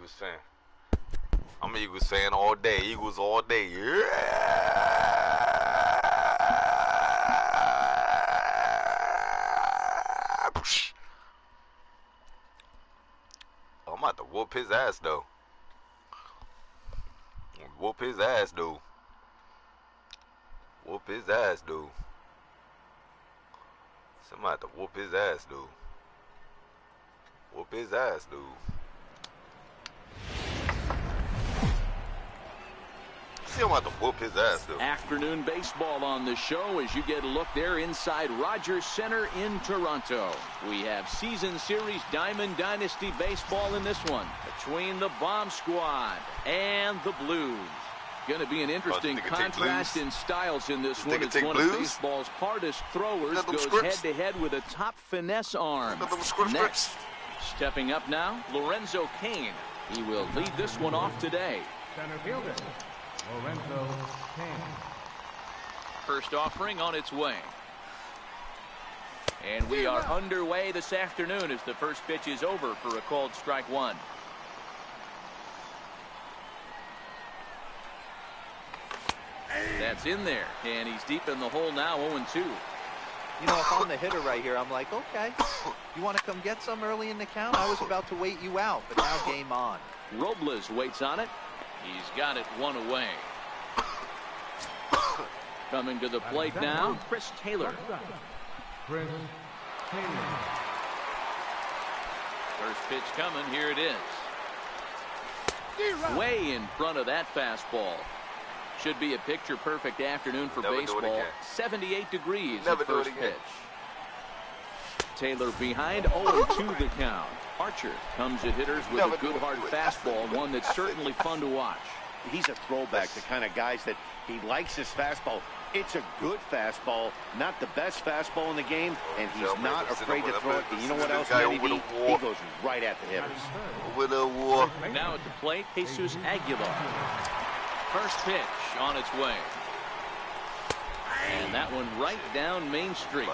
Eagles fan. I'm an Eagles fan all day. Eagles all day. Yeah. I'm about to whoop his ass though. Whoop his ass though. Whoop his ass dude. Somebody have to whoop his ass dude. Whoop his ass dude. See, I'm about to whoop his ass dude. Afternoon baseball on the show as you get a look there inside Rogers Center in Toronto. We have season series Diamond Dynasty baseball in this one between the Bomb Squad and the Blues. Going to be an interesting contrast in styles in this one. It's one of baseball's hardest throwers goes head-to-head with a top finesse arm. Next, stepping up now, Lorenzo Cain. He will lead this one off today. Center fielder, Lorenzo Cain. First offering on its way. And we are underway this afternoon as the first pitch is over for a called strike one. That's in there, and he's deep in the hole now, 0-2. You know, if I'm the hitter right here, I'm like, okay, you want to come get some early in the count? I was about to wait you out, but now game on. Robles waits on it. He's got it one away. Coming to the plate now, Chris Taylor. Chris Taylor. First pitch coming, here it is. Way in front of that fastball. Should be a picture-perfect afternoon for baseball. 78 degrees at first pitch. Taylor behind, 0-2 the count. Archer comes at hitters with a good hard fastball, one that's certainly fun to watch. He's a throwback, the kind of guys that he likes his fastball. It's a good fastball, not the best fastball in the game, and he's not afraid to throw it. And you know what else, Matty D? He goes right at the hitters. Now at the plate, Jesus Aguilar. First pitch on its way. And that one right down Main Street.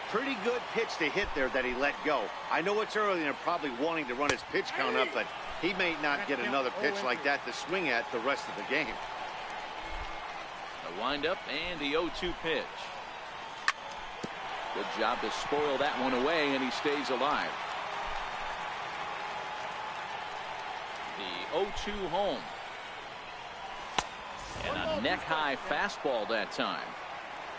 Pretty good pitch to hit there that he let go. I know it's early and they're probably wanting to run his pitch count up, but he may not get another pitch like that to swing at the rest of the game. A windup and the 0-2 pitch. Good job to spoil that one away, and he stays alive. The 0-2 home. And a neck-high fastball that time.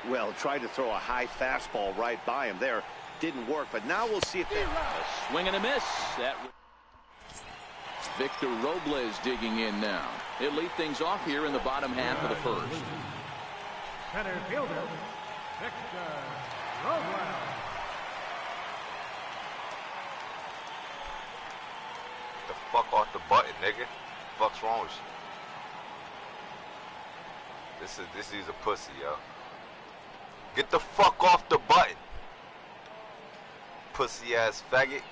Well, tried to throw a high fastball right by him there. Didn't work, but now we'll see if that... A swing and a miss. That Victor Robles digging in now. He'll lead things off here in the bottom half of the first. Center fielder, Victor Robles. The fuck off the button, nigga. Fuck's wrong with you? This is a pussy, yo. Get the fuck off the button. Pussy ass faggot.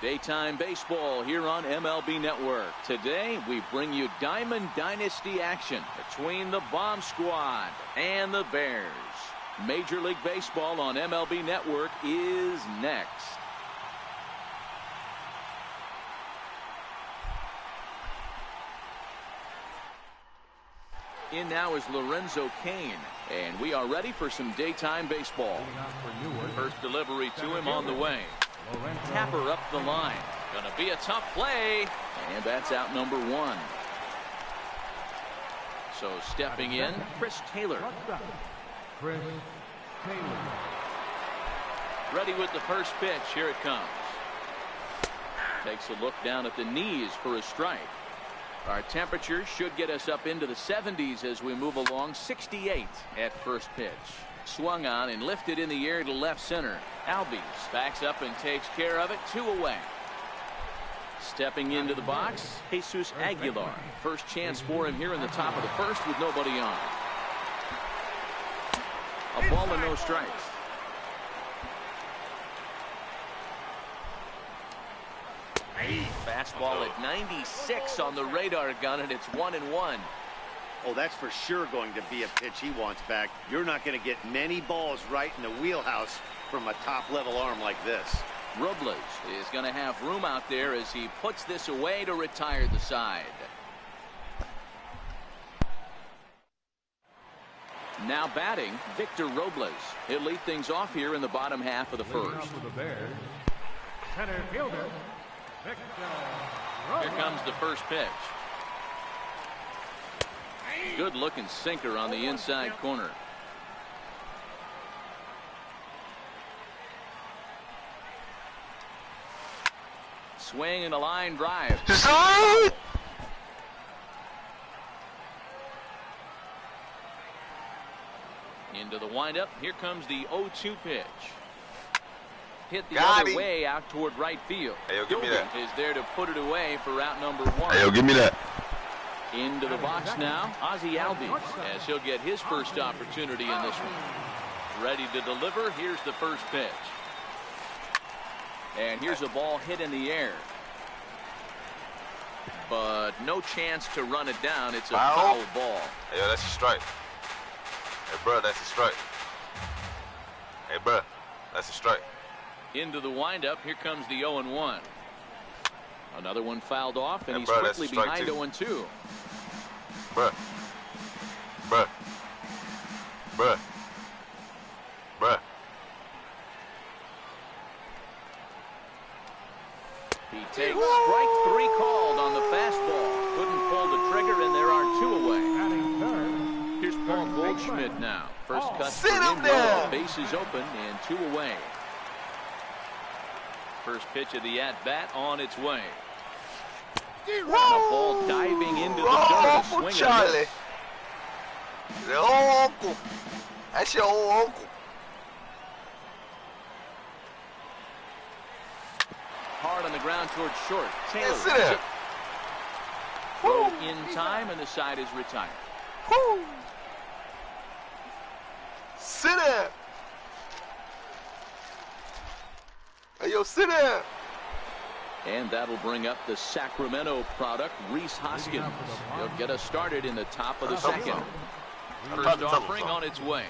Daytime baseball here on MLB Network. Today we bring you Diamond Dynasty action between the Bomb Squad and the Bears. Major League Baseball on MLB Network is next. In now is Lorenzo Cain, and we are ready for some daytime baseball. First delivery to him on the way. Tapper up the line. Gonna be a tough play, and that's out number one. So stepping in, Chris Taylor. Chris Taylor. Ready with the first pitch. Here it comes. Takes a look down at the knees for a strike. Our temperature should get us up into the 70s as we move along. 68 at first pitch. Swung on and lifted in the air to left center. Albies backs up and takes care of it. 2 away. Stepping into the box, Jesus Aguilar. First chance for him here in the top of the first with nobody on. A ball and no strikes. Fastball at 96 on the radar gun, and it's 1-1. Oh, that's for sure going to be a pitch he wants back. You're not going to get many balls right in the wheelhouse from a top-level arm like this. Robles is going to have room out there as he puts this away to retire the side. Now batting, Victor Robles. He'll lead things off here in the bottom half of the first. For the Bears, center fielder, Victor Here comes the first pitch. Good looking sinker on the inside corner. Swing and a line drive. Into the windup. Here comes the 0-2 pitch. Hit the other way out toward right field. Hey, yo, give me that. Is there to put it away for out number one. Hey, yo, give me that. Into the box now, Ozzie Albies, as he'll get his first opportunity in this one. Ready to deliver. Here's the first pitch. And here's a ball hit in the air. But no chance to run it down. It's a foul ball. Hey, yo, that's a strike. Hey, bro, that's a strike. Hey, bro, that's a strike. Into the windup. Here comes the 0-1. Another one fouled off, and hey, he's bro, quickly behind 0-2. Bruh. Bruh. Bruh. Bruh. He takes strike 3 called on the fastball. Couldn't pull the trigger, and there are 2 away. Here's Paul Goldschmidt now. First cut for him there. Bases open and 2 away. First pitch of the at-bat on its way. And a ball diving into the dirt. Uncle Charlie. The old uncle. That's your old uncle. Hard on the ground towards short. Taylor. Sit there. Throw in time, and the side is retired. Woo. Sit there. Hey, yo, sit there. And that'll bring up the Sacramento product, Rhys Hoskins. He'll get us started in the top of the second. First offering on its way.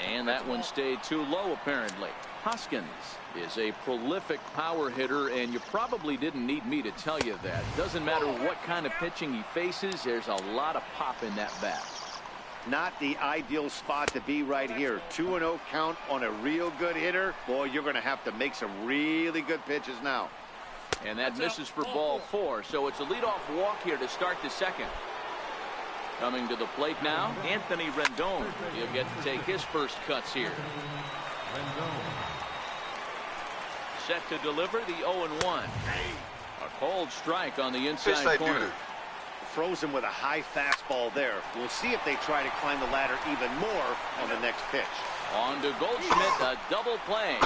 And that one stayed too low, apparently. Hoskins is a prolific power hitter, and you probably didn't need me to tell you that. Doesn't matter what kind of pitching he faces, there's a lot of pop in that bat. Not the ideal spot to be right here. 2-0 count on a real good hitter. Boy, you're going to have to make some really good pitches now. And that misses for ball 4, so it's a leadoff walk here to start the second. Coming to the plate now, Anthony Rendon. He'll get to take his first cuts here. Set to deliver the 0-1. A cold strike on the inside corner. Frozen with a high fastball there. We'll see if they try to climb the ladder even more on the next pitch. On to Goldschmidt, a double play.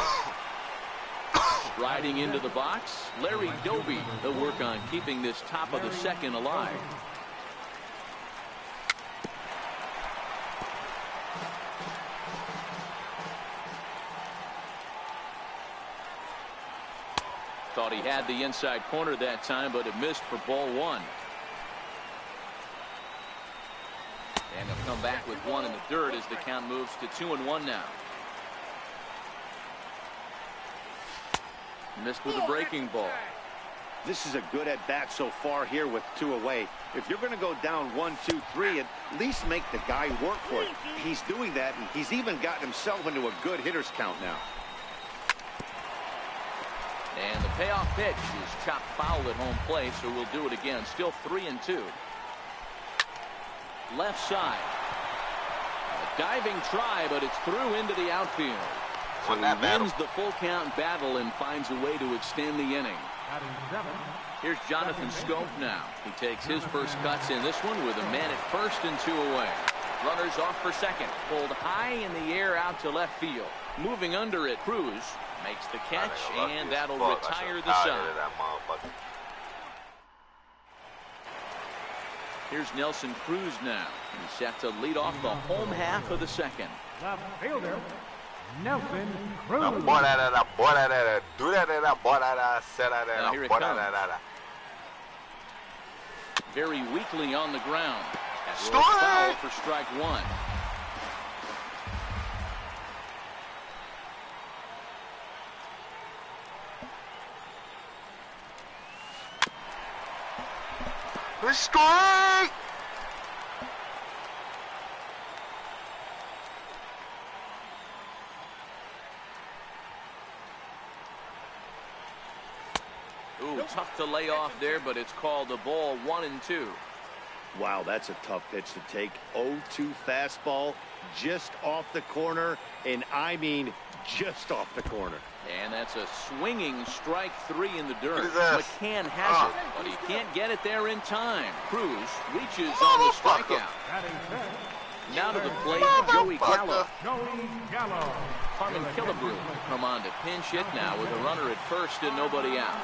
Riding into the box, Larry Doby. He'll work on keeping this top of the second alive. had the inside corner that time, but it missed for ball one. And he'll come back with one in the dirt as the count moves to 2-1 now. Missed with a breaking ball. This is a good at-bat so far here with 2 away. If you're going to go down 1, 2, 3, at least make the guy work for it. He's doing that, and he's even gotten himself into a good hitter's count now. And the payoff pitch is chopped foul at home plate, so we'll do it again. Still 3-2. Left side. A diving try, but it's through into the outfield. So he wins the full count battle and finds a way to extend the inning. Here's Jonathan Scope now. He takes his first cuts in this one with a man at first and 2 away. Runners off for second. Pulled high in the air out to left field. Moving under it, Cruz makes the catch, and that'll retire the side. Here's Nelson Cruz now. He's set to lead off the home half of the second. Left fielder, Nelson Cruz. Now here it comes. Very weakly on the ground. That rolls foul for strike one. Strike! Ooh, tough to lay off there, but it's called a ball 1-2. Wow, that's a tough pitch to take. 0-2 fastball just off the corner, and I mean just off the corner. And that's a swinging strike 3 in the dirt. McCann has it, but he can't get it there in time. Cruz reaches on the strikeout. Now to the plate, Joey Gallo. Carmen Killebrew will come on to pinch hit now with a runner at first and nobody out.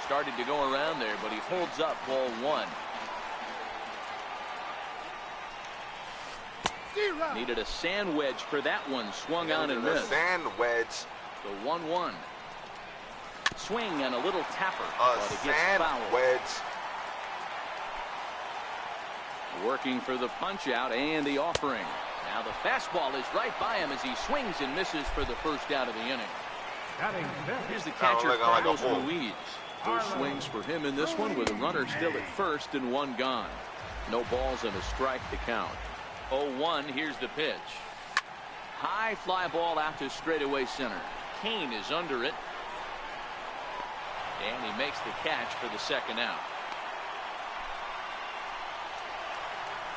Started to go around there, but he holds up ball 1. Needed a sand wedge for that one. Swung on and missed. Sand wedge. The 1-1. Swing and a little tapper, but it gets fouled. Wedge. Working for the punch out and the offering. Now the fastball is right by him as he swings and misses for the first out of the inning. Here's the catcher, Carlos Ruiz. First swings for him in this one with a runner still at first and 1 gone. No balls and a strike to count. 0-1, here's the pitch. High fly ball out to straightaway center. Kane is under it. And he makes the catch for the second out.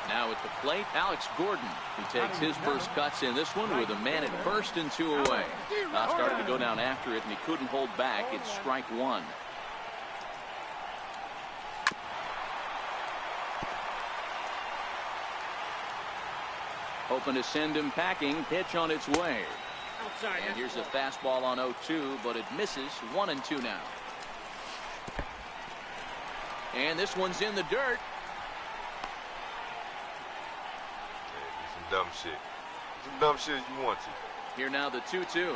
Now at the plate, Alex Gordon. He takes his first cuts in this one with a man at first and 2 away. Started to go down after it, and he couldn't hold back. It's strike 1. Hoping to send him packing. Pitch on its way. And here's a fastball on 0-2, but it misses. 1-2 now. And this one's in the dirt. Some dumb shit. Some dumb shit if you want to. Here now the 2-2.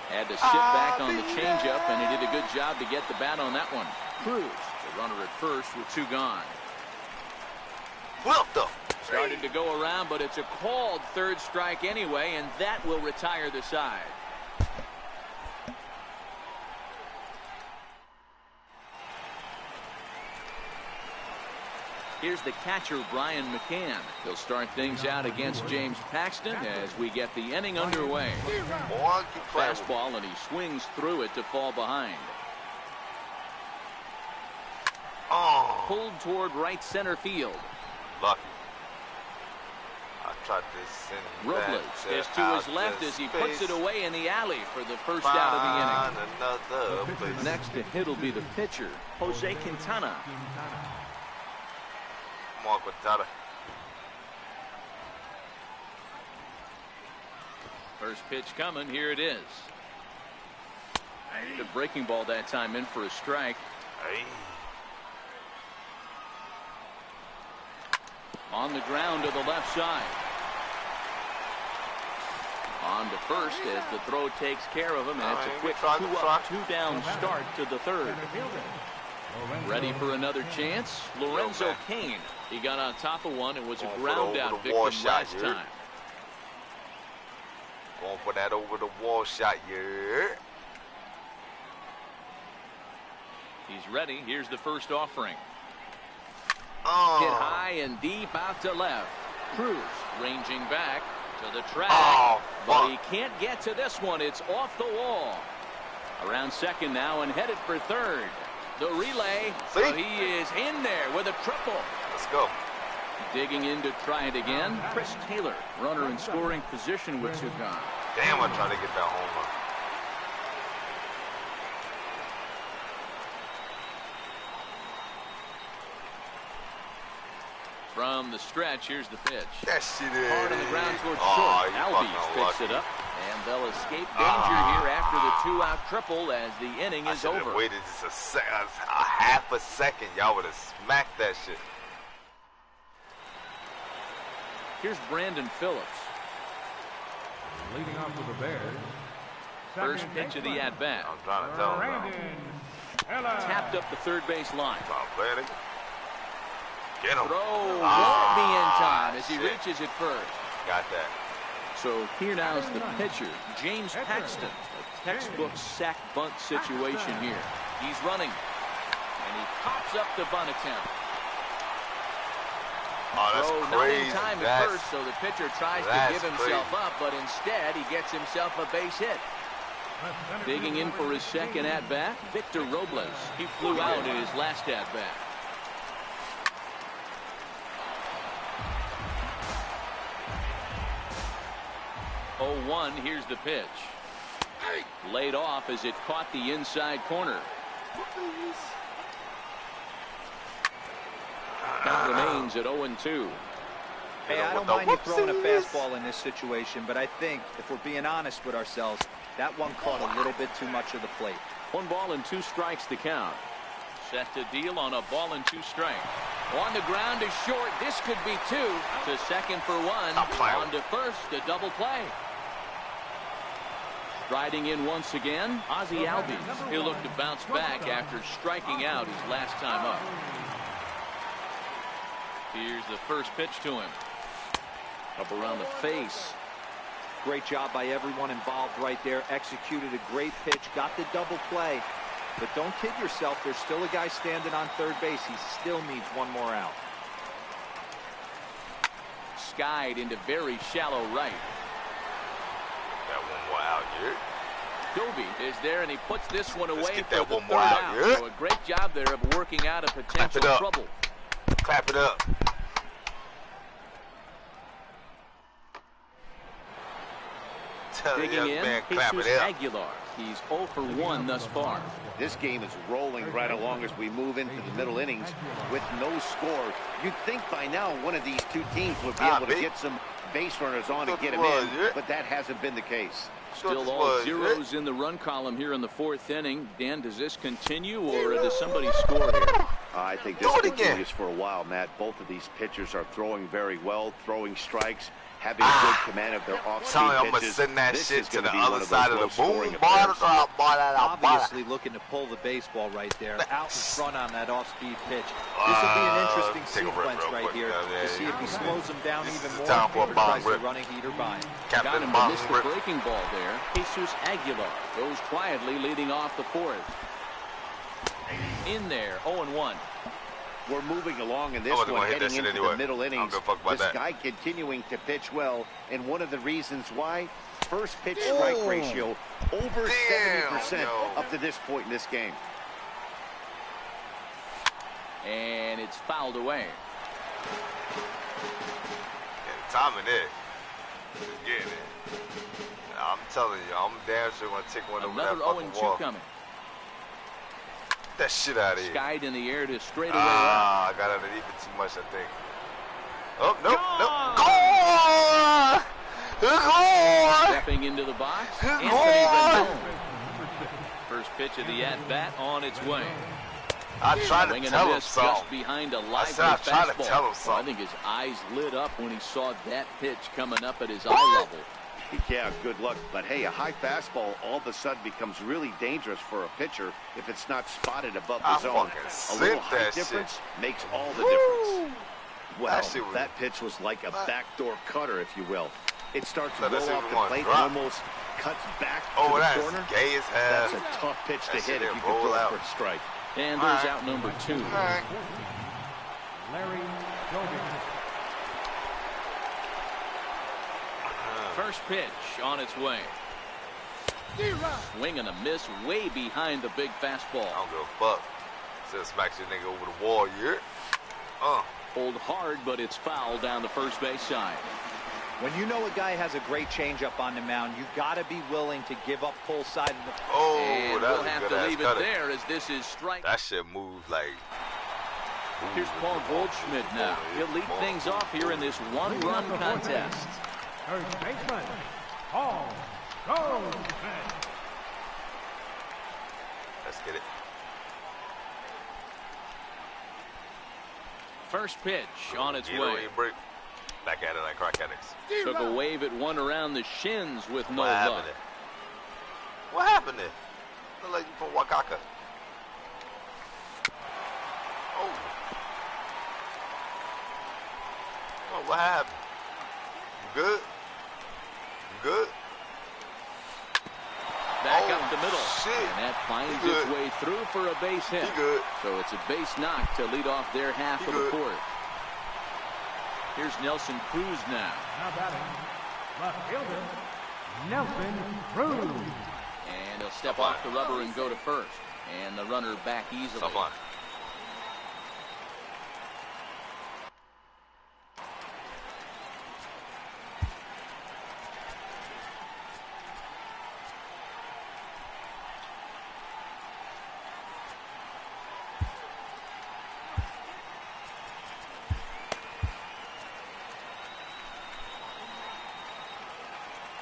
Had to sit back on the changeup, and he did a good job to get the bat on that one. Cruz, the runner at first with 2 gone. Well done. Started to go around, but it's a called third strike anyway, and that will retire the side. Here's the catcher, Brian McCann. He'll start things out against James Paxton as we get the inning underway. Fastball, and he swings through it to fall behind. Pulled toward right center field. Lucky. I tried this and Robles is to his left as he puts it away in the alley for the first out of the inning. Next to hit will be the pitcher, Jose Quintana. Come on, Quintana. First pitch coming. Here it is. The breaking ball that time in for a strike. On the ground to the left side. On to first as the throw takes care of him, and it's a quick 2-up, 2-down start to the third. Ready for another chance? Lorenzo Cain. He got on top of one and was a ground out victim last time. Going for that over the wall shot, yeah. He's ready. Here's the first offering. Oh. Hit high and deep out to left. Cruz ranging back to the track. Oh, but he can't get to this one. It's off the wall. Around second now and headed for third. The relay. See? He is in there with a triple. Let's go. Digging in to try it again. Chris Taylor, runner in scoring position with two gone. Damn, I'm trying to get that home run. From the stretch, here's the pitch. That shit is. Hard on the ground towards Oh, short. you Albies fucking picks it lucky. up, and they'll escape danger here after the two-out triple as the inning I is should have over. waited just a half a second. Y'all would have smacked that shit. Here's Brandon Phillips. Leading off with the Bears. First pitch of the at-bat. I'm trying to tell him. Brandon. Tapped up the third base line. Tom Brady. Get him. Throw won't be in time as he shit. reaches it first. Got that. So here now is the pitcher, James Paxton. A textbook sack bunt situation here. He's running, and he pops up the bunt attempt. Oh, that's Throw not crazy. in time at That's, first, so the pitcher tries to that's give himself crazy. up, but instead he gets himself a base hit. Digging in for his second at-bat, Victor Robles. He flew out in his last at-bat. Oh, 1, here's the pitch. Laid off as it caught the inside corner. Count remains at 0-2. Hey, I don't mind you throwing a fastball in this situation, but I think if we're being honest with ourselves, that one caught a little bit too much of the plate. 1 ball and 2 strikes to count. Set to deal on a ball and 2 strike. On the ground is short. This could be 2. To second for 1. On to first, a double play. Riding in once again, Ozzie Albies. He'll look to bounce back after striking out his last time up. Here's the first pitch to him. Up around the face. Great job by everyone involved right there. Executed a great pitch. Got the double play. But don't kid yourself. There's still a guy standing on third base. He still needs one more out. Skied into very shallow right. Got one more out here. Doby is there, and he puts this one away get for that the one third more out, out. yeah. So a great job there of working out a potential up. trouble. Clap it up. Tell the Digging young in, man, clap Jesus it up. Aguilar. He's 0 for 1 thus far. This game is rolling right along as we move into the middle innings with no score. You'd think by now one of these two teams would be able to get some base runners on and get them in, but that hasn't been the case. Still all zeros in the run column here in the 4th inning. Dan, does this continue, or does somebody score here? I think this continues for a while, Matt. Both of these pitchers are throwing very well, throwing strikes, having good command of their off-speed pitches. I'm going to send that shit to the be other one of side those of the boom. low-scoring Obviously looking to pull the baseball right there. Out in front on that off-speed pitch. This will be an interesting sequence right here to see if he slows him down even more or tries to run a heater by him. Got him to miss the breaking ball there. Jesus Aguilar goes quietly leading off the 4th. In there, 0-1. We're moving along in this one, heading into the middle innings. This guy continuing to pitch well, and one of the reasons why, first pitch strike ratio over 70% up to this point in this game. And it's fouled away. And timing it. Just getting it. I'm telling you, I'm damn sure going to take one over that fucking wall. 0-2 coming. That shit out of here. Skied in the air to straightaway out. I got underneath it too much, I think. Oh, nope, nope. Stepping into the box, Anthony Rendon. First pitch of the at-bat on its way. I tried to tell him something. Just behind a lively I tried to fastball. tell him something. I think his eyes lit up when he saw that pitch coming up at his eye level. Yeah, good luck. But, hey, a high fastball all of a sudden becomes really dangerous for a pitcher if it's not spotted above the zone. A little height difference makes all the difference. Well, that pitch was like a backdoor cutter, if you will. It starts to roll off the plate and almost cuts back to the corner. That's a tough pitch to hit if you can throw it for a strike. And there's out number 2. Larry Doby. First pitch on its way. Swing and a miss way behind the big fastball. I don't give a fuck. Just smacks your nigga over the wall, you hear? Pulled hard, but it's foul down the first base side. When you know a guy has a great changeup on the mound, you got to be willing to give up pull side of the. And we'll have to leave it there as this is strike. That shit moves like. Here's Paul Goldschmidt now. He'll lead things off here in this one-run contest. First baseman, Paul Goldschmidt. Let's get it. First pitch on its way. Back at it like crack addicts. Took a wave at one around the shins with no luck. What happened there? Look like you from Wakaka. Oh, what happened? You good? You good? Back up the middle. Shit. And that finds its way through for a base hit. He good. So it's a base knock to lead off their half of the fourth. Here's Nelson Cruz now. Now batting, left fielder, Nelson Cruz. And he'll step off the rubber and go to first. And the runner back easily. Stop line.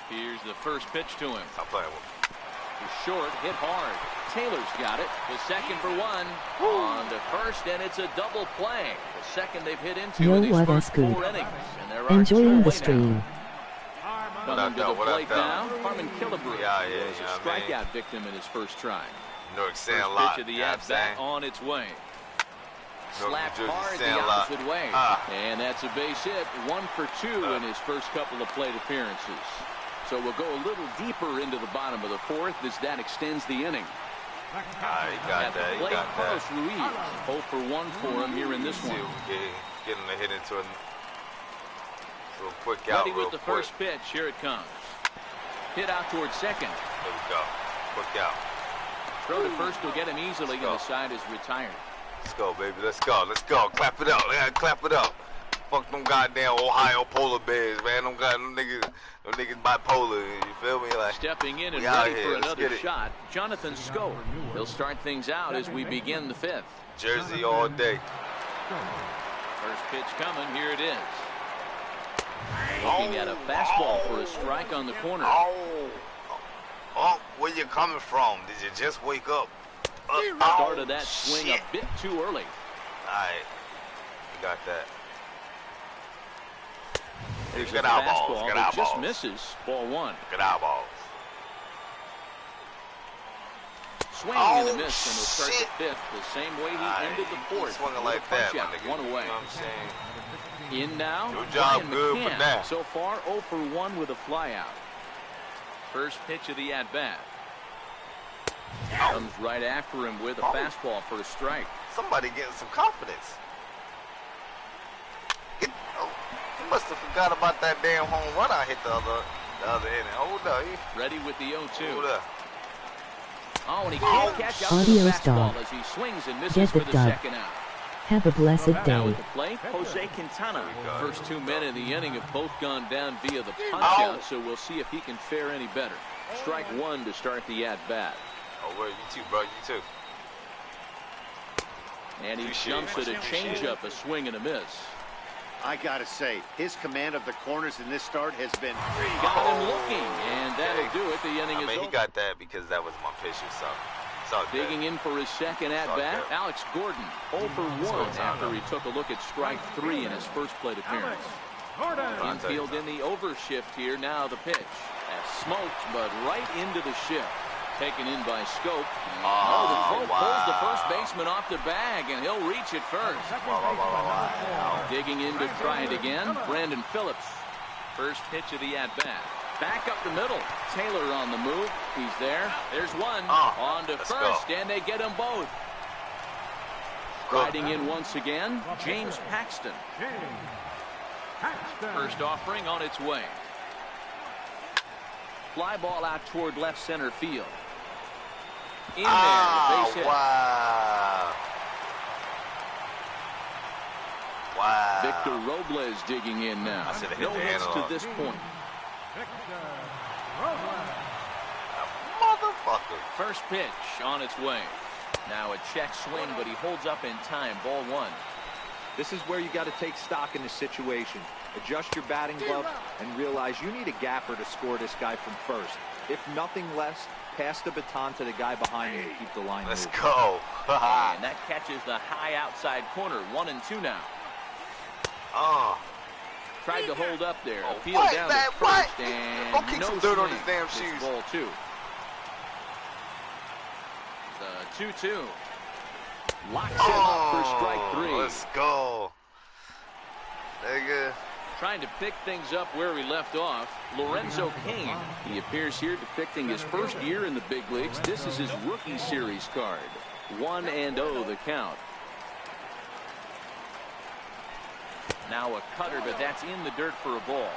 Here's the first pitch to him. Stop playing with him. He's short, hit hard. Taylor's got it. The second for one. On to first, and it's a double play. The second they've hit into in these first 4 innings. And there are enjoying the stream. Coming to the plate now, Harmon Killebrew. Was a strikeout victim in his first try. First pitch of the at-bat on its way. Slapped hard the opposite way. And that's a base hit. 1 for 2 in his first couple of plate appearances. So we'll go a little deeper into the bottom of the fourth as that extends the inning. He got that. He got Carlos Ruiz, 0 for 1 for him here in this one. Getting the hit into a quick out. Ready with the first pitch. Here it comes. Hit out towards second. There we go. Quick out. Throw to first will get him easily, and the side is retired. Let's go, baby. Let's go. Let's go. Clap it up. Yeah, clap it up. Fuck them goddamn Ohio polar bears, man. Them niggas bipolar. You feel me? Like, stepping in and ready for another shot, Jonathan Scope. He'll start things out as we begin the fifth. Jersey all day. First pitch coming. Here it is. Looking at a fastball for a strike on the corner. Where you coming from? Did you just wake up? Started that swing a bit too early. All right. You got that. There's a fastball that just misses. Ball 1. Good eyeballs. Swing and a miss, and he'll start the fifth the same way he ended the fourth. Swinging like that, my nigga. 1 away. You know what I'm saying? In now. Good job, good for that. So far, 0 for 1 with a flyout. First pitch of the at-bat. Comes right after him with a fastball for a strike. Somebody getting some confidence. You must have forgot about that damn home run I hit the other inning. Hold up. Ready with the 0-2. Hold up. Oh, and he can't catch up to the fastball as he swings and misses for the second out. Have a blessed Now day. at the plate, Jose Quintana. First 2 men in the inning have both gone down via the punch-out, so we'll see if he can fare any better. Strike 1 to start the at-bat. Oh, where you too, bro? You too. And he jumps at a changeup, a swing and a miss. I got to say, his command of the corners in this start has been got him looking, and that'll do it. The inning is over. He got that because that was my pitch or something. Digging in for his second at-bat, Alex Gordon, 0 for 1 after he took a look at strike 3 in his first plate appearance. Infield in the overshift here. Now the pitch. Smoked, but right into the shift. Taken in by Scope. The throw pulls the first baseman off the bag, and he'll reach it first. Digging in to try it again, Brandon Phillips. First pitch of the at-bat. Back up the middle. Taylor on the move. He's there. There's one. On to first, and they get them both. Riding in once again, James Paxton. First offering on its way. Fly ball out toward left center field. In there, base hit. Wow. Victor Robles digging in now. No hits to this point. Motherfucker. First pitch on its way. Now a check swing, but he holds up in time. Ball one. This is where you got to take stock in this situation. Adjust your batting glove and realize you need a gapper to score this guy from first. If nothing less, pass the baton to the guy behind you to keep the line moving. Let's go. And that catches the high outside corner. 1-2 now. Tried to hold up there. Appeal down to first, and go kick no some dirt on swing. his damn shoes. Ball two. The 2-2. Locks him up for strike three. Let's go. Nigga. Trying to pick things up where we left off, Lorenzo Cain. He appears here depicting his first year in the big leagues. This is his rookie series card. 1-0 the count. Now a cutter, but that's in the dirt for a ball.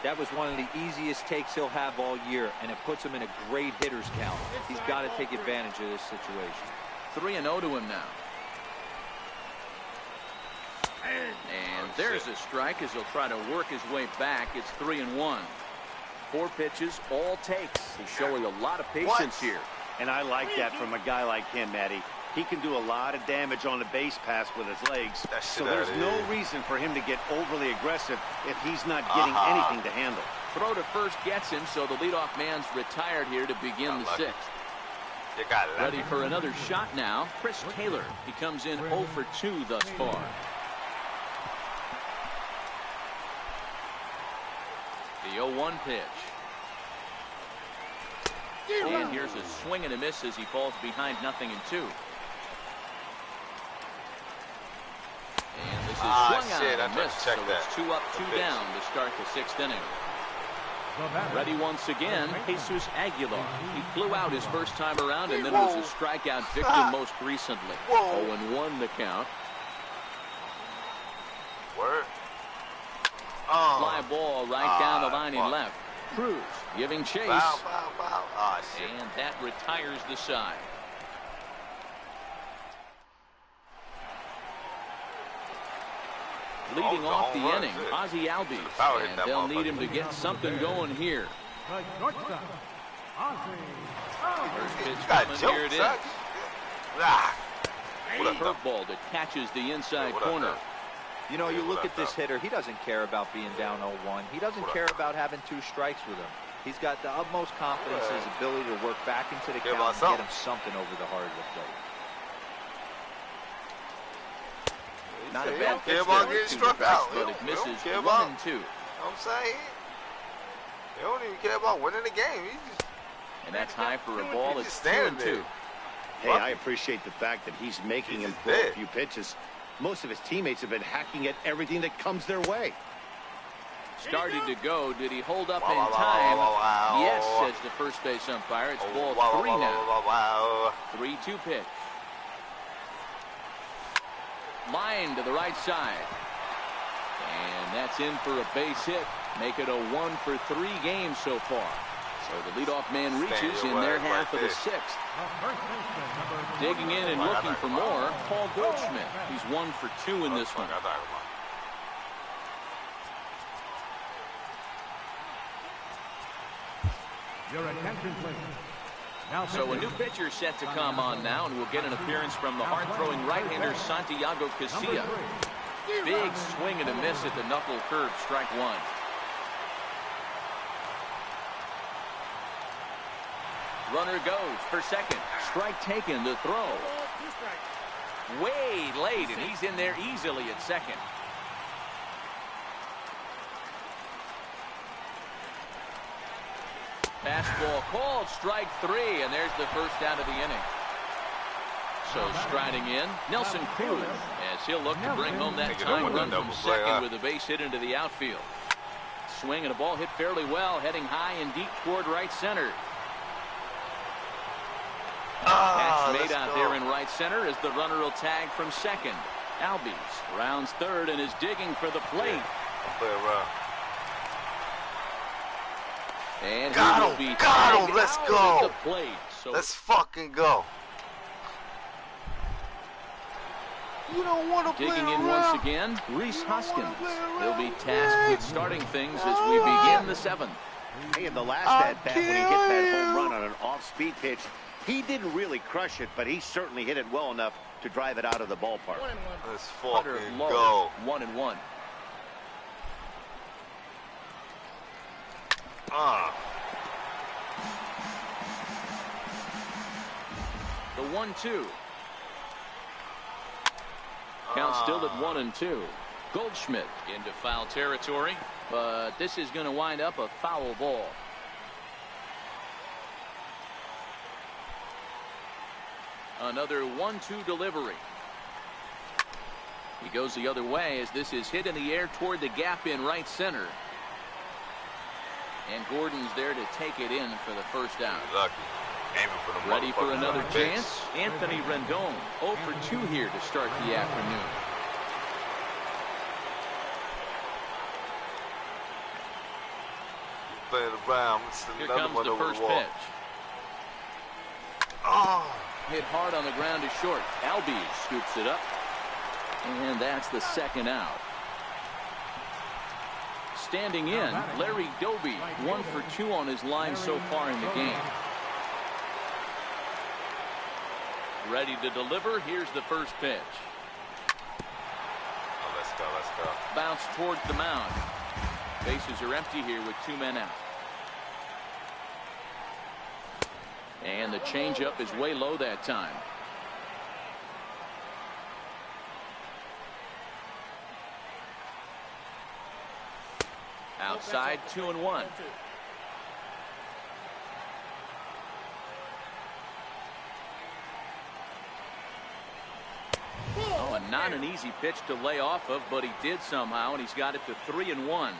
That was one of the easiest takes he'll have all year, and it puts him in a great hitter's count. He's got to take advantage of this situation. 3-0 to him now. And there's a strike as he'll try to work his way back. It's 3-1. 4 pitches, all takes. He's showing a lot of patience here. And I like that from a guy like him, Matty. He can do a lot of damage on the base pass with his legs. So there's no reason for him to get overly aggressive if he's not getting anything to handle. Throw to first gets him, so the leadoff man's retired here to begin the 6th. You got it. Ready for another shot now. Chris Taylor. He comes in 0 for 2 thus far. The 0-1 pitch. And here's a swing and a miss as he falls behind 0-2. And this is swung out and missed, so it's 2 up, 2 down to start the 6th inning. Ready once again, Jesus Aguilar. He flew out his first time around and then was a strikeout victim most recently. 0-1 the count. Word. Fly ball right down the line and left. Cruz giving chase. And that retires the side. Leading off the inning, Ozzie Albies. And they'll need him to get something going here. First pitch coming, here it is. A curveball that catches the inside corner. You know, you look at this hitter, he doesn't care about being down 0-1. He doesn't care about having 2 strikes with him. He's got the utmost confidence in his ability to work back into the count and get him something over the heart of the plate. Not a bad pitch there, struck out, but it misses 1-2. You know what I'm saying? They don't even care about winning the game. And that's high for a ball. It's 2-2. Hey, I appreciate the fact that he's making him throw a few pitches. Most of his teammates have been hacking at everything that comes their way. Started to go. Did he hold up in time? Yes, says the first base umpire. It's ball 3 now. 3-2 pitch. Line to the right side. And that's in for a base hit. Make it a 1 for 3 games so far. So the leadoff man reaches in their half of the 6th. Digging in and looking for more, Paul Goldschmidt. He's 1 for 2 in this one. Your attention, please. So a new pitcher set to come on now, and we'll get an appearance from the hard-throwing right-hander Santiago Casilla. Big swing and a miss at the knuckle curve, strike 1. Runner goes for second. Strike taken, the throw. Way late, and he's in there easily at second. Fastball called, strike 3, and there's the first out of the inning. So striding in, Nelson Cruz, as he'll look to bring home that tying run from second with a base hit into the outfield. Swing and a ball hit fairly well, heading high and deep toward right center. Catch made out there in right center as the runner will tag from second. Albies rounds third and is digging for the plate. And got him, let's go. So let's fucking go. You don't want to play digging in around. once again, Reese Hoskins. He'll be tasked with starting things as we begin the 7th. Hey, in the last at-bat when he hit that home run on an off-speed pitch, he didn't really crush it, but he certainly hit it well enough to drive it out of the ballpark. Let's fucking go. 1-1. The 1-2. Count still at 1-2. Goldschmidt into foul territory, but this is going to wind up a foul ball. Another 1-2 delivery. He goes the other way as this is hit in the air toward the gap in right center. And Gordon's there to take it in for the first out. Lucky. Aiming for the ready for another chance. Anthony Rendon 0 for 2 here to start the afternoon. Playing around. Here comes the first pitch. Hit hard on the ground to short. Albies scoops it up. And that's the second out. Standing in, Larry Doby, 1 for 2 on his line so far in the game. Ready to deliver. Here's the first pitch. Let's go. Bounce towards the mound. Bases are empty here with 2 men out. And the changeup is way low that time. Outside, 2-1. Oh, and not an easy pitch to lay off of, but he did somehow, and he's got it to 3-1.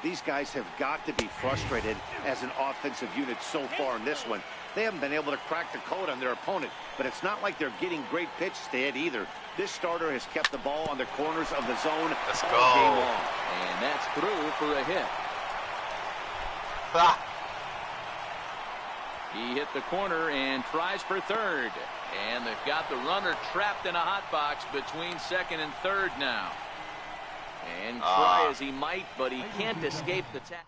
These guys have got to be frustrated as an offensive unit so far in this one. They haven't been able to crack the code on their opponent, but it's not like they're getting great pitches to hit either. This starter has kept the ball on the corners of the zone all game long. And that's through for a hit. He hit the corner and tries for third. And they've got the runner trapped in a hot box between second and third now. And try as he might, but he can't escape the tackle.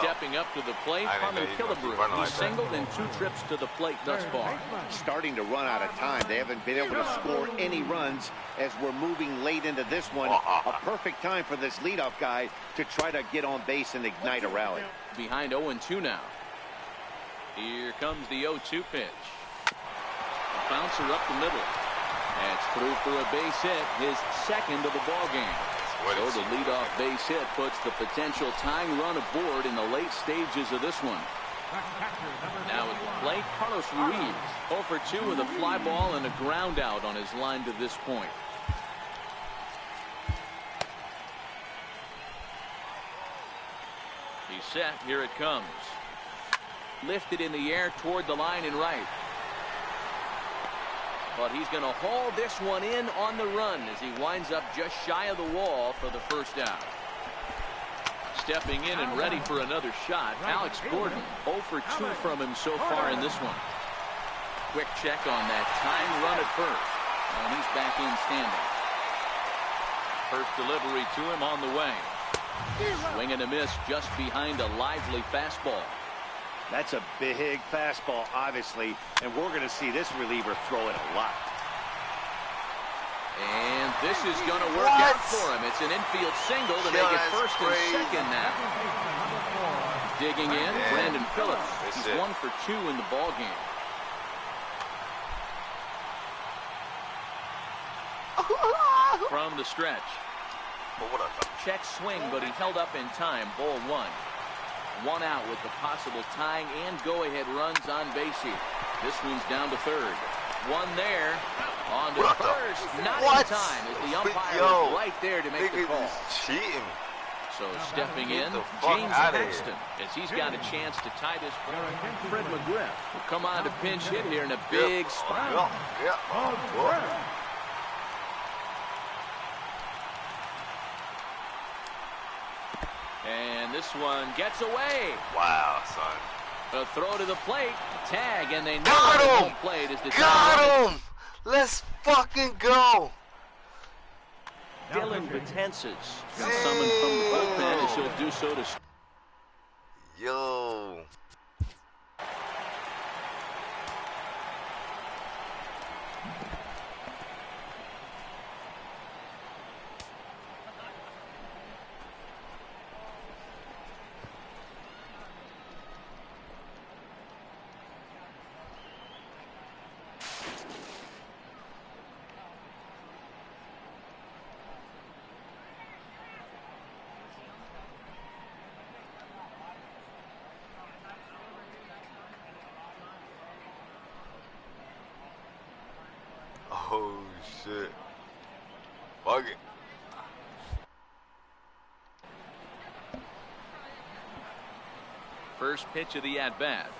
Stepping up to the plate, Harmon Killebrew. He's singled in 2 trips to the plate thus far. Starting to run out of time. They haven't been able to score any runs as we're moving late into this one. A perfect time for this leadoff guy to try to get on base and ignite a rally. Behind 0-2 now. Here comes the 0-2 pitch. A bouncer up the middle. That's through for a base hit, his second of the ball game. So the leadoff base hit puts the potential tying run aboard in the late stages of this one. Now at the plate, Carlos Ruiz, 0 for 2 with a fly ball and a ground out on his line to this point. He's set. Here it comes. Lifted in the air toward the line and right. But he's going to haul this one in on the run as he winds up just shy of the wall for the first out. Stepping in and ready for another shot, Alex Gordon. 0 for 2 from him so far in this one. Quick check on that time run at first. And he's back in standing. First delivery to him on the way. Swing and a miss just behind a lively fastball. That's a big fastball, obviously, and we're going to see this reliever throw it a lot. And this is going to work out for him. It's an infield single to make it first and second now. Digging in, Brandon Phillips. He's 1 for 2 in the ball game. From the stretch. Check swing, but he held up in time. Ball 1. One out with the possible tying and go-ahead runs on base here. This one's down to third. One there. On to first. Not in time as the umpire was right there to make the call. Cheating. So stepping in, James Paxton, as he's got a chance to tie this ball. Fred McGriff will come on to pinch hit here in a big spot. And this one gets away. Wow, son. A throw to the plate, tag, and they know Got the him! home plate is the Got him! Let's fucking go! Dylan Betances got summoned from the bullpen as he'll do so to. Yo. Oh shit. Fuck it. First pitch of the at-bat.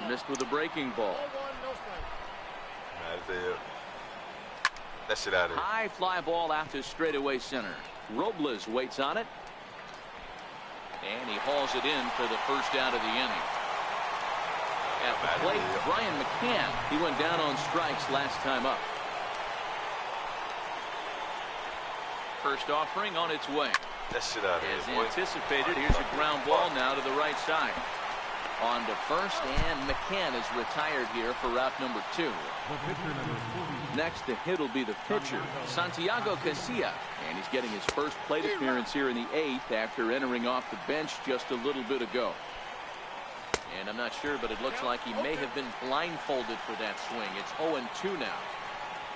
Missed with a breaking ball. That's it. That shit out of here. High fly ball after straightaway center. Robles waits on it. And he hauls it in for the first out of the inning. At the plate, Brian McCann. He went down on strikes last time up. First offering on its way. That shit out of As here, boy. anticipated, here's a ground ball now to the right side. On to first, and McCann is retired here for route number 2. Next to hit will be the pitcher, Santiago Casilla, and he's getting his first plate appearance here in the 8th after entering off the bench just a little bit ago. And I'm not sure, but it looks like he may have been blindfolded for that swing. It's 0-2 now.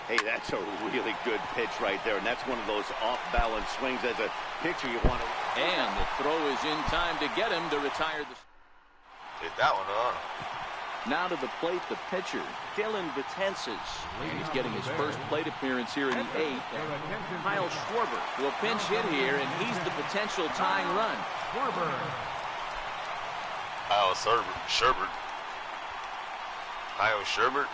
Hey, that's a really good pitch right there, and that's one of those off-balance swings. As a pitcher, you want to. And the throw is in time to get him to retire the. Hit that one, huh? Now to the plate, the pitcher, Dylan Betances. And he's getting his first plate appearance here in the 8th. Kyle Schwarber will pinch hit here, and he's the potential tying run. Kyle Sherbert. Kyle Sherbert.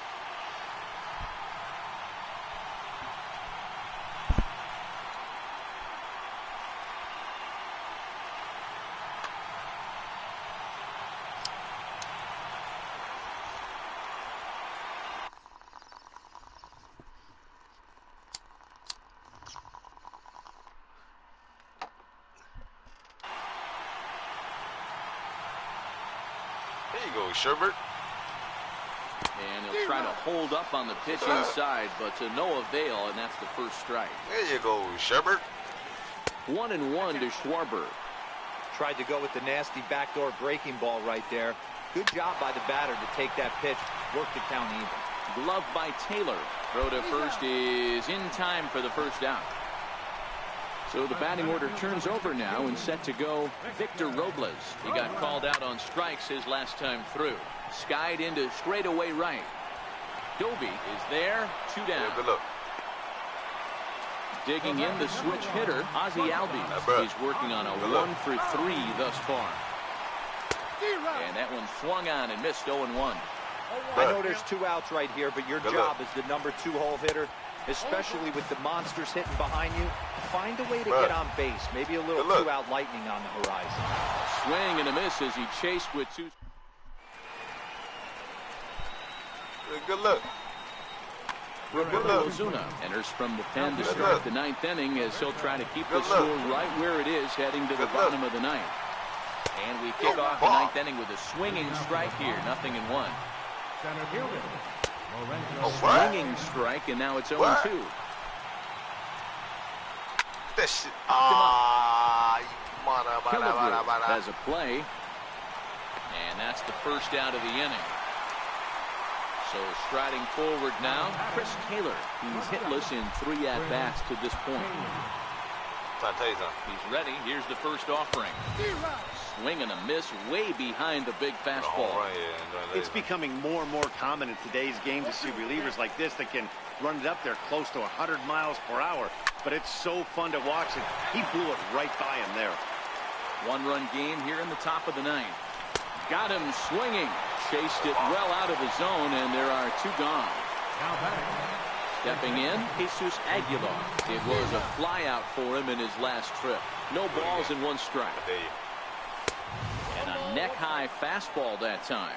There you go, Sherbert. And he'll try to hold up on the pitch inside, but to no avail, and that's the first strike. There you go, Sherbert. 1-1 to Schwarber. Tried to go with the nasty backdoor breaking ball right there. Good job by the batter to take that pitch, work the count even. Glove by Taylor. Throw to first is in time for the first out. So the batting order turns over now and set to go Victor Robles. He got called out on strikes his last time through. Skied into straightaway right. Doby is there, 2 down. Yeah, good luck. Digging in the switch hitter, Ozzie Albies. He's working on a 1-for-3 thus far. And that one swung on and missed 0-1. I know there's 2 outs right here, but your job as the number 2 hole hitter, especially with the monsters hitting behind you, find a way to get on base. Maybe a little 2-out lightning on the horizon. Swing and a miss as he chased with 2. Good luck. Roberto Ozuna enters from the pen to start the 9th inning as he'll try to keep the score right where it is heading to the bottom of the 9th. And we kick off the 9th inning with a swinging strike here, 0-1. Swinging strike, and now it's 0-2. That shit. KiZz has a play, and that's the first out of the inning. So striding forward now, Chris Taylor. He's hitless in 3 at-bats to this point. I'll tell you something. He's ready. Here's the first offering. Swing and a miss way behind the big fastball. It's becoming more and more common in today's game to see relievers like this that can run it up there close to 100 miles per hour. But it's so fun to watch it. He blew it right by him there. One-run game here in the top of the ninth. Got him swinging. Chased it well out of the zone, and there are two gone. Now batting. Stepping in, Jesus Aguilar. It was a flyout for him in his last trip. No balls and one strike. And a neck-high fastball that time.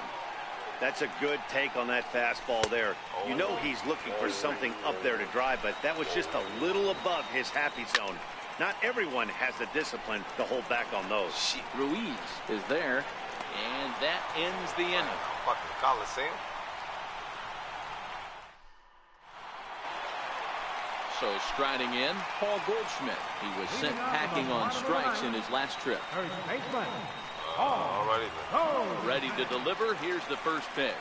That's a good take on that fastball there. You know he's looking for something up there to drive, but that was just a little above his happy zone. Not everyone has the discipline to hold back on those. Ruiz is there, and that ends the inning. Fucking Coliseum. So striding in, Paul Goldschmidt. He was sent packing on strikes in his last trip. First baseman. Alrighty then. Ready to deliver. Here's the first pitch.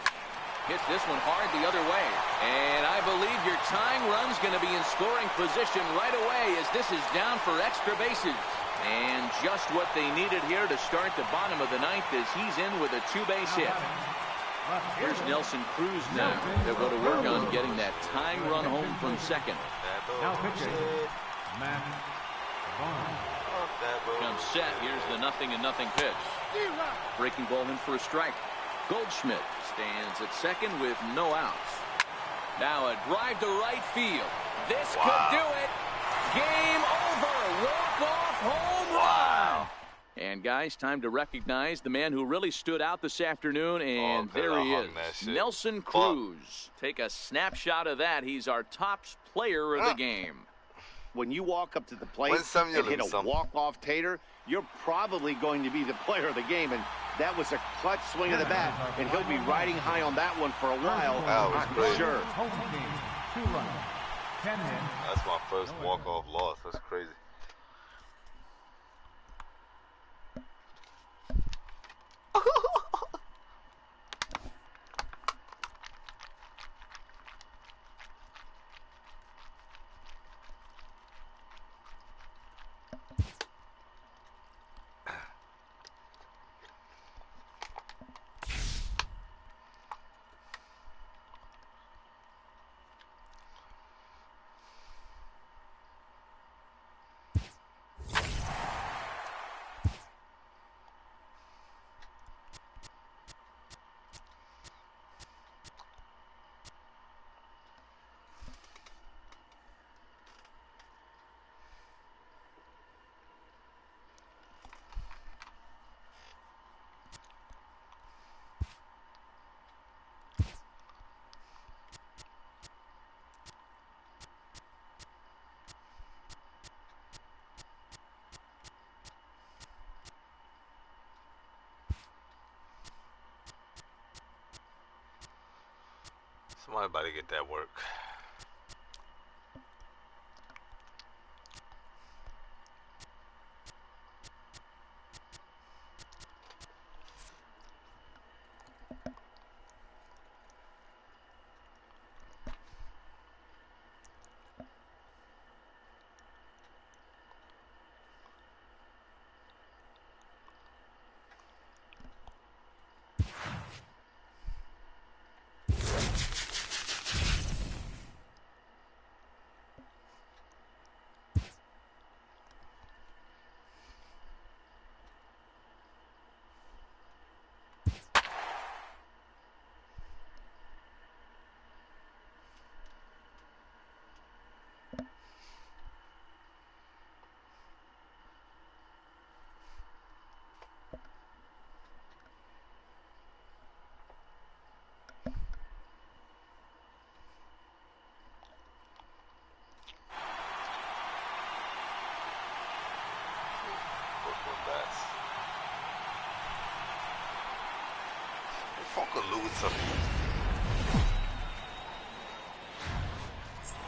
Hit this one hard the other way. And I believe your tying run's going to be in scoring position right away as this is down for extra bases. And just what they needed here to start the bottom of the ninth as he's in with a two-base hit. Here's Nelson Cruz now. They'll go to work on getting that tying run home from second. Now pitching. Matt Vaughn. Comes set. Here's the 0-0 pitch. Breaking ball in for a strike. Goldschmidt stands at second with no outs. Now a drive to right field. This could do it. Game over. Walk-off home run. And guys, time to recognize the man who really stood out this afternoon, and there he is, Nelson Cruz. Take a snapshot of that. He's our top player of the game. When you walk up to the plate and hit a walk-off tater, you're probably going to be the player of the game, and that was a clutch swing of the bat, and he'll be riding high on that one for a while, I'm sure. That's my first walk-off loss. That's crazy. Somebody about to get that work.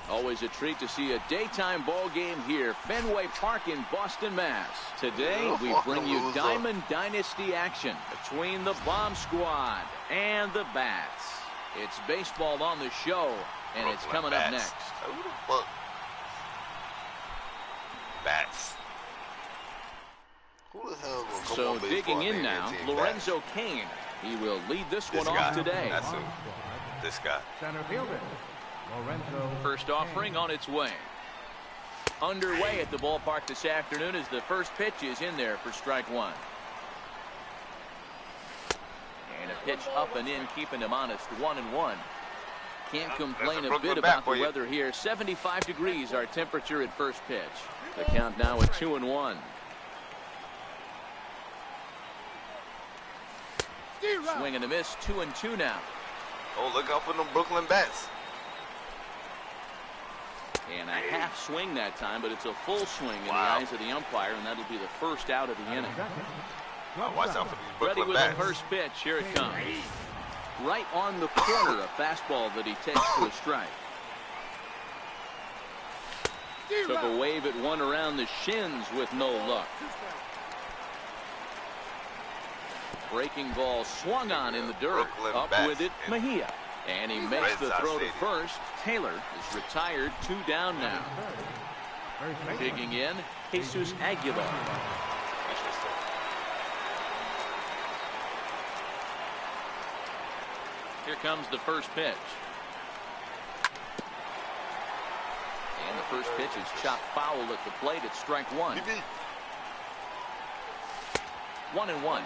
Always a treat to see a daytime ball game here, Fenway Park in Boston, Mass. Today we bring you Diamond Dynasty action between the Bomb Squad and the Bats. It's baseball on the show, and it's coming up next. Who the fuck? Bats. Who the hell will come So on digging in now, Lorenzo Cain. He will lead this one off today. That's who. This guy. Center fielder, Lorenzo. First offering on its way. Underway at the ballpark this afternoon as the first pitch is in there for strike one. And a pitch up and in, keeping him honest, 1-1. Can't complain a bit about the weather here. 75 degrees our temperature at first pitch. The count now at 2-1. Swing and a miss, 2-2 now. Oh, look out for them Brooklyn bats. And a half swing that time, but it's a full swing in the eyes of the umpire, and that'll be the first out of the inning. Watch out for these Ready Brooklyn with bats. the first pitch. Here it comes. Right on the corner, a fastball that he takes to a strike. Took a wave at one around the shins with no luck. Breaking ball swung on in the dirt. Brooklyn Up bats with it, Mejia. And he makes the throw to first. Taylor is retired, 2 down now. Digging in, Jesus Aguilar. Here comes the first pitch. And the first pitch is chopped foul at the plate at strike one. 1-1.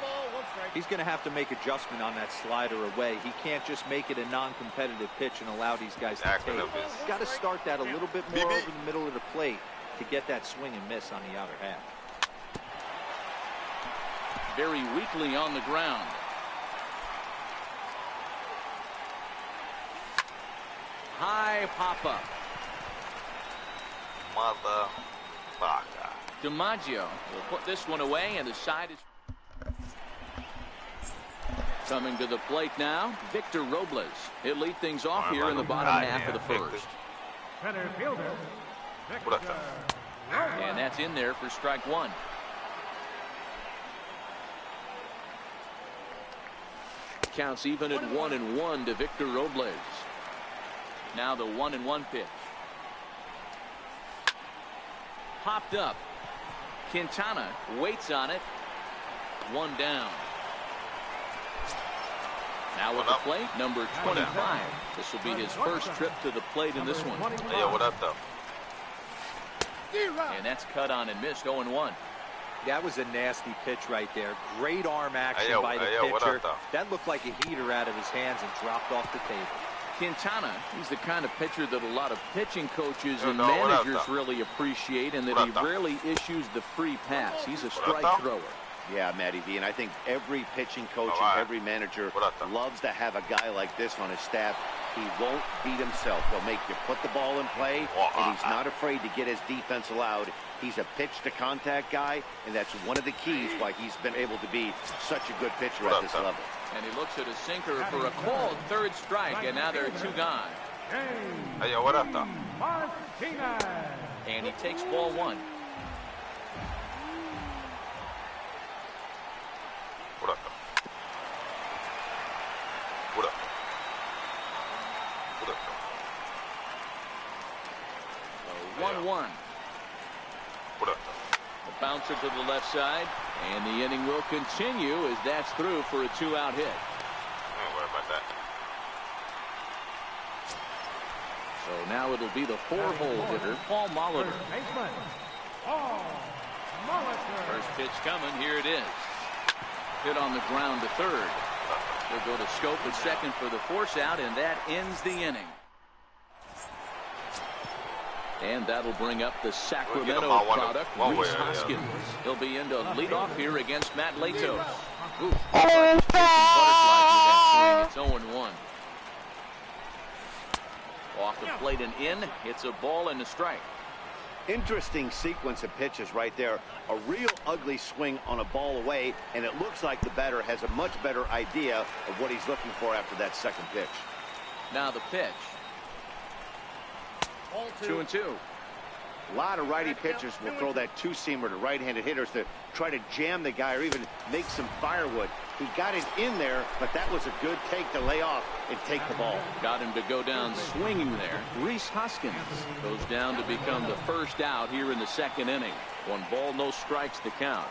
He's going to have to make adjustment on that slider away. He can't just make it a non-competitive pitch and allow these guys to take. He's got to start that a little bit more over the middle of the plate to get that swing and miss on the outer half. Very weakly on the ground. High pop-up. Motherfucker. DiMaggio will put this one away, and the side is coming to the plate now. Victor Robles. He'll lead things off here in the bottom half of the first. Center fielder, What Victor up, And that's in there for strike one. Counts even at 1-1 to Victor Robles. Now the 1-1 pitch. Popped up. Quintana waits on it. 1 down. Now with the plate, number 25. This will be his first trip to the plate in this one. Hey, what up, though? And that's cut on and missed, 0-1. That was a nasty pitch right there. Great arm action by the what pitcher. up, though? That looked like a heater out of his hands and dropped off the table. Quintana, he's the kind of pitcher that a lot of pitching coaches and managers really appreciate, and that he rarely issues the free pass. He's a strike thrower. Yeah, Matty V, and I think every pitching coach and every manager loves to have a guy like this on his staff. He won't beat himself. He'll make you put the ball in play, and he's not afraid to get his defense allowed. He's a pitch-to-contact guy, and that's one of the keys why he's been able to be such a good pitcher at this level. And he looks at a sinker for a called third strike, and now there are 2 gone. Hey, what up, though? Martinez. And he takes ball 1. What up, though? What up? What up, though? 1-1. What up, though? The bouncer to the left side, and the inning will continue as that's through for a 2-out hit. I ain't worried about that. So now it'll be the 4-hole hitter, Paul Molitor. First baseman, Paul Molitor. First pitch coming, here it is. Hit on the ground to third. They'll go to Scope at second for the force out, and that ends the inning. And that'll bring up the Sacramento product, Rhys Hoskins. He'll be in to lead off here against Matt Latos. Ooh, butterflies with that swing. It's 0-1. Off the plate and in. It's a ball and a strike. Interesting sequence of pitches right there. A real ugly swing on a ball away, and it looks like the batter has a much better idea of what he's looking for after that second pitch. Now the pitch. 2-2. A lot of righty pitchers will throw that two-seamer to right-handed hitters to try to jam the guy or even make some firewood. He got it in there, but that was a good take to lay off and take the ball. Got him to go down swinging there. Rhys Hoskins goes down to become the first out here in the second inning. 1 ball, no strikes to count.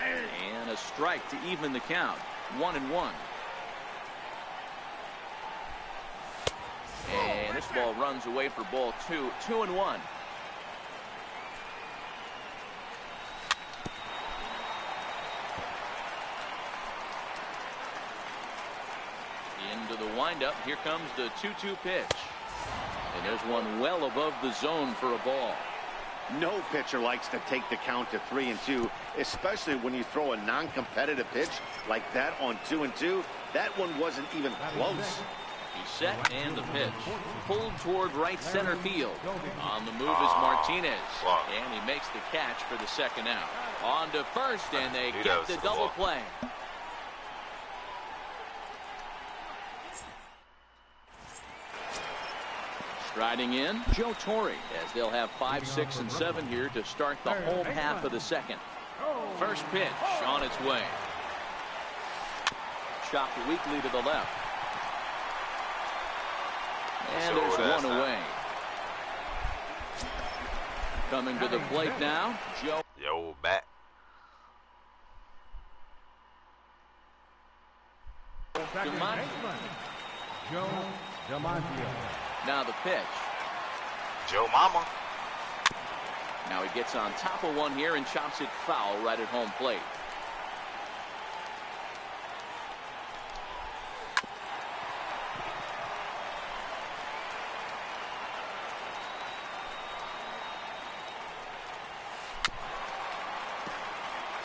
And a strike to even the count. 1-1. And this ball runs away for ball 2. 2-1. Into the windup. Here comes the 2-2 pitch. And there's one well above the zone for a ball. No pitcher likes to take the count to 3-2, especially when you throw a non-competitive pitch like that on 2-2. That one wasn't even close. He's set and the pitch. Pulled toward right center field. On the move is Martinez. And he makes the catch for the second out. On to first, and they get the double play. Striding in, Joe Torre, as they'll have 5, 6, and 7 here to start the home half of the second. First pitch on its way. Chopped weakly to the left. And there's one away. Coming to the plate now, Joe. Yo, back. Joe DiMaggio. Now the pitch. Joe Mama. Now he gets on top of one here and chops it foul right at home plate.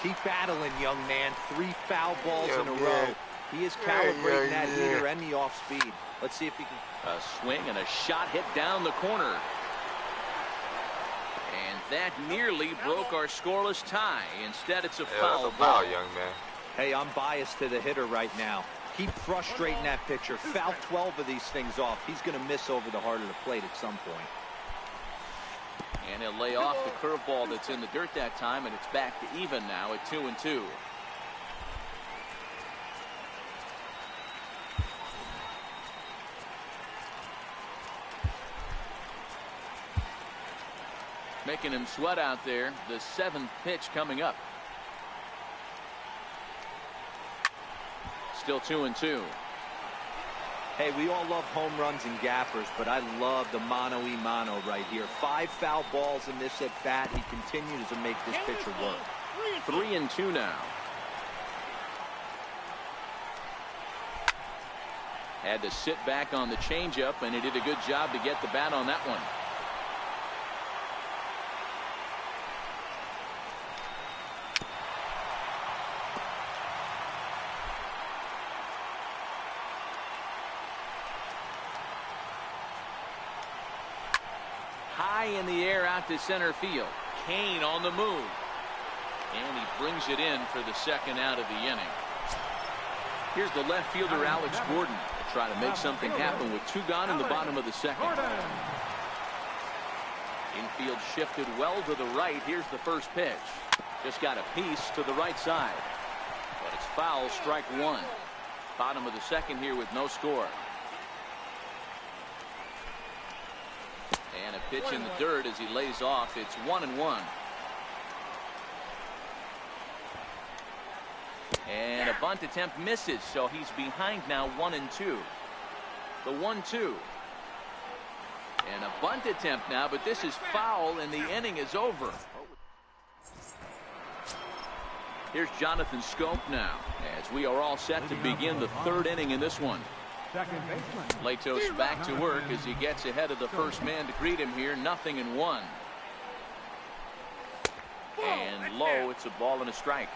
Keep battling, young man. 3 foul balls in a row. He is calibrating that heater and the off speed. Let's see if he can. A swing and a shot hit down the corner. And that nearly broke our scoreless tie. Instead, it's a foul ball. Young man. Hey, I'm biased to the hitter right now. Keep frustrating that pitcher. Foul 12 of these things off. He's going to miss over the heart of the plate at some point. And he'll lay off the curveball that's in the dirt that time, and it's back to even now at 2-2. Making him sweat out there. The 7th pitch coming up. Still 2-2. Hey, we all love home runs and gappers, but I love the mano-y-mano right here. 5 foul balls in this at bat. He continues to make this pitcher work. 3-2 now. Had to sit back on the changeup, and he did a good job to get the bat on that one. High in the air out to center field. Kane on the move. And he brings it in for the second out of the inning. Here's the left fielder, Alex Gordon. They'll try to make something happen with 2 gone in the bottom of the second. Infield shifted well to the right. Here's the first pitch. Just got a piece to the right side. But it's foul, strike 1. Bottom of the second here with no score. And a pitch in the dirt as he lays off. It's 1-1. And a bunt attempt misses, so he's behind now 1-2. The 1-2. And a bunt attempt now, but this is foul and the inning is over. Here's Jonathan Scope now, as we are all set to begin the 3rd inning in this one. Second baseman. Latos back to work as he gets ahead of the first man to greet him here. 0-1. And low, it's a ball and a strike.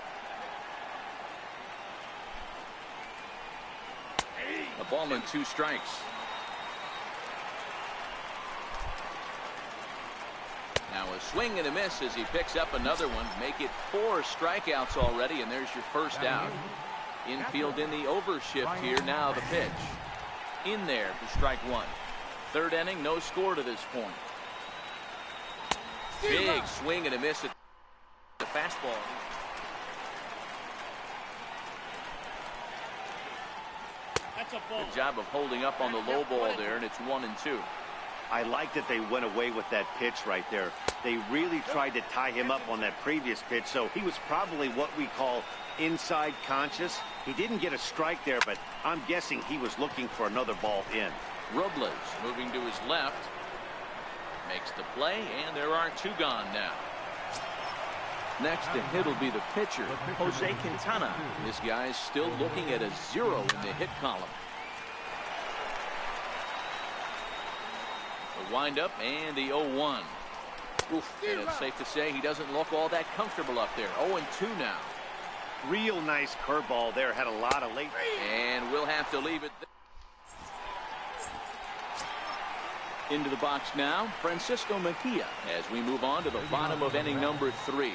A ball and 2 strikes. Now a swing and a miss as he picks up another one. Make it 4 strikeouts already, and there's your first out. Infield in the overshift here. Now the pitch. In there for strike 1. 3rd inning, no score to this point. Big swing and a miss at the fastball. Good job of holding up on the low ball there, and it's 1-2. I like that they went away with that pitch right there. They really tried to tie him up on that previous pitch, so he was probably what we call inside conscious. He didn't get a strike there, but I'm guessing he was looking for another ball in. Robles moving to his left. Makes the play, and there are 2 gone now. Next to hit will be the pitcher, Jose Quintana. This guy's still looking at a 0 in the hit column. The windup and the 0-1. And it's safe to say he doesn't look all that comfortable up there. 0-2 now. Real nice curveball there. Had a lot of late. And we'll have to leave it there. Into the box now, Francisco Mejia, as we move on to the bottom of inning number 3.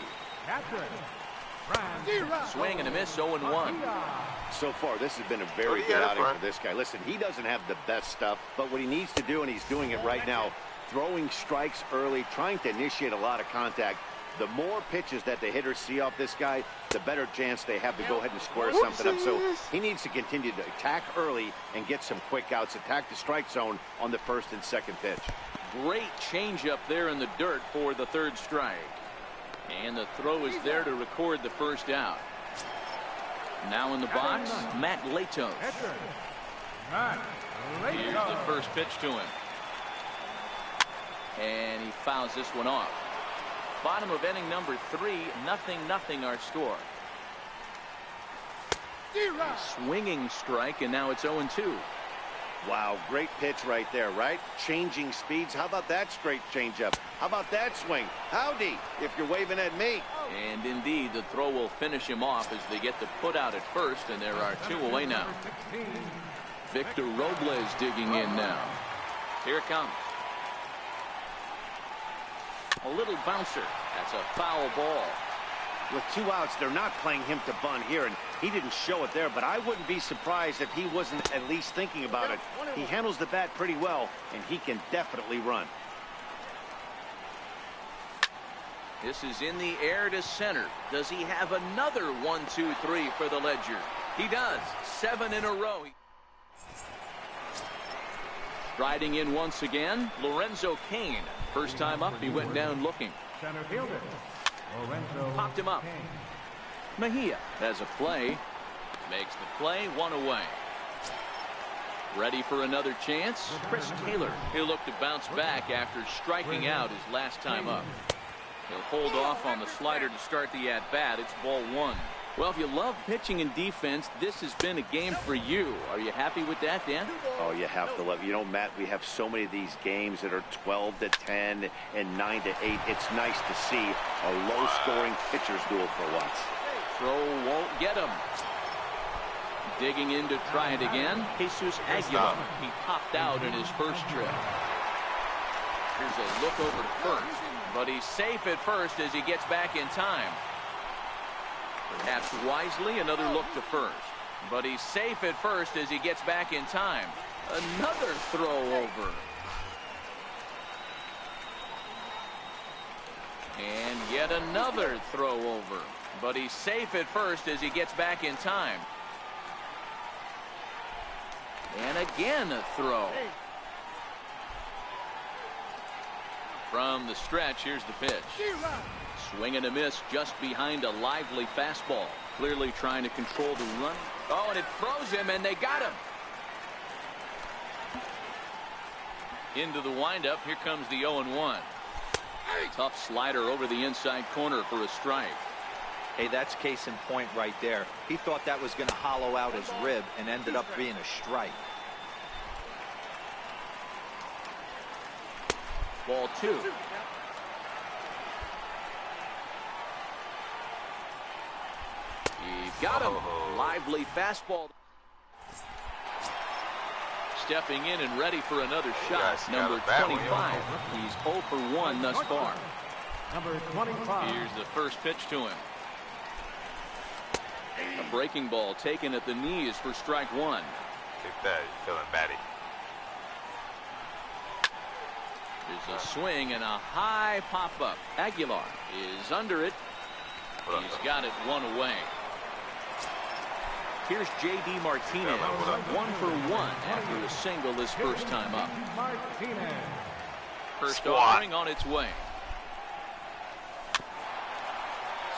Swing and a miss, 0-1. So far, this has been a very good outing for this guy. Listen, he doesn't have the best stuff, but what he needs to do, and he's doing it right now, throwing strikes early, trying to initiate a lot of contact. The more pitches that the hitters see off this guy, the better chance they have to go ahead and square something up. So he needs to continue to attack early and get some quick outs, attack the strike zone on the first and second pitch. Great changeup there in the dirt for the 3rd strike. And the throw is there to record the first out. Now in the box, Matt Latos. Here's the first pitch to him. And he fouls this one off. Bottom of inning number 3, 0-0 our score. Swinging strike, and now it's 0-2. Wow, great pitch right there, right? Changing speeds. How about that straight changeup? How about that swing? Howdy, if you're waving at me. And indeed, the throw will finish him off as they get the put out at first, and there are 2 away now. Victor Robles digging in now. Here it comes. A little bouncer. That's a foul ball. With 2 outs, they're not playing him to bunt here, and he didn't show it there, but I wouldn't be surprised if he wasn't at least thinking about it. He handles the bat pretty well, and he can definitely run. This is in the air to center. Does he have another 1-2-3 for the Ledger? He does. 7 in a row. Striding in once again, Lorenzo Cain. First time up, he went down looking. Center fielder, Lorenzo Popped him up. Cain. Mejia has a play. Makes the play, 1 away. Ready for another chance? Chris Taylor. He'll look to bounce back after striking out his last time up. He'll hold off on the slider to start the at-bat. It's ball 1. Well, if you love pitching and defense, this has been a game for you. Are you happy with that, Dan? Oh, you have to love it. You know, Matt, we have so many of these games that are 12-10 and 9-8. It's nice to see a low-scoring pitcher's duel for once. Throw won't get him. Digging in to try it again, K-KiZz Aguilar. He popped out in his first trip. Here's a look over to first, but he's safe at first as he gets back in time. Perhaps wisely, another look to first. But he's safe at first as he gets back in time. Another throw over. And yet another throw over. But he's safe at first as he gets back in time. And again a throw. From the stretch, here's the pitch. Swing and a miss just behind a lively fastball. Clearly trying to control the run. Oh, and it froze him, and they got him. Into the windup. Here comes the 0-1. Tough slider over the inside corner for a strike. Hey, that's case in point right there. He thought that was going to hollow out his rib and ended up being a strike. Ball 2. He got him. Lively fastball. Stepping in and ready for another shot. Number 25. He's 0 for 1 thus far. Number 25. Here's the first pitch to him. A breaking ball taken at the knees for strike 1. Take that. You're feeling batty. There's a swing and a high pop-up. Aguilar is under it. He's got it 1 away. Here's J.D. Martinez, 1 for 1 after a single his first time up. Martinez. First offering on its way.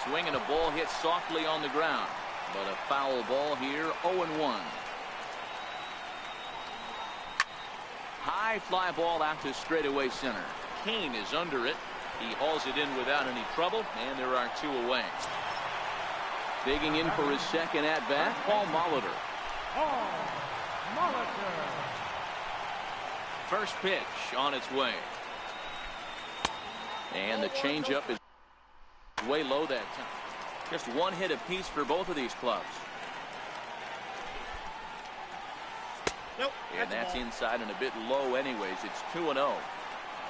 Swinging a ball hit softly on the ground, but a foul ball here. 0-1. High fly ball out to straightaway center. Kane is under it. He hauls it in without any trouble, and there are 2 away. Digging in for his second at bat, Paul Molitor. First pitch on its way. And the changeup is way low that time. Just 1 hit apiece for both of these clubs. Nope. And that's inside and a bit low anyways. It's 2-0.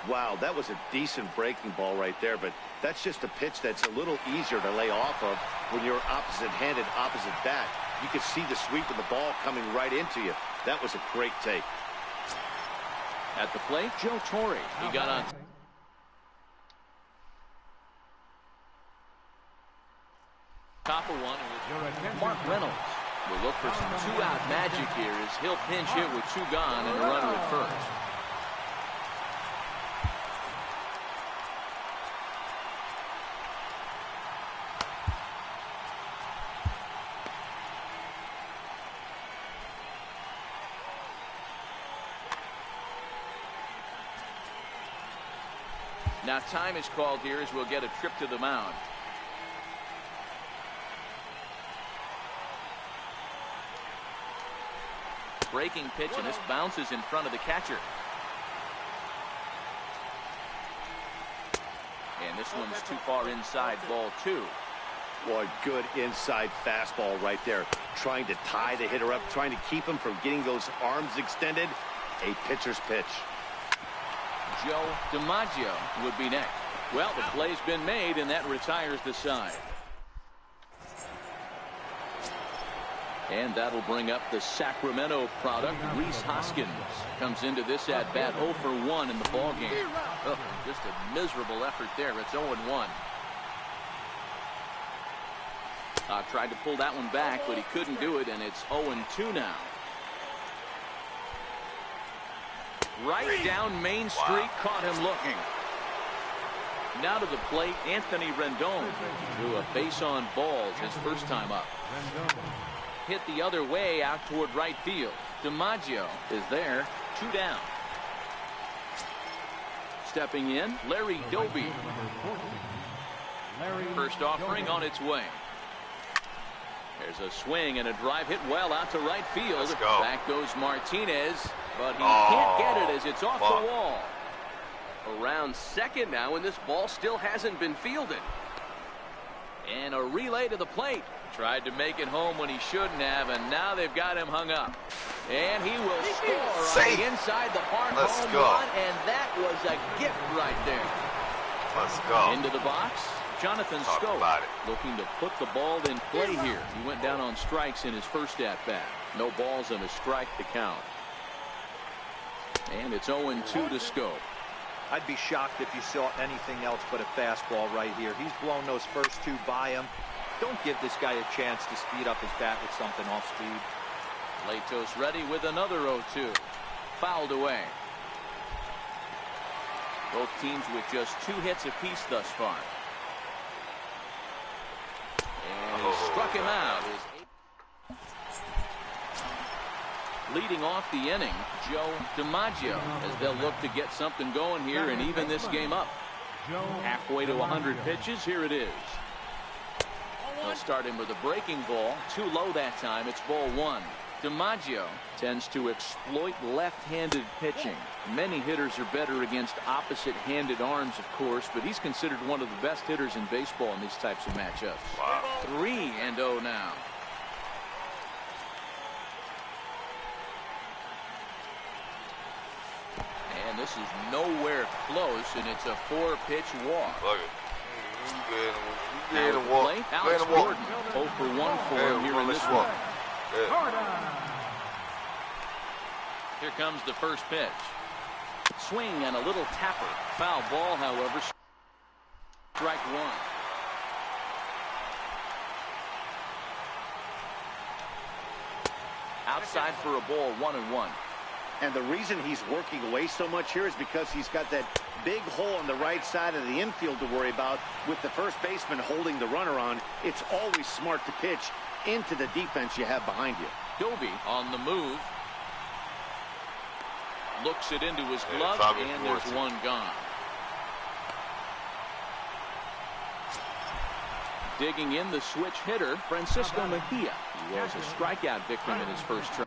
Wow, that was a decent breaking ball right there, but that's just a pitch that's a little easier to lay off of when you're opposite-handed, opposite bat. You could see the sweep of the ball coming right into you. That was a great take. At the plate, Joe Torre. He got on. Top of one. Mark Reynolds will look for some 2-out magic here as he'll pinch hit with 2 gone and a runner at first. Now time is called here as we'll get a trip to the mound. Breaking pitch, and this bounces in front of the catcher. And this one's too far inside, ball 2. Boy, good inside fastball right there. Trying to tie the hitter up, trying to keep him from getting those arms extended. A pitcher's pitch. Joe DiMaggio would be next. Well, the play's been made, and that retires the side. And that'll bring up the Sacramento product. Rhys Hoskins comes into this at bat 0 for 1 in the ball game. Oh, just a miserable effort there. It's 0-1. Tried to pull that one back, but he couldn't do it, and it's 0-2 now. Right down Main Street, caught him looking. Now to the plate, Anthony Rendon drew a base on balls his first time up. Hit the other way out toward right field. DiMaggio is there, 2 down. Stepping in, Larry Doby. First offering on its way. There's a swing and a drive hit well out to right field. Back goes Martinez, but he can't get it as it's off the wall. Around second now, and this ball still hasn't been fielded. And a relay to the plate. Tried to make it home when he shouldn't have, and now they've got him hung up. And he will score on the inside the park home run, and that was a gift right there. Let's go. Into the box, Jonathan Scope looking to put the ball in play here. He went down on strikes in his first at-bat. No balls and a strike to count. And it's 0-2 to Scope. I'd be shocked if you saw anything else but a fastball right here. He's blown those first 2 by him. Don't give this guy a chance to speed up his bat with something off speed. Latos ready with another 0-2. Fouled away. Both teams with just 2 hits apiece thus far. And he struck him out. Leading off the inning, Joe DiMaggio, as they'll look to get something going here and even this game up. Halfway to 100 pitches, here it is. They'll start him with a breaking ball, too low that time. It's ball 1. DiMaggio tends to exploit left-handed pitching. Many hitters are better against opposite-handed arms, of course, but he's considered one of the best hitters in baseball in these types of matchups. Wow. 3-0 now. And this is nowhere close, and it's a 4-pitch walk. Look it. You get a walk. Alex Gordon, 0 for 1 for him here in this one. Here comes the first pitch. Swing and a little tapper. Foul ball, however. Strike 1. Outside for a ball, 1-1. And the reason he's working away so much here is because he's got that big hole on the right side of the infield to worry about. With the first baseman holding the runner on, it's always smart to pitch into the defense you have behind you. Doby on the move. Looks it into his glove, and there's one gone. Digging in the switch hitter, Francisco Mejia. He was a strikeout victim in his first try.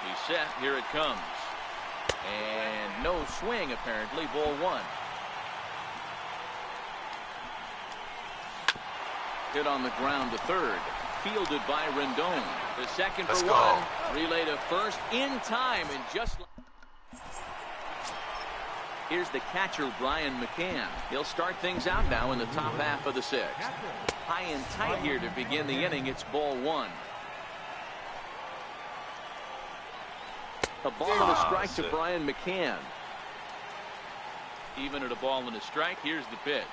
He's set. Here it comes. And no swing, apparently. Ball one. Hit on the ground to third. Fielded by Rendon. The second for one. Relay to first in time. And just here's the catcher, Brian McCann. He'll start things out now in the top half of the sixth. High and tight here to begin the inning. It's ball one. A ball and a strike to Brian McCann. Even at a ball and a strike, here's the pitch.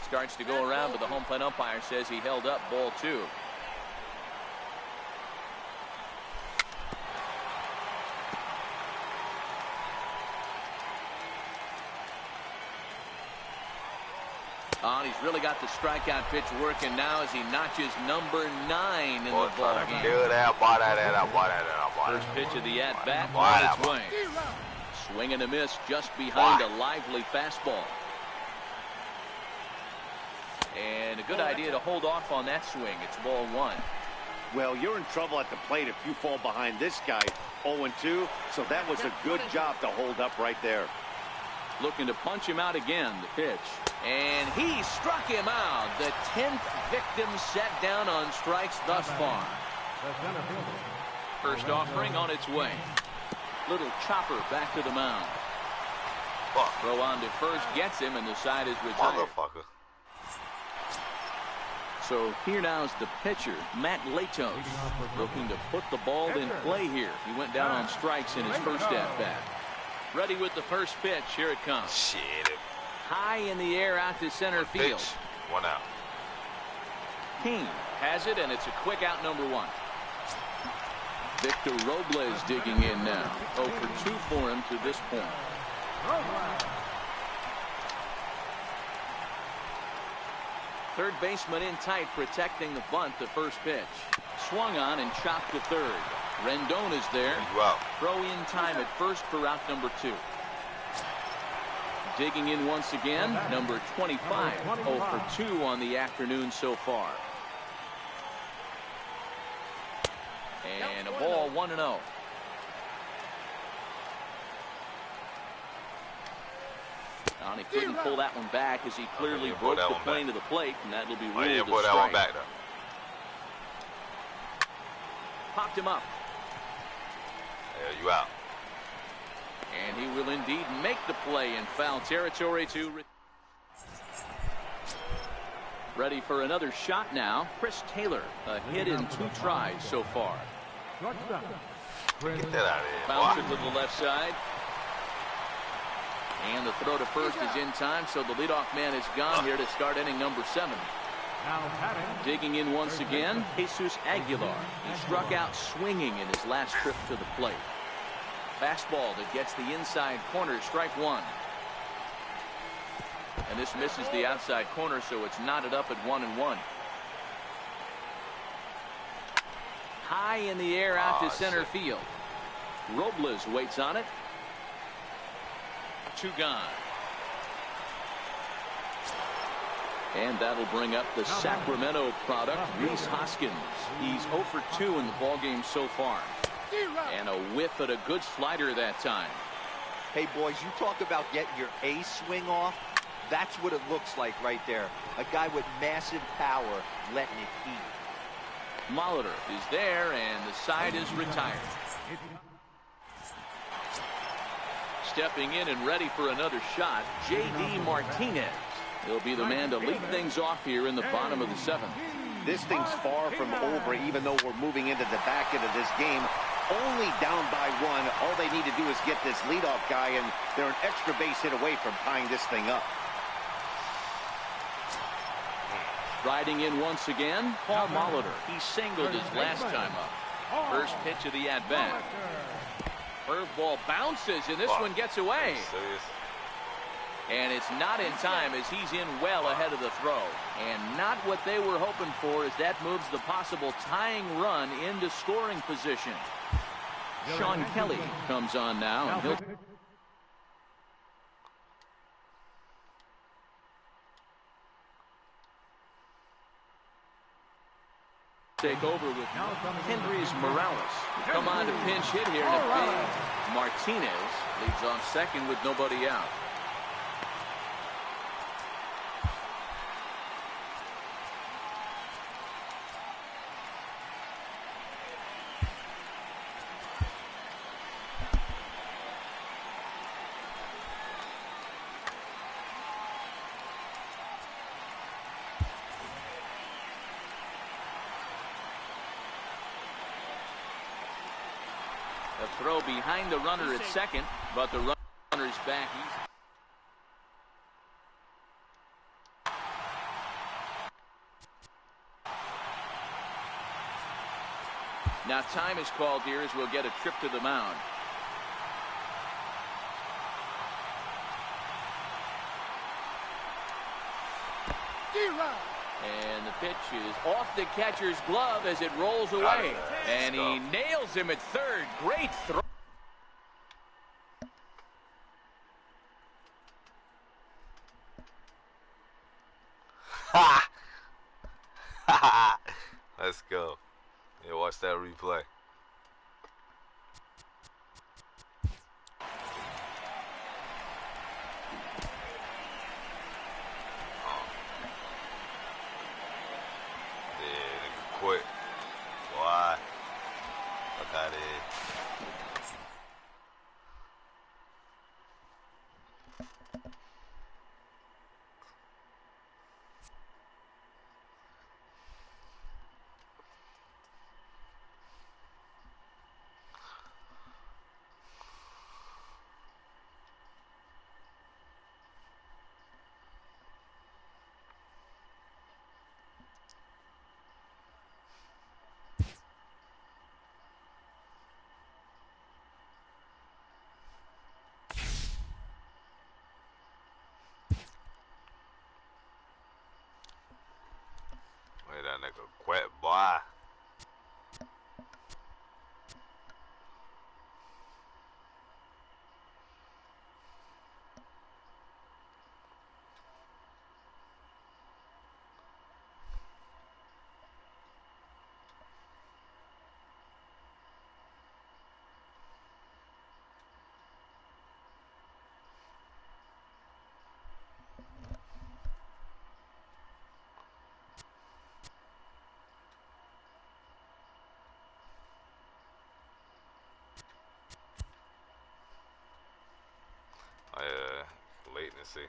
Starts to go around, but the home plate umpire says he held up ball two. Oh, he's really got the strikeout pitch working now as he notches number 9 in the ball game. First pitch of the at-bat on its way. Swing and a miss just behind a lively fastball. And a good idea to hold off on that swing. It's ball one. Well, you're in trouble at the plate if you fall behind this guy 0-2, so that was a good job to hold up right there. Looking to punch him out again, the pitch. And he struck him out. The 10th victim set down on strikes thus far. First offering on its way. Little chopper back to the mound. Throw on to first gets him, and the side is retired. Motherfucker. So here now is the pitcher, Matt Latos, looking to put the ball in play here. He went down on strikes in his first at-bat. Ready with the first pitch. Here it comes. Shit. High in the air out to center field. One out. King has it, and it's a quick out, number 1. Victor Robles digging in now. 0 for 2 for him to this point. Third baseman in tight, protecting the bunt. The first pitch. Swung on and chopped to third. Rendon is there. Throw in time at first for out number 2. Digging in once again, number 25. 0 for 2 on the afternoon so far. And a ball 1-0. He couldn't pull that one back as he clearly broke the plane to the plate, and that will be ruled a strike. That one back, though. Popped him up. Yeah, you out. And he will indeed make the play in foul territory to ready for another shot now. Chris Taylor, a hit in 2 tries so far. Get that out of here. Bounce it to the left side. And the throw to first is in time, so the leadoff man is gone here to start inning number 7. Digging in once again, Jesus Aguilar. He struck out swinging in his last trip to the plate. Fastball that gets the inside corner, strike 1. And this misses the outside corner, so it's knotted up at 1-1. High in the air out to center field. Robles waits on it. 2 gone. And that'll bring up the Sacramento product, Rhys Hoskins. He's 0 for 2 in the ballgame so far. And a whiff at a good slider that time. Hey, boys, you talk about getting your A swing off. That's what it looks like right there. A guy with massive power letting it eat. Molitor is there, and the side is retired. Stepping in and ready for another shot, J.D. Martinez. He'll be the man to lead things off here in the bottom of the 7th. This thing's far from over, even though we're moving into the back end of this game. only down by 1. All they need to do is get this leadoff guy, and they're an extra base hit away from tying this thing up. Riding in once again, Paul Molitor. He singled his last time up. First pitch of the at-bat. Curveball bounces, and this one gets away. And it's not in time as he's in well ahead of the throw. And not what they were hoping for as that moves the possible tying run into scoring position. Sean Kelly comes on now. And he'll take over with Hendrys Morales. Come on to pinch hit here. Martinez leads off second with nobody out. A throw behind the runner at second, but the runner's back easy. Now time is called here as we'll get a trip to the mound. And the pitch is off the catcher's glove as it rolls away. And he nails him at third. Great throw. Ha! Let's go. Yeah, watch that replay. Quit. Why? Fuck out of here. That nigga quit, boy. Latency.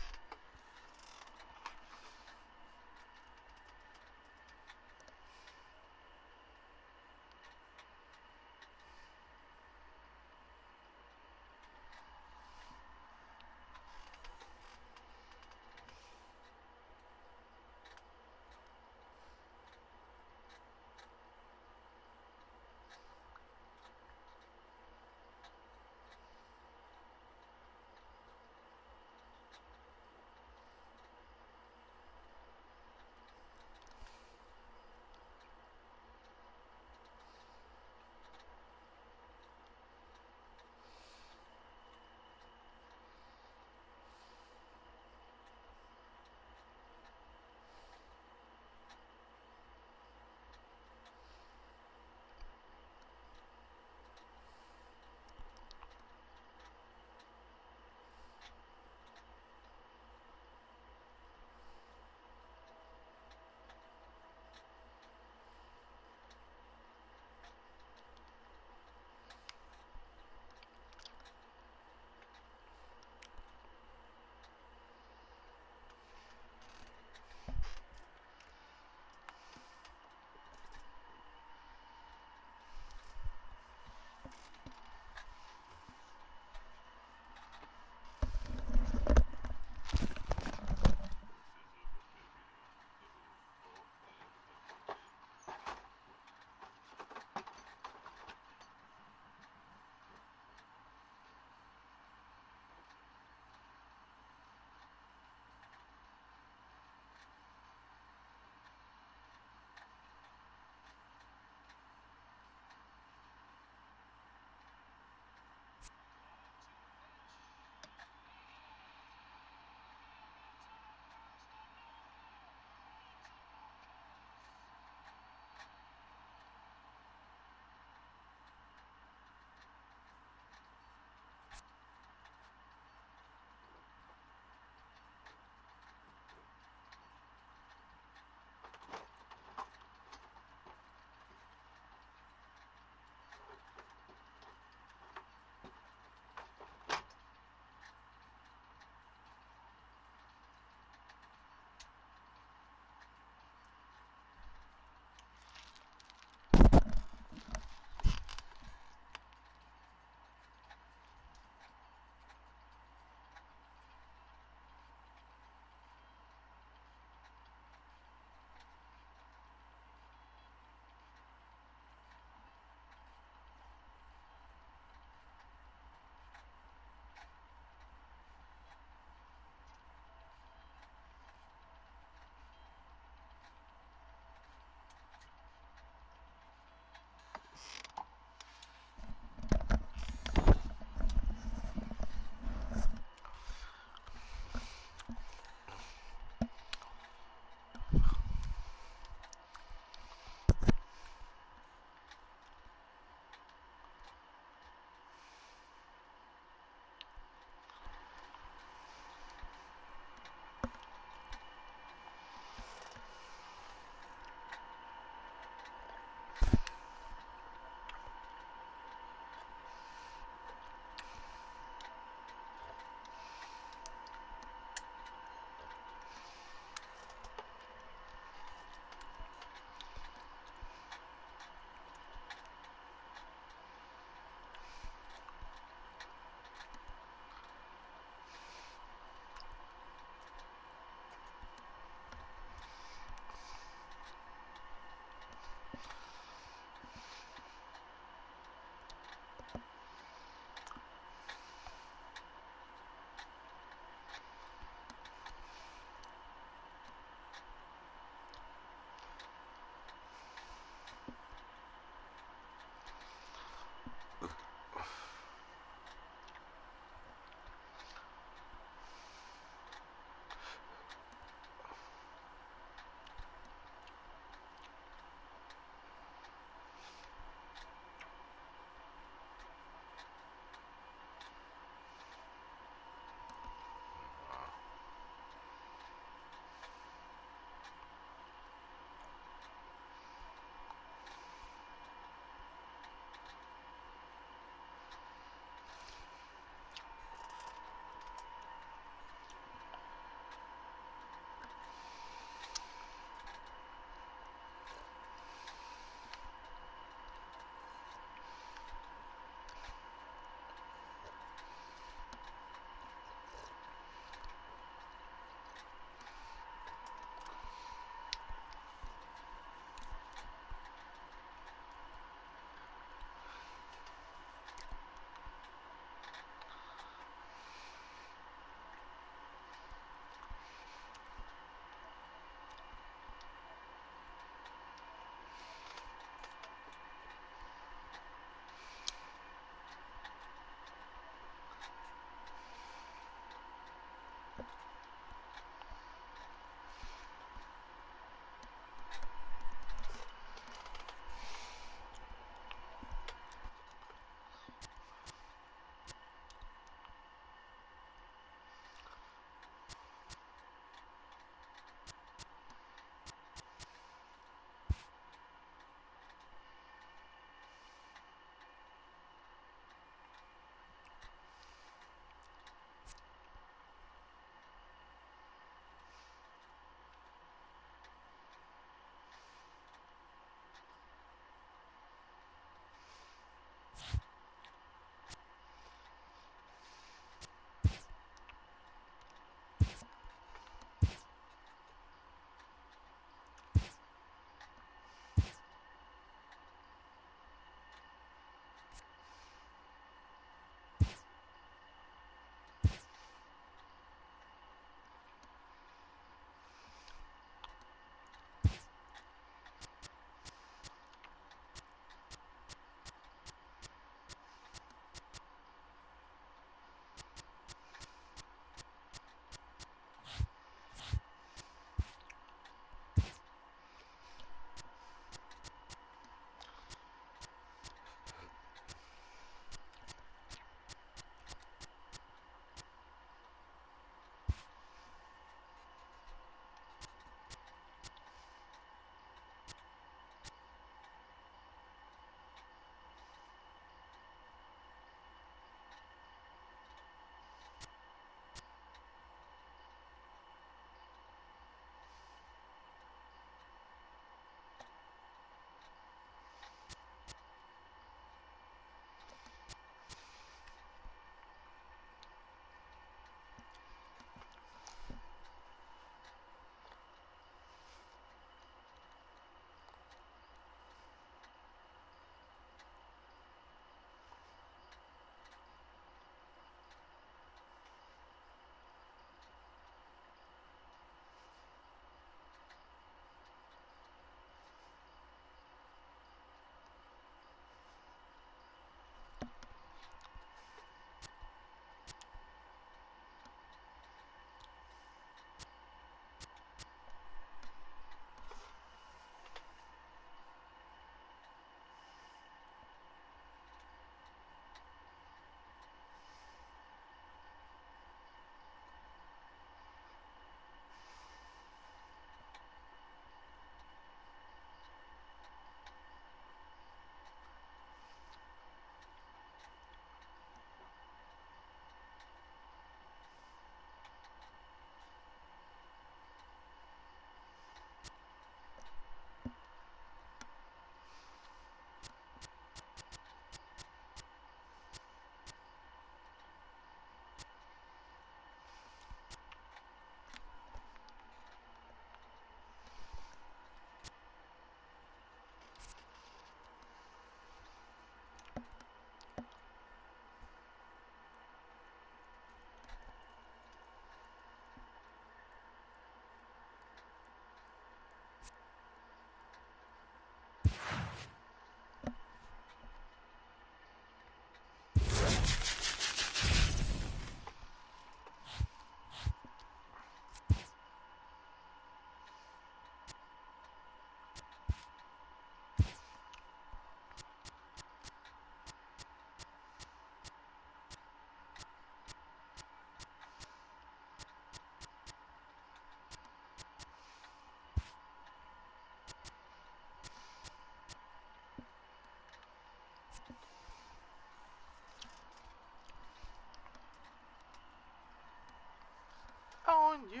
on you.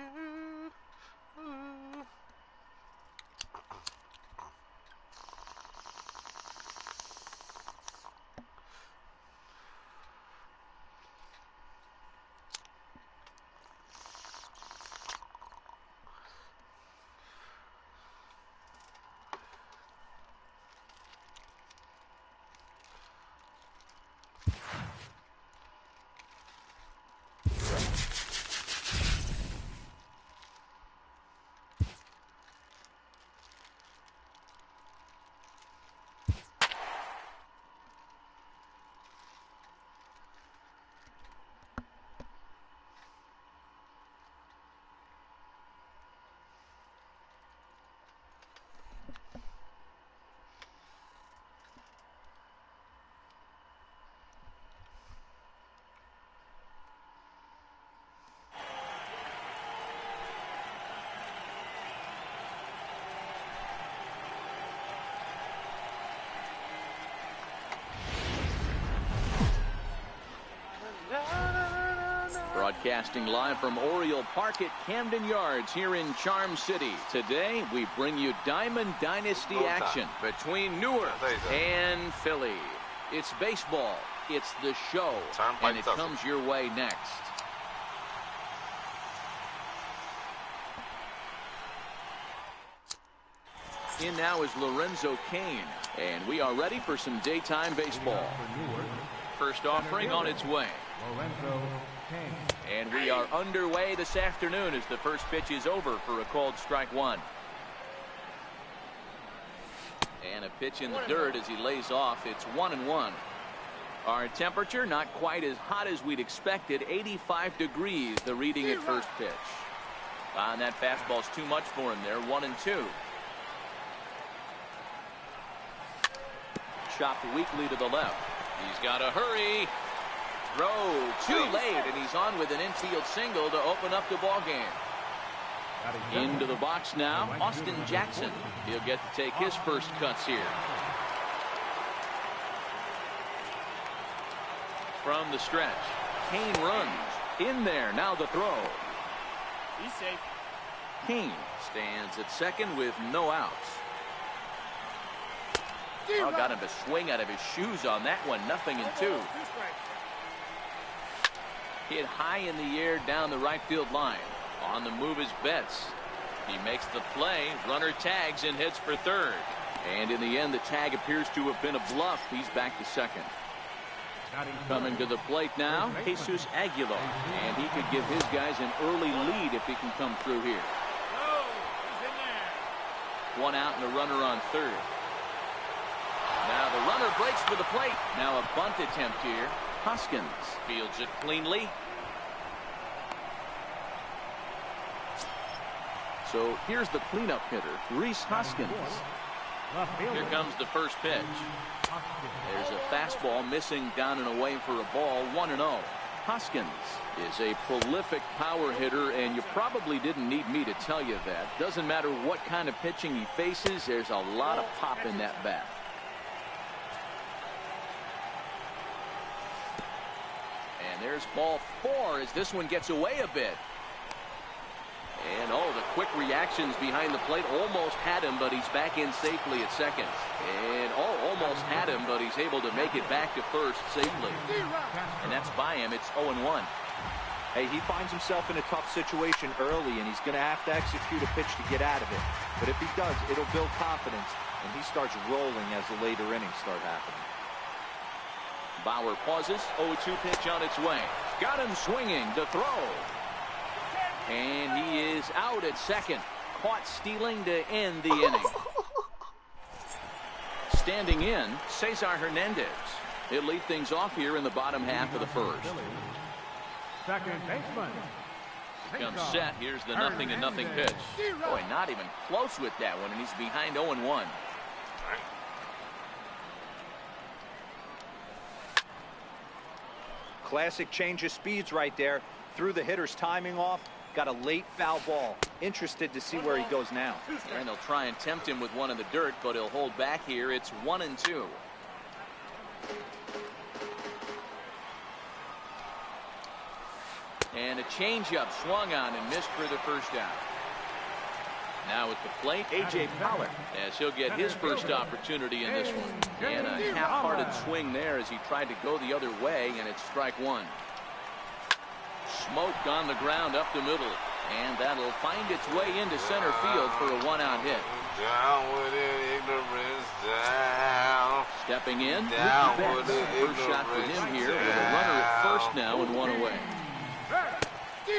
Ooh. Broadcasting live from Oriole Park at Camden Yards here in Charm City. Today, we bring you Diamond Dynasty action between Newark and Philly. It's baseball. It's the show. And it comes your way next. In now is Lorenzo Cain. And we are ready for some daytime baseball. First offering on its way. Lorenzo Cain. And we are underway this afternoon as the first pitch is over for a called strike one. And a pitch in the dirt as he lays off. It's 1-1. Our temperature not quite as hot as we'd expected. 85 degrees the reading at first pitch. And that fastball's too much for him there. 1-2. Chopped weakly to the left. He's got to hurry. Throw too late, and he's on with an infield single to open up the ball game. Into the box now, Austin Jackson. He'll get to take his first cuts here. From the stretch, Cain runs in there. Now the throw. He's safe. Cain stands at second with no outs. Oh, got him to swing out of his shoes on that one. 0-2. Hit high in the air down the right field line. On the move is Betts. He makes the play. Runner tags and heads for third. And in the end, the tag appears to have been a bluff. He's back to second. Coming to the plate now, Jesus Aguilar. And he could give his guys an early lead if he can come through here. One out and a runner on third. Now the runner breaks for the plate. Now a bunt attempt here. Hoskins fields it cleanly. So here's the cleanup hitter, Rhys Hoskins. Here comes the first pitch. There's a fastball missing down and away for a ball. 1-0. Hoskins is a prolific power hitter, and you probably didn't need me to tell you that. Doesn't matter what kind of pitching he faces, there's a lot of pop in that bat. And there's ball 4 as this one gets away a bit. And oh, the quick reactions behind the plate. Almost had him, but he's back in safely at second. And oh, almost had him, but he's able to make it back to first safely. And that's by him. It's 0-1. Hey, he finds himself in a tough situation early, and he's going to have to execute a pitch to get out of it. But if he does, it'll build confidence, and he starts rolling as the later innings start happening. Bauer pauses. 0-2 pitch on its way. Got him swinging to throw. And he is out at second. Caught stealing to end the inning. Standing in, Cesar Hernandez. He'll lead things off here in the bottom half of the first. Second baseman. Comes set. Here's the 0-0 pitch. Boy, not even close with that one, and he's behind 0-1. Classic change of speeds right there. Threw the hitter's timing off. Got a late foul ball. Interested to see where he goes now. And they'll try and tempt him with one in the dirt, but he'll hold back here. It's 1-2. And a changeup swung on and missed for the first out. Now at the plate, A.J. Pollard, as he'll get his first opportunity in this one. And a half-hearted swing there as he tried to go the other way, and it's strike one. Smoked on the ground up the middle, and that'll find its way into center field for a one-out hit. Down with it, ignorance, down. Stepping in, Down Mookie with Betts. it, First shot for him here with a runner at first now and one away.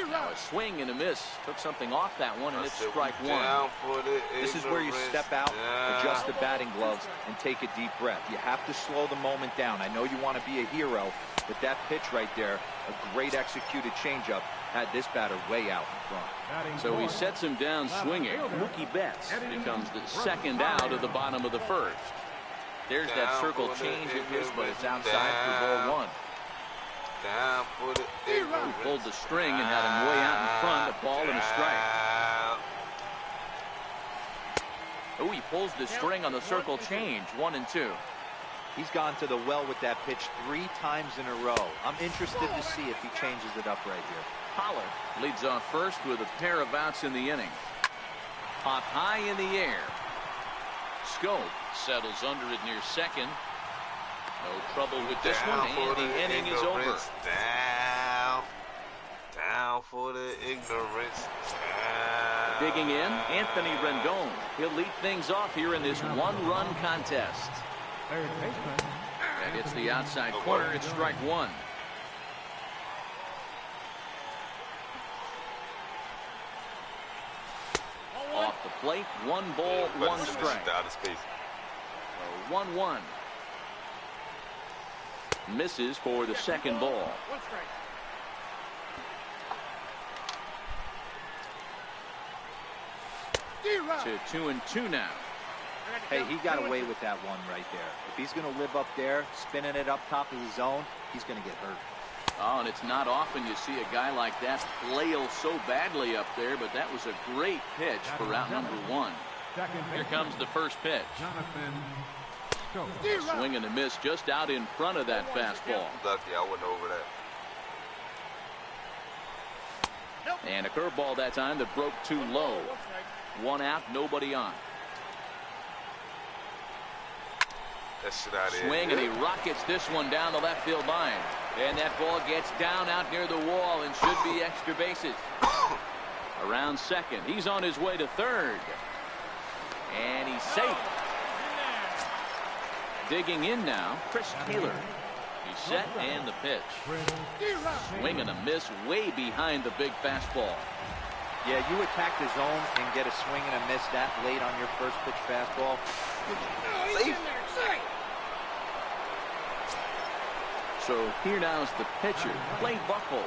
Now a swing and a miss. Took something off that one, and it's strike one. This is where you step out, adjust the batting gloves, and take a deep breath. You have to slow the moment down. I know you want to be a hero, but that pitch right there, a great executed changeup, had this batter way out in front. So he sets him down swinging. Mookie Betts becomes the second out of the bottom of the first. There's that circle change of his, but it's outside for ball one. Down for the ignorance. He pulled the string and had him way out in front. A ball and a strike. Oh, he pulls the string on the circle change. 1-2. He's gone to the well with that pitch 3 times in a row. I'm interested to see if he changes it up right here. Pollard leads off first with a pair of outs in the inning. Pop high in the air. Scope settles under it near second. No trouble with this one, and the inning is over. Down for the ignorance. Digging in, Anthony Rendon. He'll lead things off here in this one-run contest. Third baseman. That hits the outside corner. It's strike one. Off the plate, 1 ball, 1 strike. Out of space. 1-1. Misses for the second ball. To 2-2 now. Hey, he got away with that one right there. If he's going to live up there, spinning it up top of the zone, he's going to get hurt. Oh, and it's not often you see a guy like that flail so badly up there, but that was a great pitch for out number 1. Here comes the first pitch. Swing and a miss just out in front of that fastball. Lucky I went over that. And a curveball that time that broke too low. 1 out, nobody on. That shit out here. Swing, and he rockets this one down the left field line. And that ball gets down out near the wall and should be extra bases. Around second. He's on his way to third. And he's safe. Digging in now, Chris Taylor. He's set and the pitch. Swing and a miss way behind the big fastball. Yeah, you attack the zone and get a swing and a miss that late on your first pitch fastball. So here now is the pitcher, Clay Buchholz.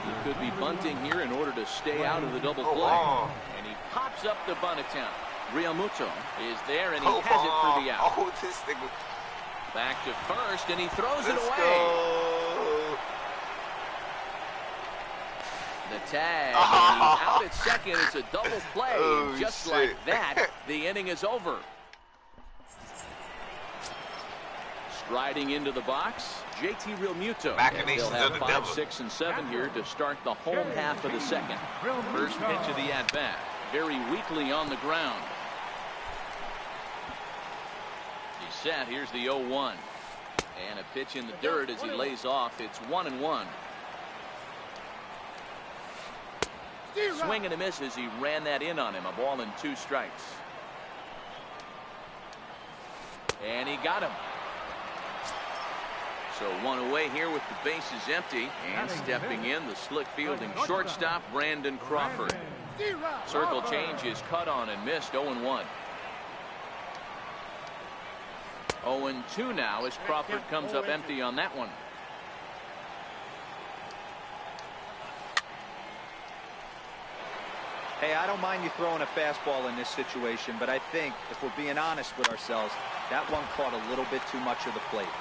He could be bunting here in order to stay out of the double play. And he pops up the bunt attempt. Realmuto is there, and he has it for the out. Oh, this thing. Back to first, and he throws it away. Go. The tag, and he's out at second. It's a double play. Oh, just shit. like that, the inning is over. Striding into the box, JT Realmuto. They'll have 5, 6, and 7 here to start the home half of the second. First pitch of the at-bat. Very weakly on the ground. He's set. Here's the 0-1. And a pitch in the dirt as he lays off. It's 1-1. Swing and a miss as he ran that in on him. A ball and 2 strikes. And he got him. So 1 away here with the bases empty. And stepping in, the slick fielding shortstop, Brandon Crawford. Circle change is cut on and missed. 0-1. 0-2 now as Crawford comes up empty on that one. Hey, I don't mind you throwing a fastball in this situation, but I think if we're being honest with ourselves, that one caught a little bit too much of the plate.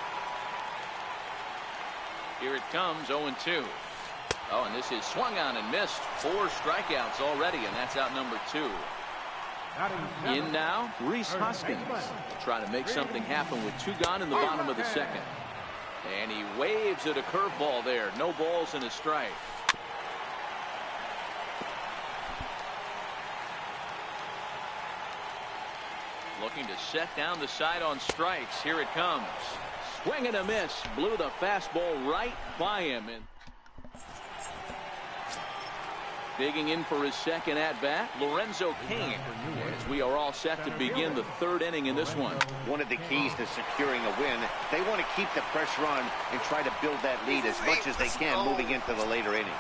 Here it comes, 0-2. Oh, and this is swung on and missed. 4 strikeouts already, and that's out number 2. In now, Rhys Hoskins. Try to make something happen with 2 gone in the bottom of the second. And he waves at a curveball there. No balls and a strike. Looking to set down the side on strikes. Here it comes. Swing and a miss. Blew the fastball right by him. And digging in for his second at-bat, Lorenzo Cain. As we are all set to begin the third inning in this one. One of the keys to securing a win, they want to keep the pressure on and try to build that lead as much as they can moving into the later innings.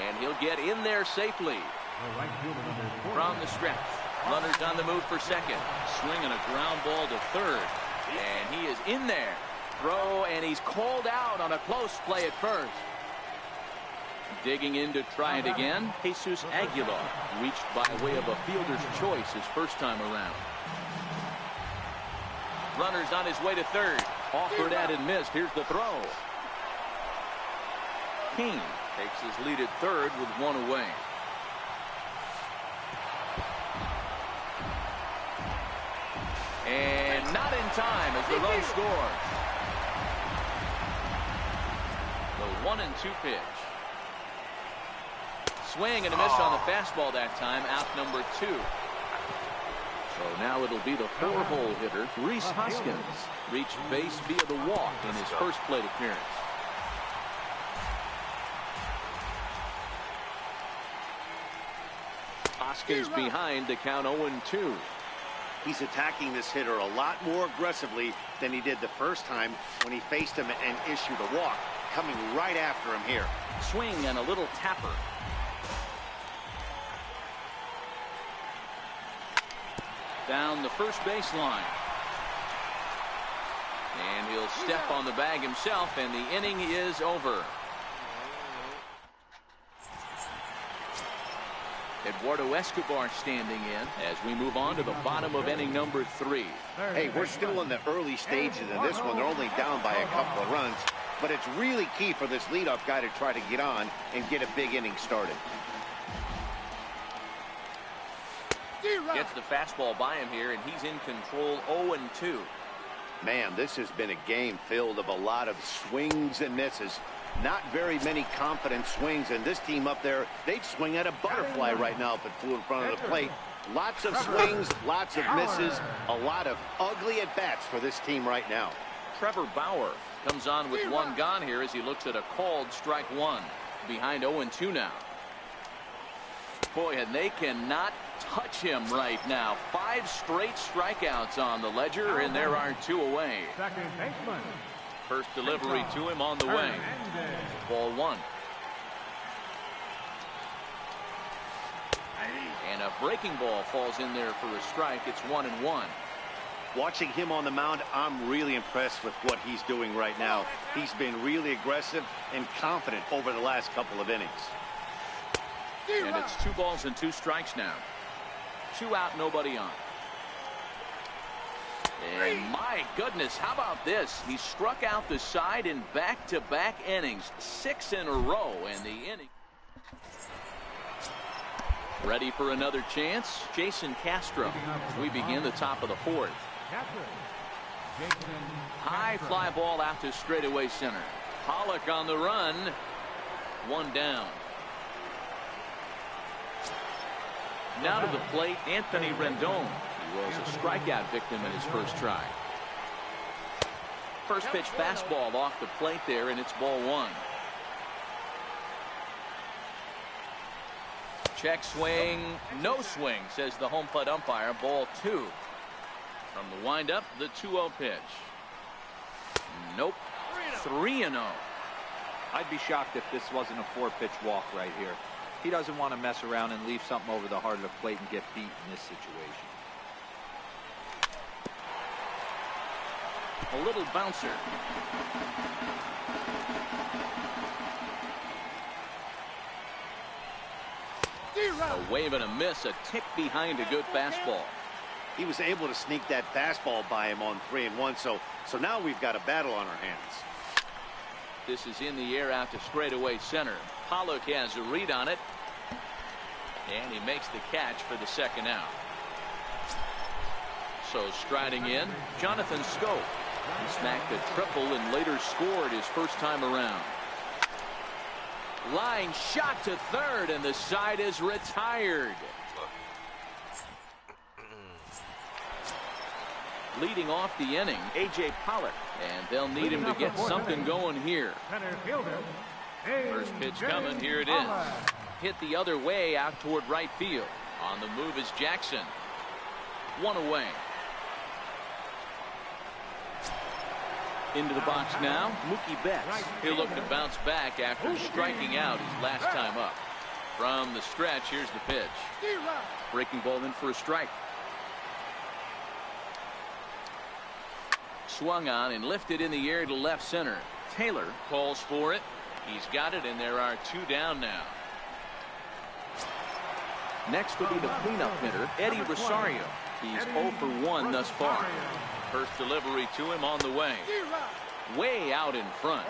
And he'll get in there safely. From the stretch. Runners on the move for second. Swinging a ground ball to third. And he is in there. Throw, and he's called out on a close play at first. Digging in to try it again. Jesus Aguilar reached by way of a fielder's choice his first time around. Runners on his way to third. Offered at and missed. Here's the throw. Cain takes his lead at third with one away. And not in time as the run scores. The 1-2 pitch. Swing and a miss on the fastball that time. Out number 2. So now it'll be the 4-hole hitter, Rhys Hoskins. Reached base via the walk in his first plate appearance. Hoskins behind to count 0-2. He's attacking this hitter a lot more aggressively than he did the first time when he faced him and issued a walk. Coming right after him here. Swing and a little tapper. Down the first baseline. And he'll step on the bag himself, and the inning is over. Eduardo Escobar standing in as we move on to the bottom of inning number 3. Hey, we're still in the early stages of this one. They're only down by a couple of runs, but it's really key for this leadoff guy to try to get on and get a big inning started. Gets the fastball by him here, and he's in control. 0-2. Man, this has been a game filled of a lot of swings and misses. Not very many confident swings, and this team up there, they'd swing at a butterfly right now if it flew in front of the plate. Lots of swings, lots of misses, a lot of ugly at-bats for this team right now. Trevor Bauer comes on with one gone here as he looks at a called strike 1. Behind 0-2 now. Boy, and they cannot touch him right now. 5 straight strikeouts on the ledger, and there are 2 away. First delivery to him on the way. Ball 1. And a breaking ball falls in there for a strike. It's 1-1. Watching him on the mound, I'm really impressed with what he's doing right now. He's been really aggressive and confident over the last couple of innings. And it's 2 balls and 2 strikes now. 2 out, nobody on. And my goodness, how about this? He struck out the side in back-to-back innings. 6 in a row, and the inning. Ready for another chance? Jason Castro. As we begin the top of the 4th. High fly ball out to straightaway center. Pollock on the run. 1 down. Now to the plate, Anthony Rendon. He was a strikeout victim in his first try. First pitch fastball off the plate there, and it's ball 1. Check swing, no swing, says the home plate umpire. Ball 2. From the windup, the 2-0 pitch. Nope. 3-0. I'd be shocked if this wasn't a 4-pitch walk right here. He doesn't want to mess around and leave something over the heart of the plate and get beat in this situation. A little bouncer. A wave and a miss, a tick behind a good fastball. He was able to sneak that fastball by him on 3-1, so now we've got a battle on our hands. This is in the air out to straightaway center. Pollock has a read on it, and he makes the catch for the second out. So striding in, Jonathan Scope. He smacked a triple and later scored his first time around. Line shot to third, and the side is retired. Leading off the inning, A.J. Pollock. And they'll need him to get something going here. Center fielder, First pitch coming. Here it is. Hit the other way out toward right field. On the move is Jackson. One away. Into the box now, Mookie Betts. He'll look to bounce back after striking out his last time up. From the stretch, here's the pitch. Breaking ball in for a strike. Swung on and lifted in the air to left center. Taylor calls for it. He's got it, and there are two down now. Next will be the cleanup hitter, Eddie Rosario. He's 0 for 1 thus far. First delivery to him on the way. Way out in front.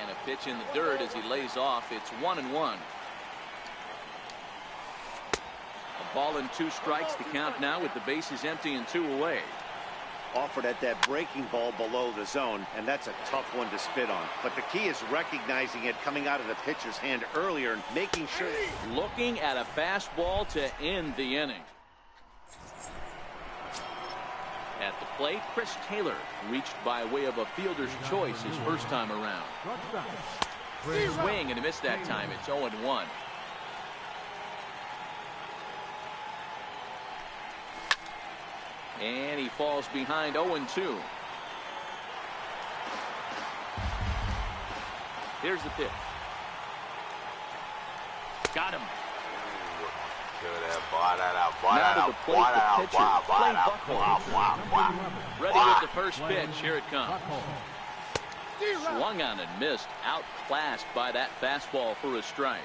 And a pitch in the dirt as he lays off. It's 1-1. A ball and 2 strikes to count now with the bases empty and 2 away. Offered at that breaking ball below the zone, and that's a tough one to spit on. But the key is recognizing it coming out of the pitcher's hand earlier and making sure. Looking at a fastball to end the inning. At the plate, Chris Taylor reached by way of a fielder's choice his first time around. Swing and a miss that time. It's 0-1. And he falls behind 0-2. Here's the pitch. Got him. Ready with the first pitch. Here it comes. Swung on and missed. Outclassed by that fastball for a strike.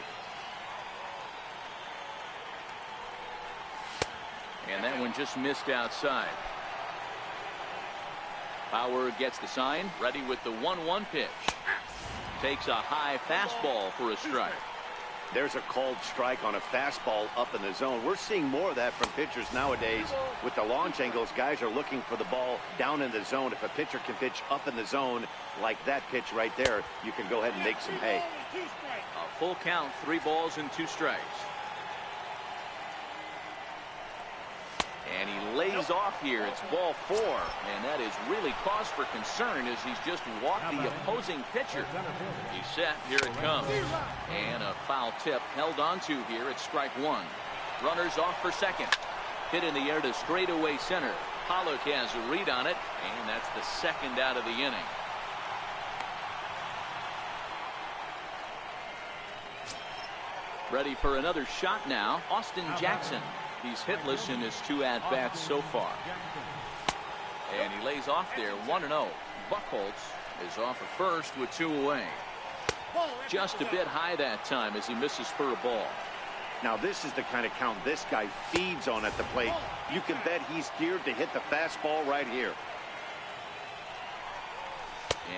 And that one just missed outside. Power gets the sign. Ready with the 1-1 pitch. Takes a high fastball for a strike. There's a called strike on a fastball up in the zone. We're seeing more of that from pitchers nowadays. With the launch angles, guys are looking for the ball down in the zone. If a pitcher can pitch up in the zone like that pitch right there, you can go ahead and make some hay. A full count, 3 balls and 2 strikes. And he lays off here. It's ball 4. And that is really cause for concern as he's just walked the opposing pitcher. He's set. Here it comes. And a foul tip held onto here at strike 1. Runners off for second. Hit in the air to straightaway center. Pollock has a read on it. And that's the second out of the inning. Ready for another shot now. Austin Jackson. He's hitless in his 2 at-bats so far. And he lays off there, 1-0. Buchholz is off at first with 2 away. Just a bit high that time as he misses for a ball. Now this is the kind of count this guy feeds on at the plate. You can bet he's geared to hit the fastball right here.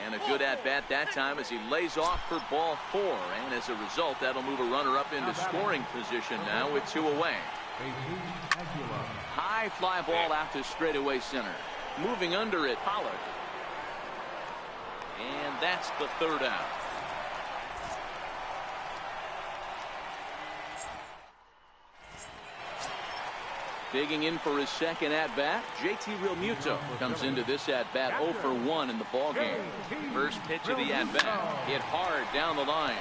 And a good at-bat that time as he lays off for ball 4. And as a result, that'll move a runner up into scoring position now with 2 away. High fly ball out to straightaway center. Moving under it, Pollock. And that's the 3rd out. Digging in for his second at-bat, JT Realmuto comes into this at-bat 0 for 1 in the ballgame. First pitch of the at-bat. Hit hard down the line.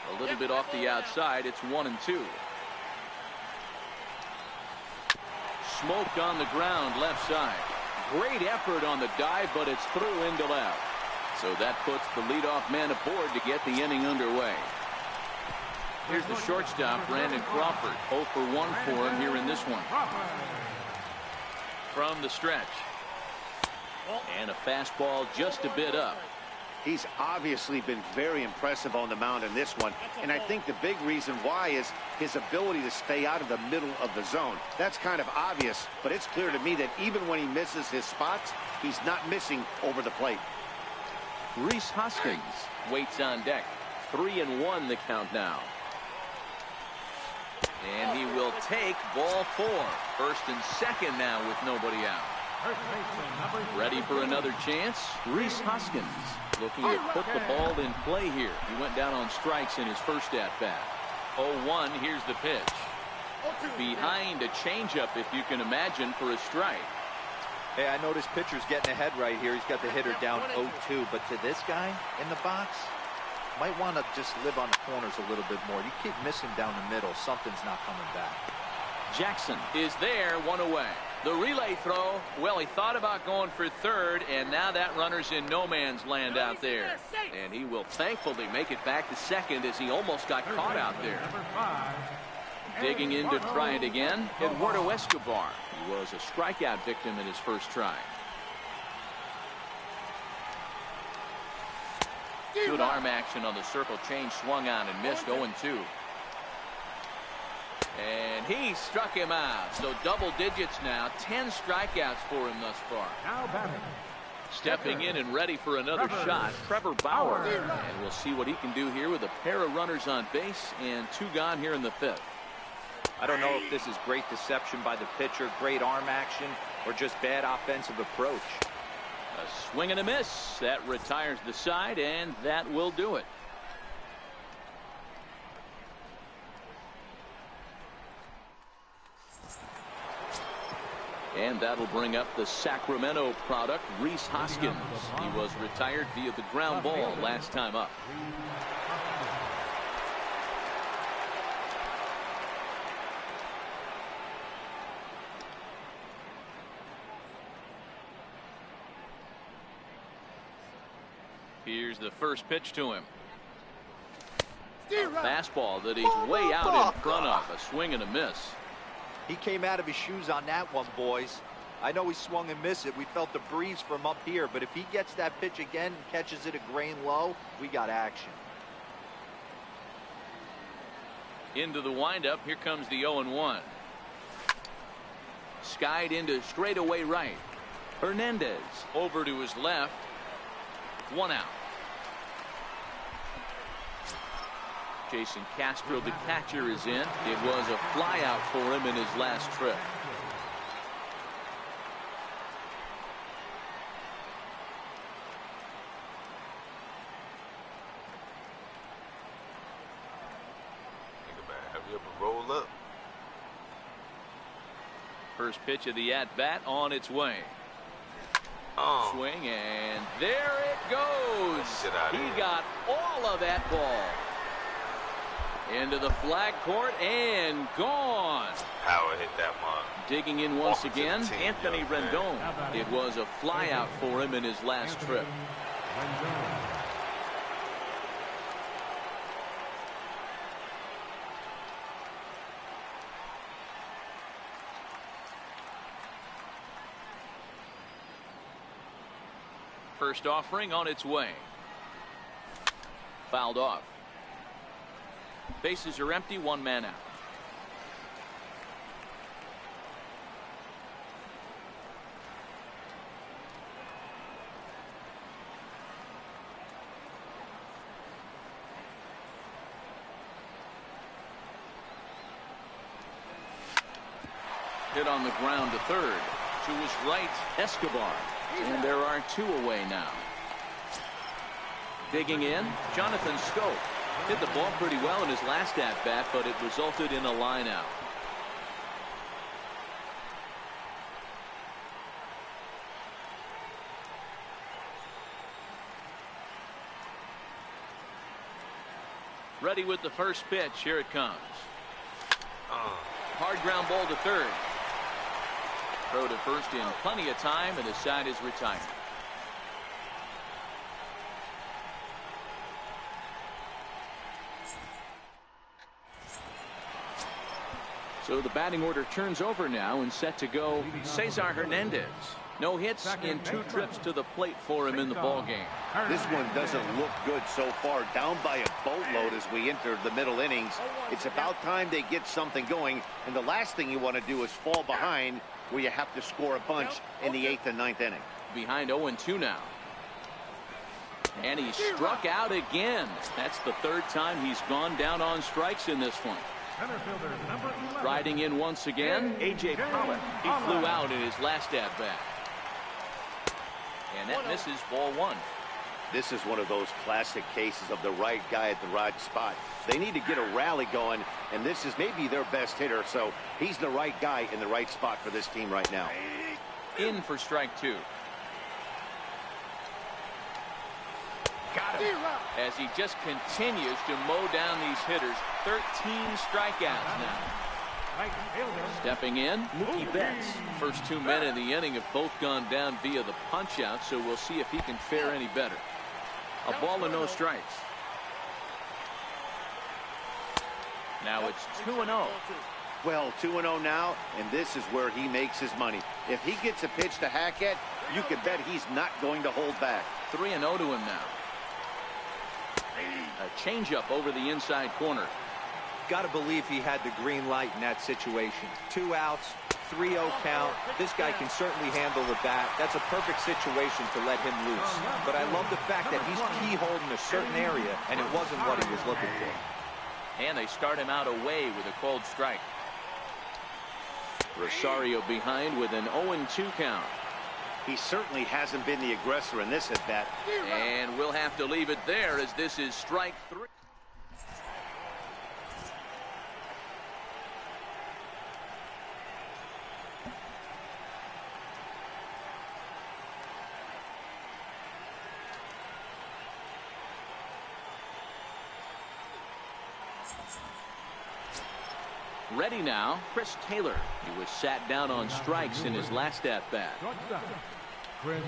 A little bit off the outside. It's 1-2. Smoke on the ground left side. Great effort on the dive, but it's through into left. So that puts the leadoff man aboard to get the inning underway. Here's the shortstop, Brandon Crawford. 0 for 1 for him here in this one. From the stretch. And a fastball just a bit up. He's obviously been very impressive on the mound in this one, and I think the big reason why is his ability to stay out of the middle of the zone. That's kind of obvious, but it's clear to me that even when he misses his spots, he's not missing over the plate. Rhys Hoskins waits on deck. 3-1 the count now. And he will take ball 4. First and second now with nobody out. Ready for another chance. Rhys Hoskins looking to put the ball in play here. He went down on strikes in his first at-bat. 0-1, here's the pitch. Behind a changeup, if you can imagine, for a strike. Hey, I noticed pitcher's getting ahead right here. He's got the hitter down 0-2, but to this guy in the box, might want to just live on the corners a little bit more. You keep missing down the middle, something's not coming back. Jackson is there, one away. The relay throw, well, he thought about going for third, and now that runner's in no man's land out there. And he will thankfully make it back to second as he almost got caught out there. Digging in to try it again, Eduardo Escobar. He was a strikeout victim in his first try. Good arm action on the circle change, swung on and missed. 0-2. And he struck him out. So double digits now. 10 strikeouts for him thus far. Stepping in and ready for another shot, Trevor Bauer. And we'll see what he can do here with a pair of runners on base and 2 gone here in the 5th. I don't know if this is great deception by the pitcher, great arm action, or just bad offensive approach. A swing and a miss. That retires the side, and that will do it. And that'll bring up the Sacramento product, Rhys Hoskins. He was retired via the ground ball last time up. Here's the first pitch to him. A fastball that he's way out in front of. A swing and a miss. He came out of his shoes on that one, boys. I know he swung and missed it. We felt the breeze from up here, but if he gets that pitch again and catches it a grain low, we got action. Into the windup. Here comes the 0-1. Skied into straightaway right. Hernandez over to his left. 1 out. Jason Castro, the catcher, is in. It was a fly out for him in his last trip. Have you ever rolled up? First pitch of the at-bat on its way. Swing, and there it goes. He got all of that ball. Into the flag court and gone. Power hit that mark. Digging in once again, Anthony Rendon. It was a fly out for him in his last trip. First offering on its way. Fouled off. Bases are empty, 1 man out. Hit on the ground to third. To his right, Escobar. And there are 2 away now. Digging in, Jonathan Scope. Hit the ball pretty well in his last at-bat, but it resulted in a line out. Ready with the first pitch. Here it comes. Hard ground ball to third. Throw to first in plenty of time, and the side is retired. So the batting order turns over now and set to go Cesar Hernandez. No hits in 2 trips to the plate for him in the ballgame. This one doesn't look good so far. Down by a boatload as we enter the middle innings. It's about time they get something going. And the last thing you want to do is fall behind where you have to score a bunch in the 8th and 9th inning. Behind 0-2 now. And he struck out again. That's the 3rd time he's gone down on strikes in this one. Riding in once again, A.J. Pollock. He flew out in his last at-bat. And that misses ball one. This is one of those classic cases of the right guy at the right spot. They need to get a rally going, and this is maybe their best hitter, so he's the right guy in the right spot for this team right now. In for strike two. Got him. As he just continues to mow down these hitters. 13 strikeouts now. Right fielder. Stepping in, Mookie Betts. First 2 men in the inning have both gone down via the punch-out, so we'll see if he can fare any better. A ball and no strikes. Now it's 2-0. Well, 2-0 now, and this is where he makes his money. If he gets a pitch to hack at, you can bet he's not going to hold back. 3-0 to him now. A changeup over the inside corner. Got to believe he had the green light in that situation. 2 outs, 3-0 count. This guy can certainly handle the bat. That's a perfect situation to let him loose. But I love the fact that he's keyholed in a certain area, and it wasn't what he was looking for. And they start him out away with a cold strike. Rosario behind with an 0-2 count. He certainly hasn't been the aggressor in this at-bat. And we'll have to leave it there as this is strike 3. Ready now, Chris Taylor. He was sat down on strikes in his last at-bat. Shortstop, Chris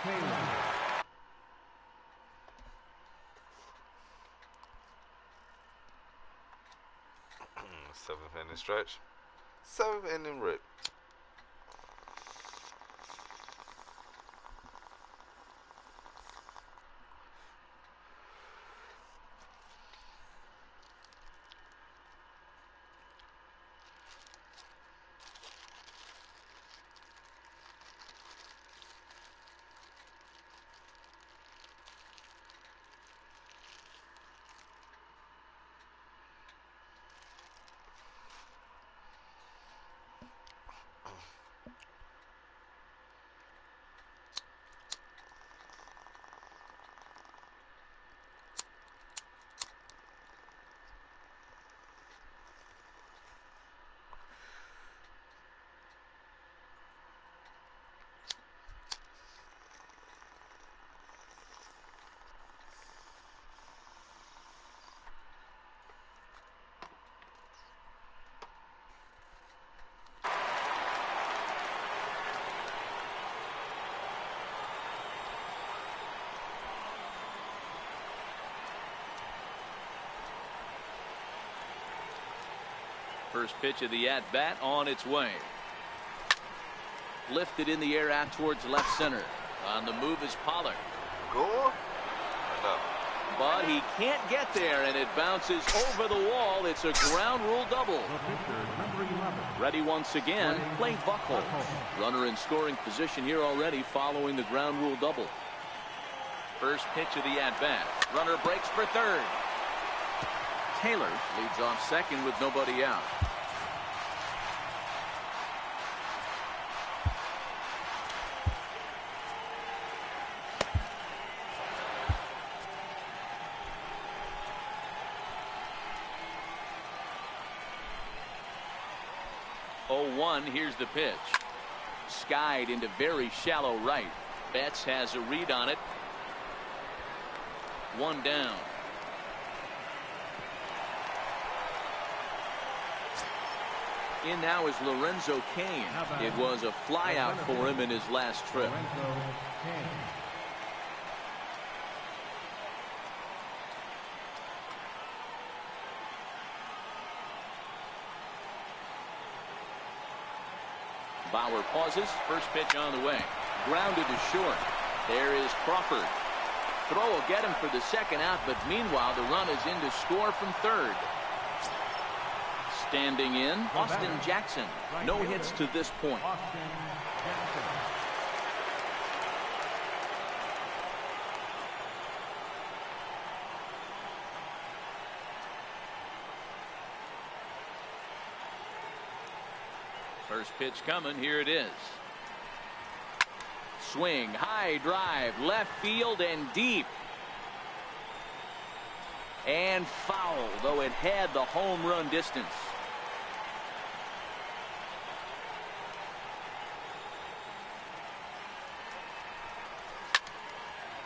Taylor. Seventh inning stretch. 7th inning rip. First pitch of the at-bat on its way. Lifted in the air out towards left center. On the move is Pollard. Go. No. But he can't get there, and it bounces over the wall. It's a ground rule double. The pitcher, number 11. Ready once again, Clay Buchholz. Runner in scoring position here already following the ground rule double. First pitch of the at-bat. Runner breaks for third. Taylor leads off second with nobody out. Here's the pitch. Skied into very shallow right. Betts has a read on it. 1 down. In now is Lorenzo Cain. It was a flyout for him in his last trip. Lorenzo Cain. Bauer pauses. First pitch on the way. Grounded to short. There is Crawford. Throw will get him for the second out, but meanwhile the run is in to score from third. Standing in, Austin Jackson. No hits to this point. Austin Jackson. First pitch coming. Here it is. Swing, high drive, left field and deep. And foul, though it had the home run distance.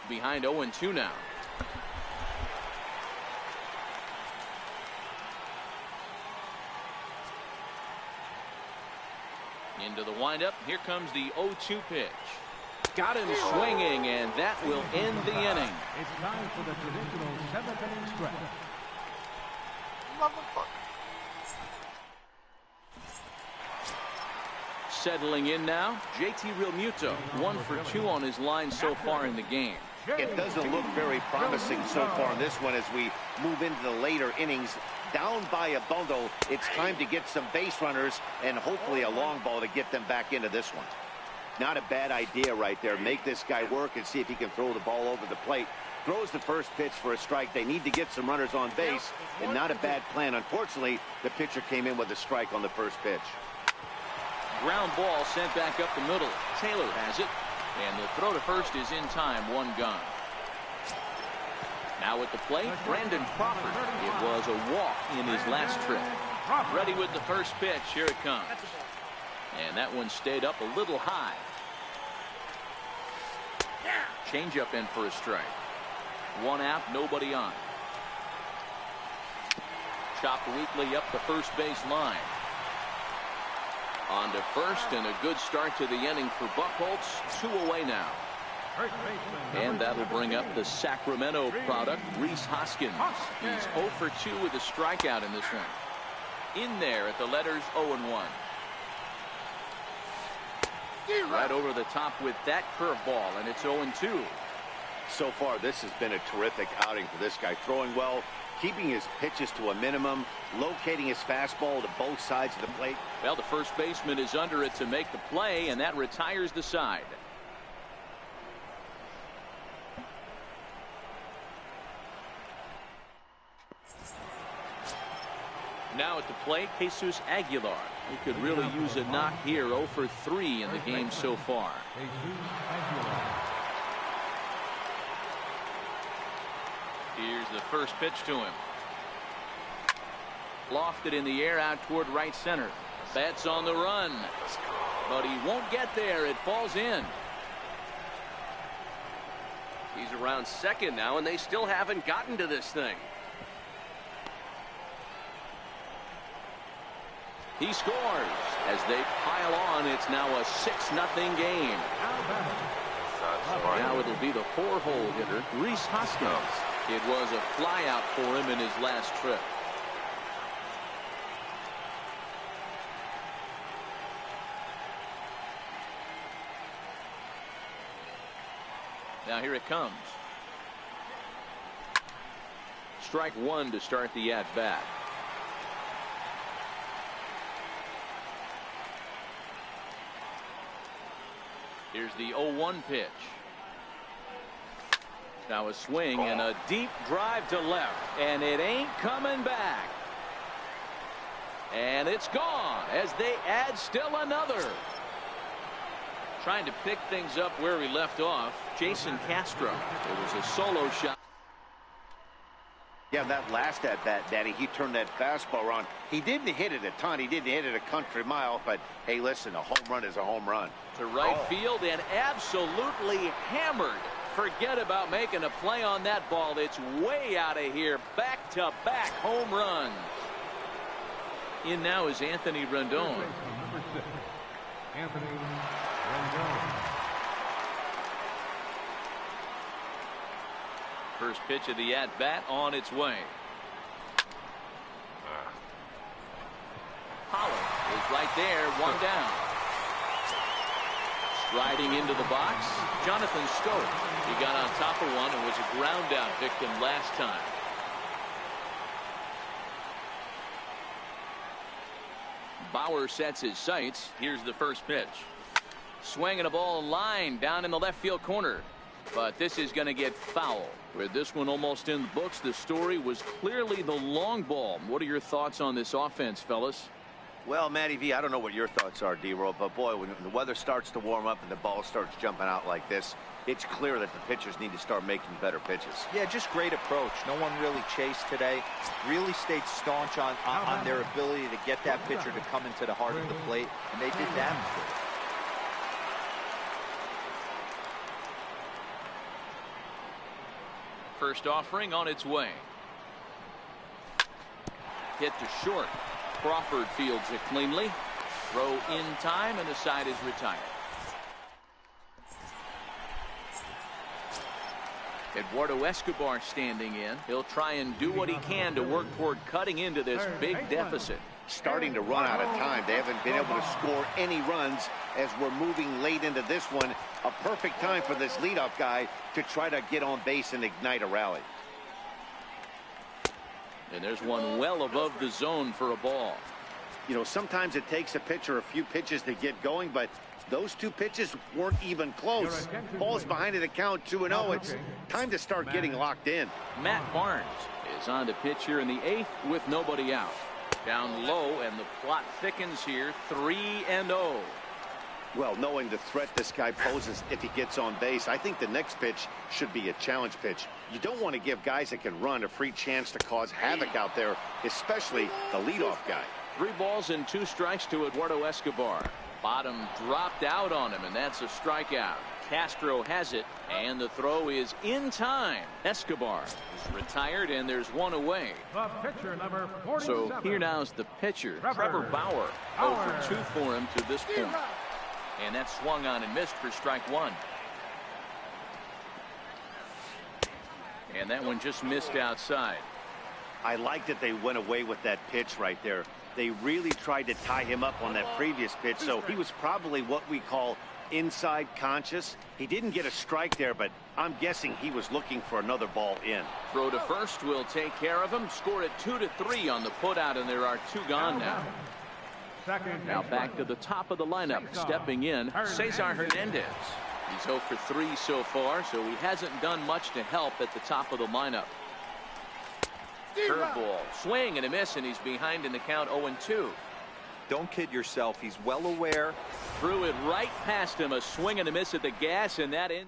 Behind 0-2 now. Into the windup. Here comes the 0-2 pitch. Got him swinging, and that will end the inning. It's time for the traditional 7th inning stretch. Settling in now, JT Realmuto, 1 for 2 on his line so far in the game. It doesn't look very promising so far in this one as we move into the later innings. Down by a bundle, it's time to get some base runners and hopefully a long ball to get them back into this one. Not a bad idea right there. Make this guy work and see if he can throw the ball over the plate. Throws the first pitch for a strike. They need to get some runners on base, and not a bad plan. Unfortunately, the pitcher came in with a strike on the first pitch. Ground ball sent back up the middle. Taylor has it, and the throw to first is in time. 1 gone. Now at the plate, Brandon Crawford. It was a walk in his last trip. Ready with the first pitch. Here it comes. And that one stayed up a little high. Changeup in for a strike. 1 out, nobody on. Chopped weakly up the first base line. On to first, and a good start to the inning for Buchholz. 2 away now. And that'll bring up the Sacramento product, Rhys Hoskins. He's 0 for 2 with a strikeout in this one. In there at the letters 0-1. Right over the top with that curveball, and it's 0-2. So far, this has been a terrific outing for this guy. Throwing well, keeping his pitches to a minimum, locating his fastball to both sides of the plate. Well, the first baseman is under it to make the play, and that retires the side. Now at the plate, K-KiZz Aguilar. He could really use a knock here. 0 for 3 in the game so far. Here's the first pitch to him. Lofted in the air out toward right center. Bats on the run. But he won't get there. It falls in. He's around second now, and they still haven't gotten to this thing. He scores as they pile on. It's now a 6-0 game. Now it'll be the 4-hole hitter, Rhys Hoskins. It was a flyout for him in his last trip. Now here it comes. Strike 1 to start the at-bat. Here's the 0-1 pitch. Now a swing and a deep drive to left, and it ain't coming back. And it's gone as they add still another. Trying to pick things up where we left off, Jason Castro. It was a solo shot. Yeah, that last at-bat, Danny, he turned that fastball around. He didn't hit it a ton. He didn't hit it a country mile. But, hey, listen, a home run is a home run. To right field and absolutely hammered. Forget about making a play on that ball. It's way out of here. Back-to-back home runs. In now is Anthony Rendon. Anthony Rendon. First pitch of the at-bat on its way. Pollard is right there, 1 down. Striding into the box, Jonathan Stowe. He got on top of one and was a ground out victim last time. Bauer sets his sights. Here's the first pitch. Swinging a ball line down in the left field corner. But this is going to get foul. With this one almost in the books, the story was clearly the long ball. What are your thoughts on this offense, fellas? Well, Matty V, I don't know what your thoughts are, D-Roll, but boy, when the weather starts to warm up and the ball starts jumping out like this, it's clear that the pitchers need to start making better pitches. Yeah, just great approach. No one really chased today. Really stayed staunch on their ability to get that pitcher to come into the heart of the plate, and they did damage with it. First offering on its way. Hit to short. Crawford fields it cleanly. Throw in time, and the side is retired. Eduardo Escobar standing in. He'll try and do what he can to work toward cutting into this big deficit. Starting to run out of time. They haven't been able to score any runs as we're moving late into this one. A perfect time for this leadoff guy to try to get on base and ignite a rally. And there's one well above the zone for a ball. You know, sometimes it takes a pitcher a few pitches to get going, but those two pitches weren't even close. Ball's behind the count 2-0. It's time to start getting locked in. Matt Barnes is on to pitch here in the 8th with nobody out. Down low, and the plot thickens here. 3-0. Well, knowing the threat this guy poses if he gets on base, I think the next pitch should be a challenge pitch. You don't want to give guys that can run a free chance to cause havoc out there, especially the leadoff guy. 3 balls and 2 strikes to Eduardo Escobar. Bottom dropped out on him, and that's a strikeout. Castro has it, and the throw is in time. Escobar is retired, and there's one away. The pitcher, number 47. So here now's the pitcher, Trevor Bauer. 0 for 2 for him to this point. And that swung on and missed for strike 1. And that one just missed outside. I like that they went away with that pitch right there. They really tried to tie him up on that previous pitch, so he was probably what we call inside conscious. He didn't get a strike there, but I'm guessing he was looking for another ball in. Throw to first will take care of him. Score it 2-3 on the putout, and there are 2 gone now. Now back to the top of the lineup. Stepping in, Cesar Hernandez. He's 0 for 3 so far, so he hasn't done much to help at the top of the lineup. Curveball, swing and a miss, and he's behind in the count 0-2. Don't kid yourself. He's well aware. Threw it right past him. A swing and a miss at the gas, and that in.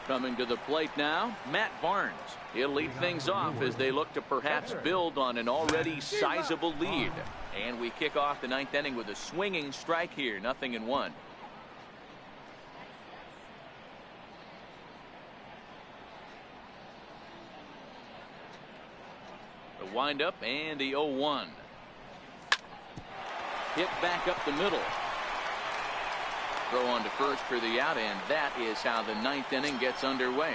Coming to the plate now, Matt Barnes. He'll lead things off as they look to perhaps build on an already sizable lead. And we kick off the 9th inning with a swinging strike here. 0-1. The windup and the 0-1. Hit back up the middle. Throw on to first for the out, and that is how the 9th inning gets underway.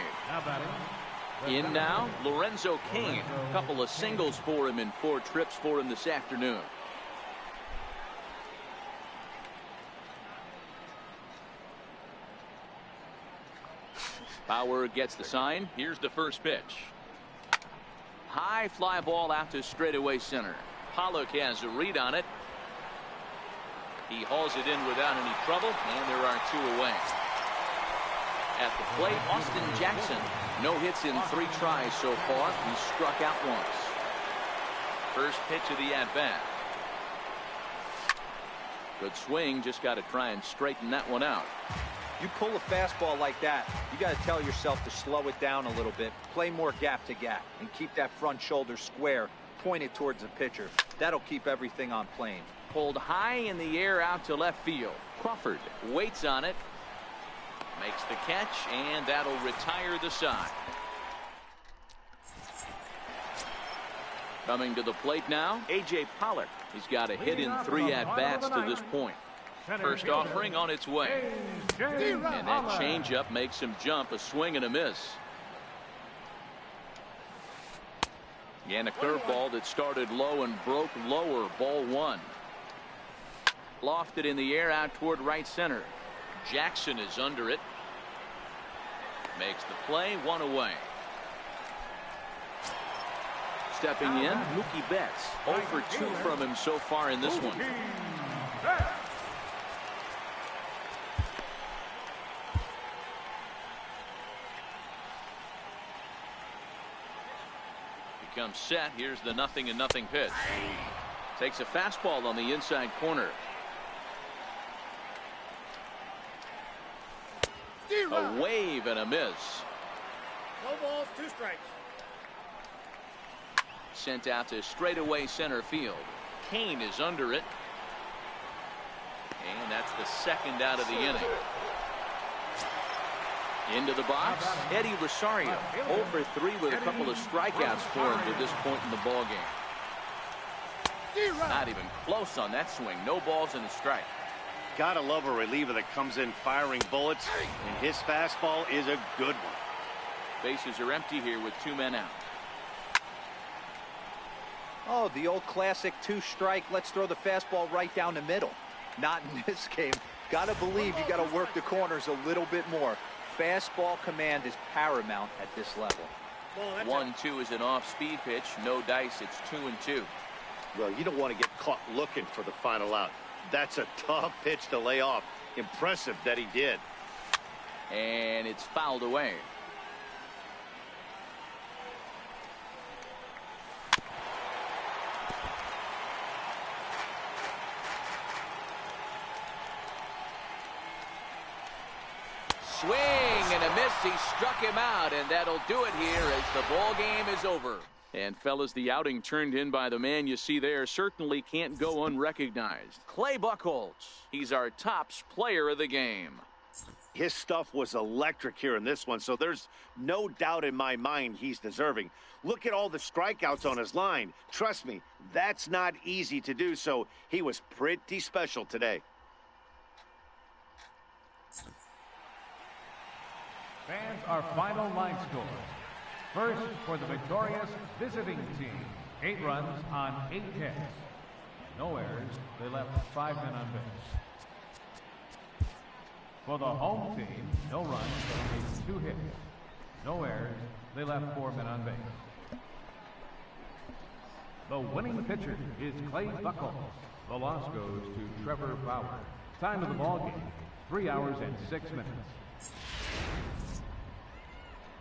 In now, Lorenzo Cain. A couple of singles for him and 4 trips for him this afternoon. Bauer gets the sign. Here's the first pitch. High fly ball out to straightaway center. Pollock has a read on it. He hauls it in without any trouble, and there are 2 away. At the plate, Austin Jackson. No hits in 3 tries so far. He's struck out once. First pitch of the at-bat. Good swing. Just got to try and straighten that one out. You pull a fastball like that, you got to tell yourself to slow it down a little bit, play more gap to gap, and keep that front shoulder square, pointed towards the pitcher. That'll keep everything on plane. Pulled high in the air out to left field. Crawford waits on it, makes the catch, and that'll retire the side. Coming to the plate now, A.J. Pollock. He's got a hit in 3 at-bats to this point. First offering on its way. And that changeup makes him jump. A swing and a miss. And a curveball that started low and broke lower. Ball 1. Lofted in the air out toward right center. Jackson is under it. Makes the play. 1 away. Stepping in, Mookie Betts. 0 for 2 from him so far in this one. comes set. Here's the 0-0 pitch. Takes a fastball on the inside corner. A wave and a miss. No balls, 2 strikes. Sent out to straightaway center field. Kane is under it. And that's the 2nd out of the inning. Into the box, Eddie Rosario. 0 for 3 with a couple of strikeouts for him to this point in the ballgame. Not even close on that swing. No balls and a strike. Gotta love a reliever that comes in firing bullets, and his fastball is a good one. Bases are empty here with 2 men out. Oh, the old classic 2-strike. Let's throw the fastball right down the middle. Not in this game. Gotta believe you gotta work the corners a little bit more. Fastball command is paramount at this level. 1-2 is an off-speed pitch. No dice. It's 2-2. Well, you don't want to get caught looking for the final out. That's a tough pitch to lay off. Impressive that he did. And it's fouled away. Swing and a miss. He struck him out, and that'll do it here as the ball game is over. And fellas, the outing turned in by the man you see there certainly can't go unrecognized. Clay Buchholz. He's our tops player of the game. His stuff was electric here in this one, so there's no doubt in my mind he's deserving. Look at all the strikeouts on his line. Trust me, that's not easy to do, so he was pretty special today. Fans, our final line score. First, for the victorious visiting team, 8 runs on 8 hits. No errors. They left 5 men on base. For the home team, no runs, but only 2 hits. No errors. They left 4 men on base. The winning pitcher is Clay Buchholz. The loss goes to Trevor Bauer. Time of the ball game, 3 hours and 6 minutes.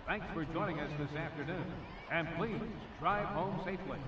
Thanks for joining us this afternoon, and please drive home safely.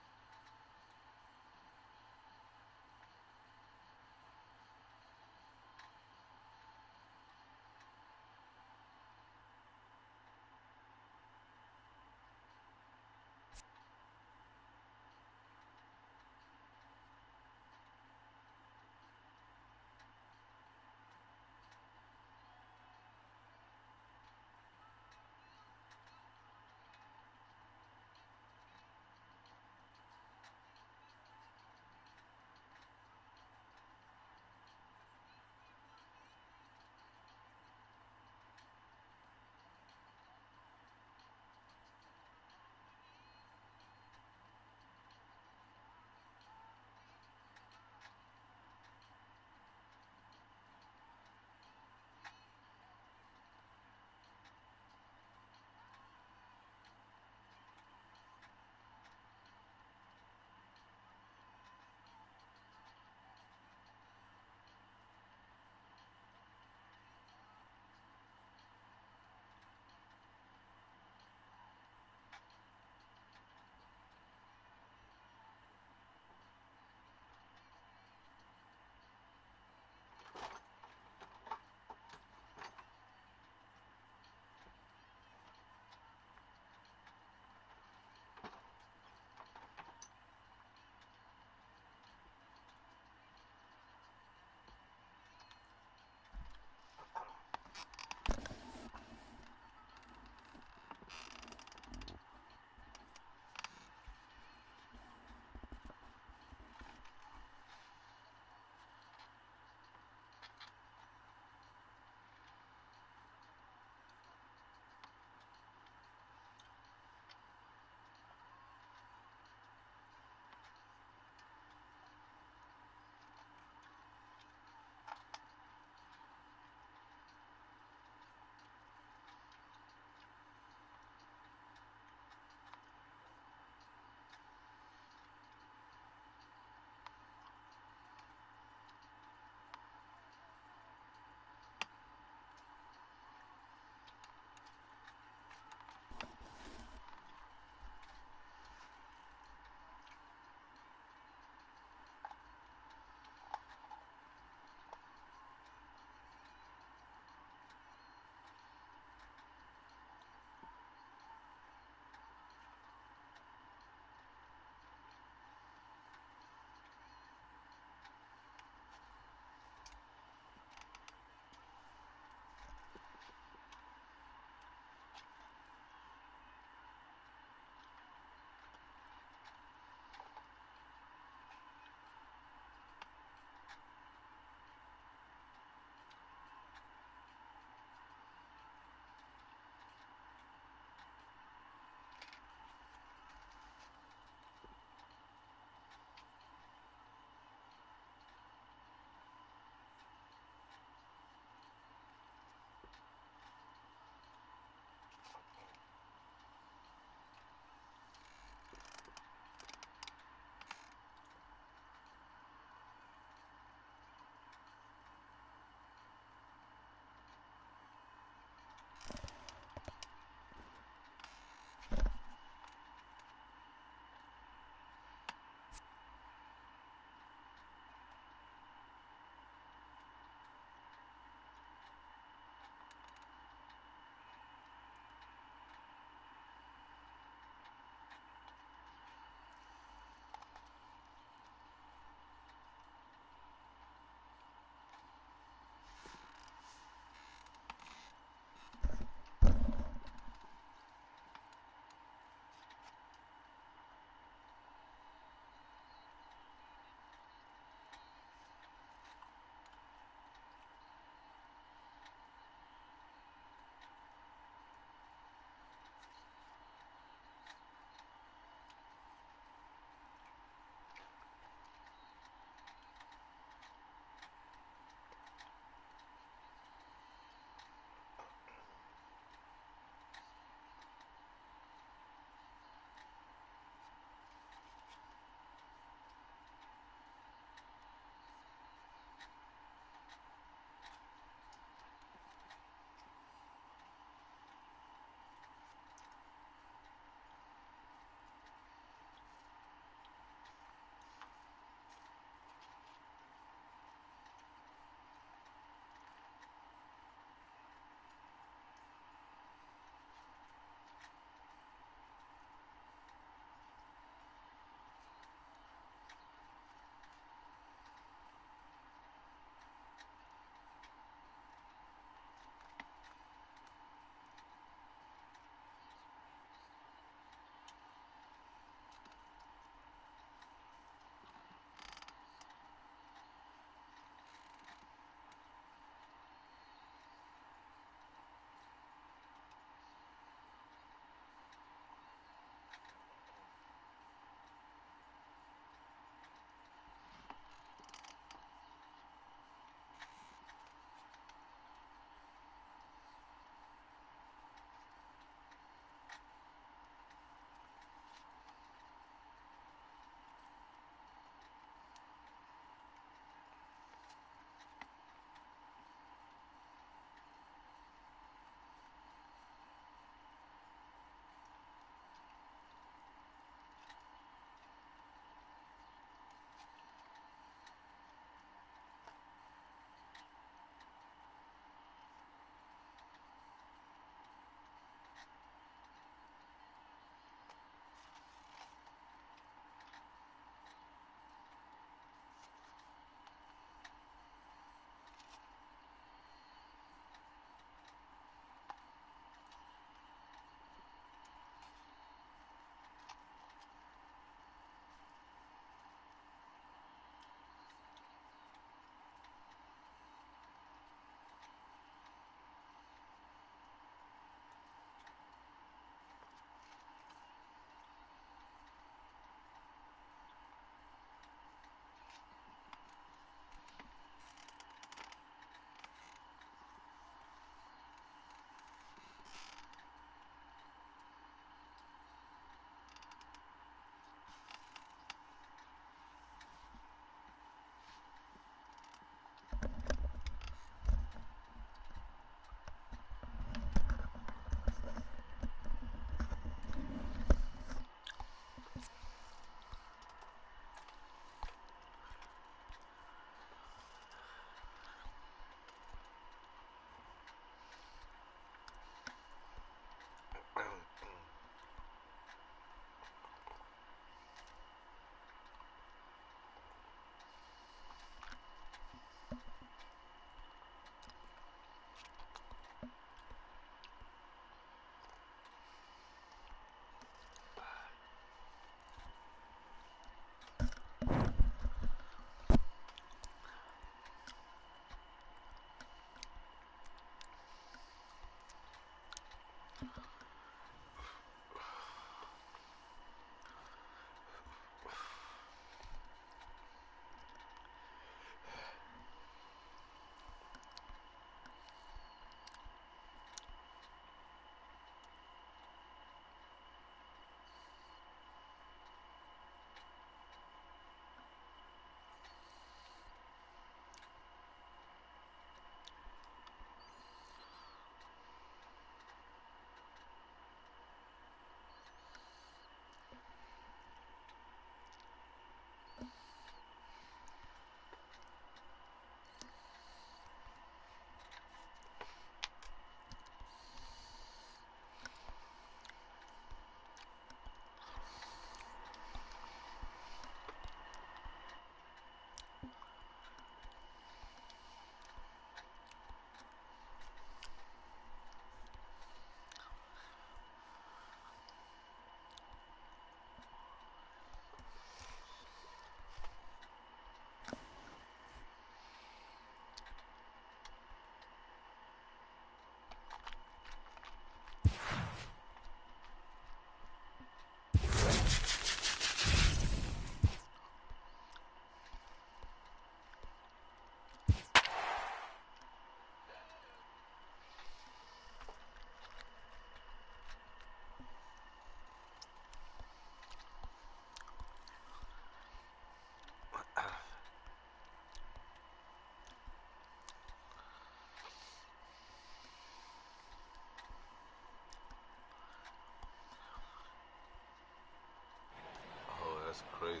That's crazy.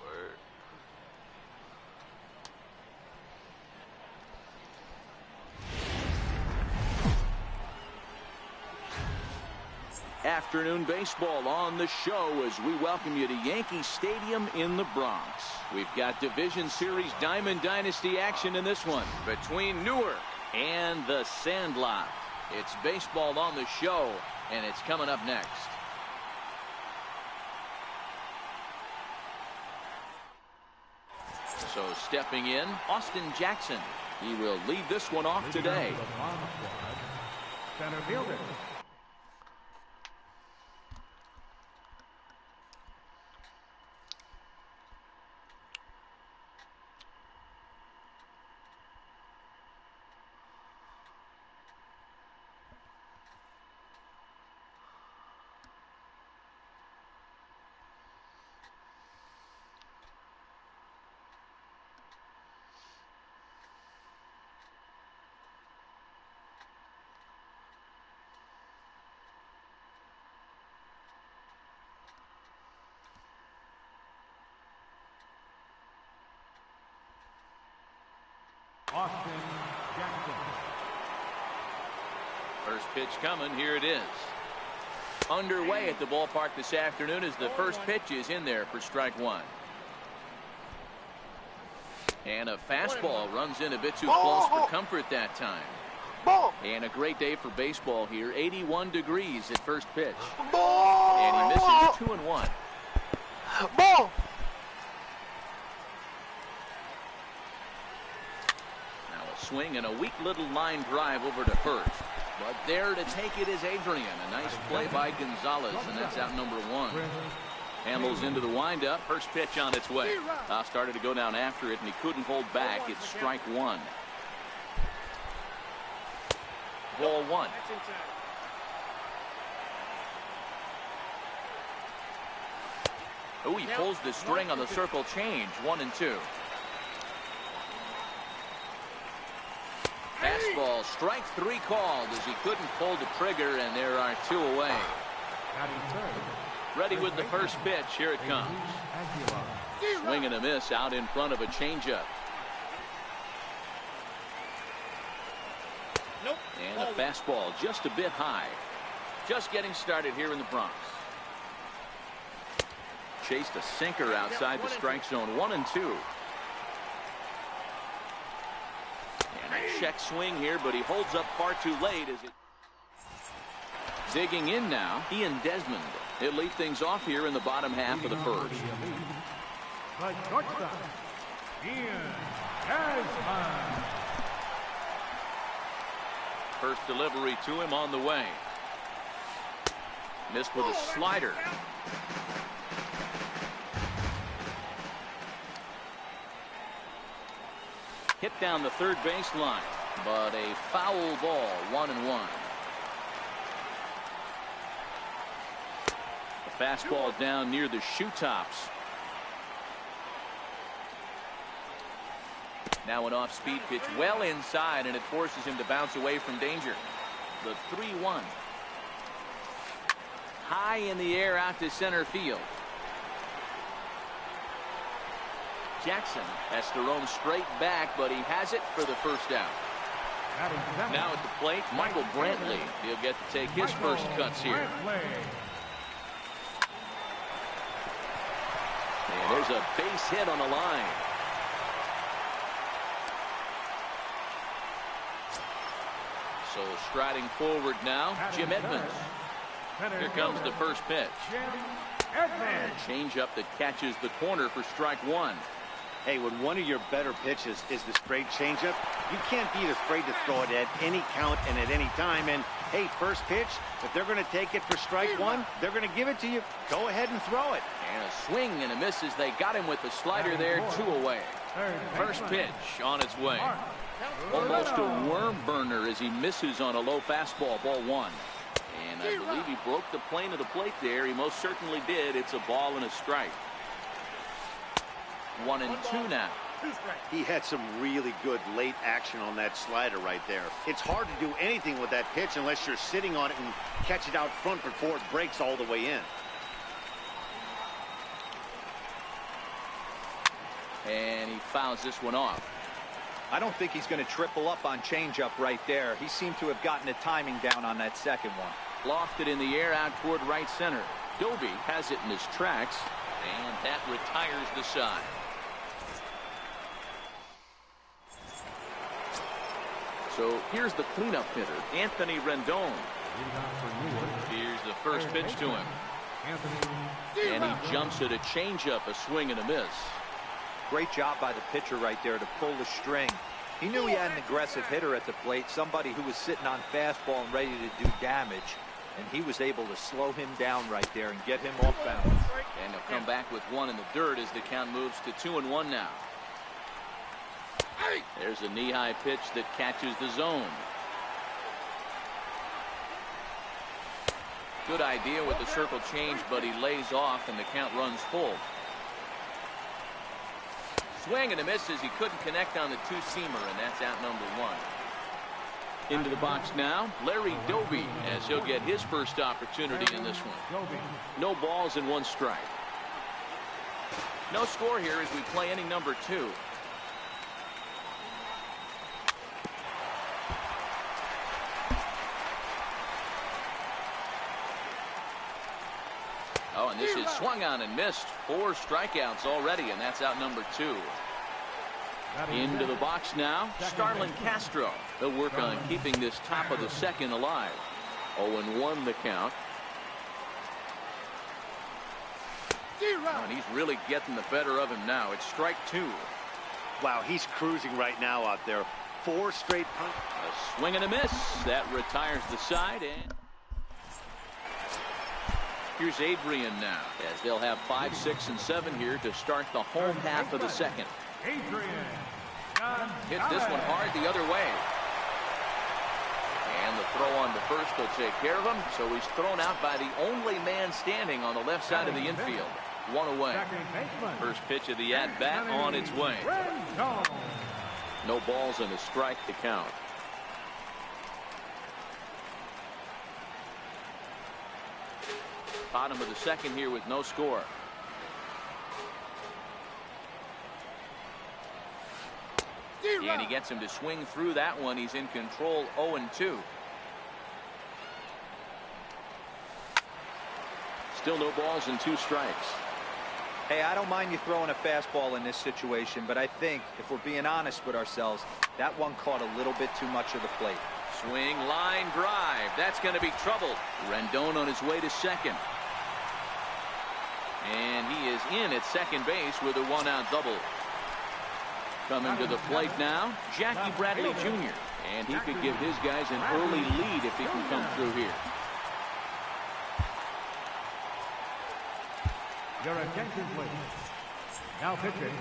Word. Afternoon baseball on the show as we welcome you to Yankee Stadium in the Bronx. We've got Division Series Diamond Dynasty action in this one between Newark and the Sandlot. It's baseball on the show, and it's coming up next. So stepping in, Austin Jackson. He will lead this one off today. Center fielder. Austin Jackson. First pitch coming. Here it is. Underway at the ballpark this afternoon as the first pitch is in there for strike one. And a fastball runs in a bit too close for comfort that time. And a great day for baseball here. 81 degrees at first pitch. And he misses 2-1. Swing and a weak little line drive over to first. But there to take it is Adrian. A nice play by Gonzalez, and that's out number one. Handles into the windup. First pitch on its way. Started to go down after it, and he couldn't hold back. It's strike one. Ball one. Oh, he pulls the string on the circle change. 1-2. Fastball, strike three called as he couldn't pull the trigger, and there are two away. Ready with the first pitch. Here it comes. Swing and a miss out in front of a changeup. And a fastball just a bit high. Just getting started here in the Bronx. Chased a sinker outside the strike zone. 1-2. Check swing here, but he holds up far too late as it. Digging in now, Ian Desmond. He'll lead things off here in the bottom half of the first. The shortstop, Ian Desmond. First delivery to him on the way. Missed with a slider. Hit down the third baseline, but a foul ball. 1-1. The fastball down near the shoe tops. Now an off-speed pitch well inside, and it forces him to bounce away from danger. The 3-1. High in the air out to center field. Jackson has to roam straight back, but he has it for the first out. Now at the plate, Michael Brantley. He'll get to take his first cuts here. And there's a base hit on the line. So striding forward now, Jim Edmonds. Here comes the first pitch. And a changeup that catches the corner for strike one. Hey, when one of your better pitches is the straight changeup, you can't be afraid to throw it at any count and at any time. And, hey, first pitch, if they're going to take it for strike one, they're going to give it to you. Go ahead and throw it. And a swing and a miss as they got him with the slider there. 2 away. First pitch on its way. Almost a worm burner as he misses on a low fastball. Ball one. And I believe he broke the plane of the plate there. He most certainly did. It's a ball and a strike. 1-2 now. He had some really good late action on that slider right there. It's hard to do anything with that pitch unless you're sitting on it and catch it out front before it breaks all the way in. And he fouls this one off. I don't think he's going to triple up on changeup right there. He seemed to have gotten the timing down on that second one. Lofted in the air out toward right center. Doby has it in his tracks, and that retires the side. So here's the cleanup hitter, Anthony Rendon. Here's the first pitch to him. And he jumps at a changeup, a swing and a miss. Great job by the pitcher right there to pull the string. He knew he had an aggressive hitter at the plate, somebody who was sitting on fastball and ready to do damage. And he was able to slow him down right there and get him off balance. And he'll come back with one in the dirt as the count moves to 2-1 now. There's a knee-high pitch that catches the zone. Good idea with the circle change, but he lays off and the count runs full. Swing and a miss as he couldn't connect on the two-seamer, and that's out number one. Into the box now, Larry Doby, as he'll get his first opportunity in this one. No balls and one strike. No score here as we play inning number 2. Oh, and this is swung on and missed. 4 strikeouts already, and that's out number 2. Into the box now, Starlin Castro. They'll work on keeping this top of the second alive. 0-1 the count. Oh, and he's really getting the better of him now. It's strike 2. Wow, he's cruising right now out there. 4 straight punts. A swing and a miss. That retires the side. And here's Adrian now, as they'll have 5, 6, and 7 here to start the home half of the second. Hit this one hard the other way. And the throw on to first will take care of him. So he's thrown out by the only man standing on the left side of the infield. 1 away. First pitch of the at-bat on its way. No balls and a strike to count. Bottom of the second here with no score. And he gets him to swing through that one. He's in control. 0-2. Still no balls and 2 strikes. Hey, I don't mind you throwing a fastball in this situation, but I think if we're being honest with ourselves, that one caught a little bit too much of the plate. Swing, line drive. That's going to be trouble. Rendon on his way to second. And he is in at second base with a 1-out double. Coming to the plate now, Jackie Bradley Jr. And he could give his guys an early lead if he can come through here. Your attention, please. Now pitching.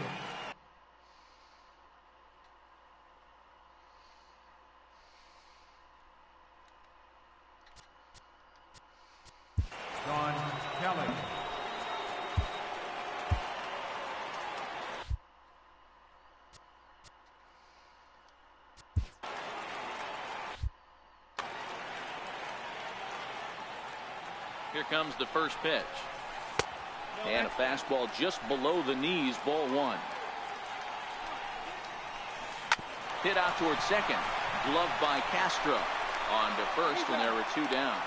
Sean Kelly. Here comes the first pitch. And a fastball just below the knees, ball 1. Hit out towards second. Gloved by Castro. On to first, and there were 2 down.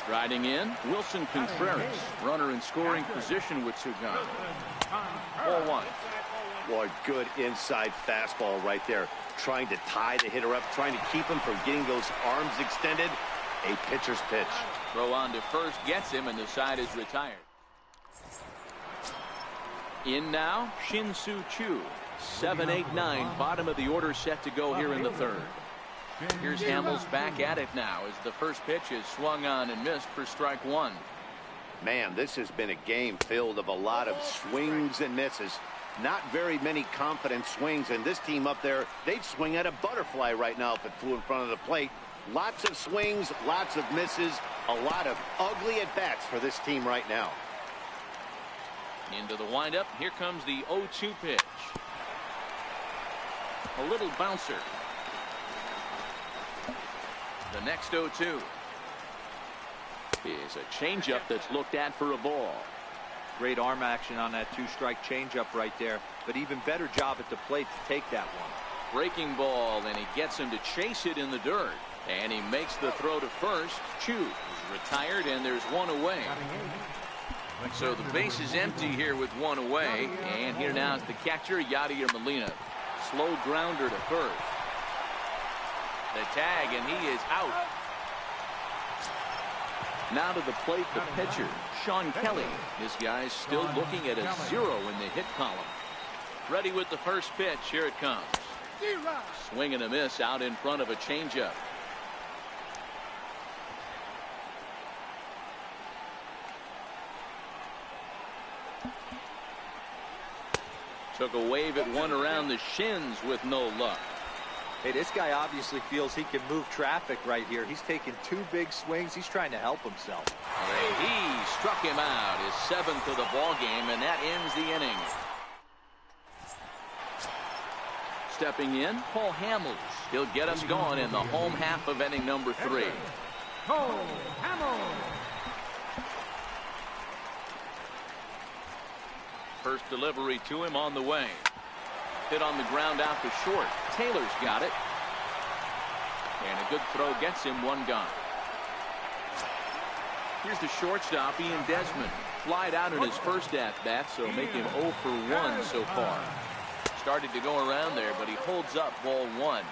Striding in, Wilson Contreras. Runner in scoring position with 2 gone. Ball 1. Boy, good inside fastball right there. Trying to tie the hitter up, trying to keep him from getting those arms extended. A pitcher's pitch. Throw on to first gets him, and the side is retired. In now, Shin-Soo Choo. 7, 8, 9. Bottom of the order set to go here in the third. Here's Hamels back at it now as the first pitch is swung on and missed for strike 1. Man, this has been a game filled of a lot of swings and misses. Not very many confident swings, and this team up there, they'd swing at a butterfly right now if it flew in front of the plate. Lots of swings, lots of misses, a lot of ugly at-bats for this team right now. Into the windup, here comes the 0-2 pitch. A little bouncer. The next 0-2 is a changeup that's looked at for a ball. Great arm action on that 2-strike changeup right there, but even better job at the plate to take that one. Breaking ball, and he gets him to chase it in the dirt. And he makes the throw to first. Chu is retired, and there's one away. So the base is empty here with one away. And here now is the catcher, Yadier Molina. Slow grounder to first. The tag, and he is out. Now to the plate, the pitcher, Sean Kelly. This guy's still looking at a 0 in the hit column. Ready with the first pitch. Here it comes. Swing and a miss out in front of a changeup. Took a wave at one around the shins with no luck. Hey, this guy obviously feels he can move traffic right here. He's taking 2 big swings. He's trying to help himself. And he struck him out, his 7th of the ball game, and that ends the inning. Stepping in, Paul Hamels. He'll get us going in the home half of inning number 3. Cole Hamels. First delivery to him on the way. Hit on the ground out to short. Taylor's got it. And a good throw gets him 1 gone. Here's the shortstop, Ian Desmond. Flied out in his first at-bat, so make him 0 for 1 so far. Started to go around there, but he holds up ball 1.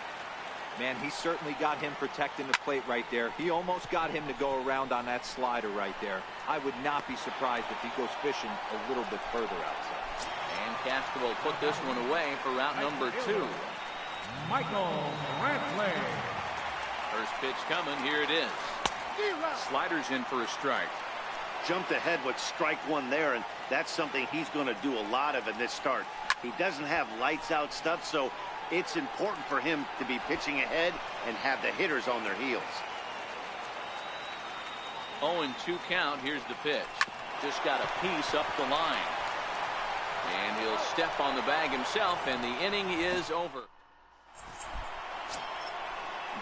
Man, he certainly got him protecting the plate right there. He almost got him to go around on that slider right there. I would not be surprised if he goes fishing a little bit further outside. And Castro will put this one away for route number 2. Michael Brantley. First pitch coming. Here it is. Slider's in for a strike. Jumped ahead with strike 1 there, and that's something he's going to do a lot of in this start. He doesn't have lights out stuff, so it's important for him to be pitching ahead and have the hitters on their heels. 0-2 count. Here's the pitch. Just got a piece up the line. And he'll step on the bag himself, and the inning is over.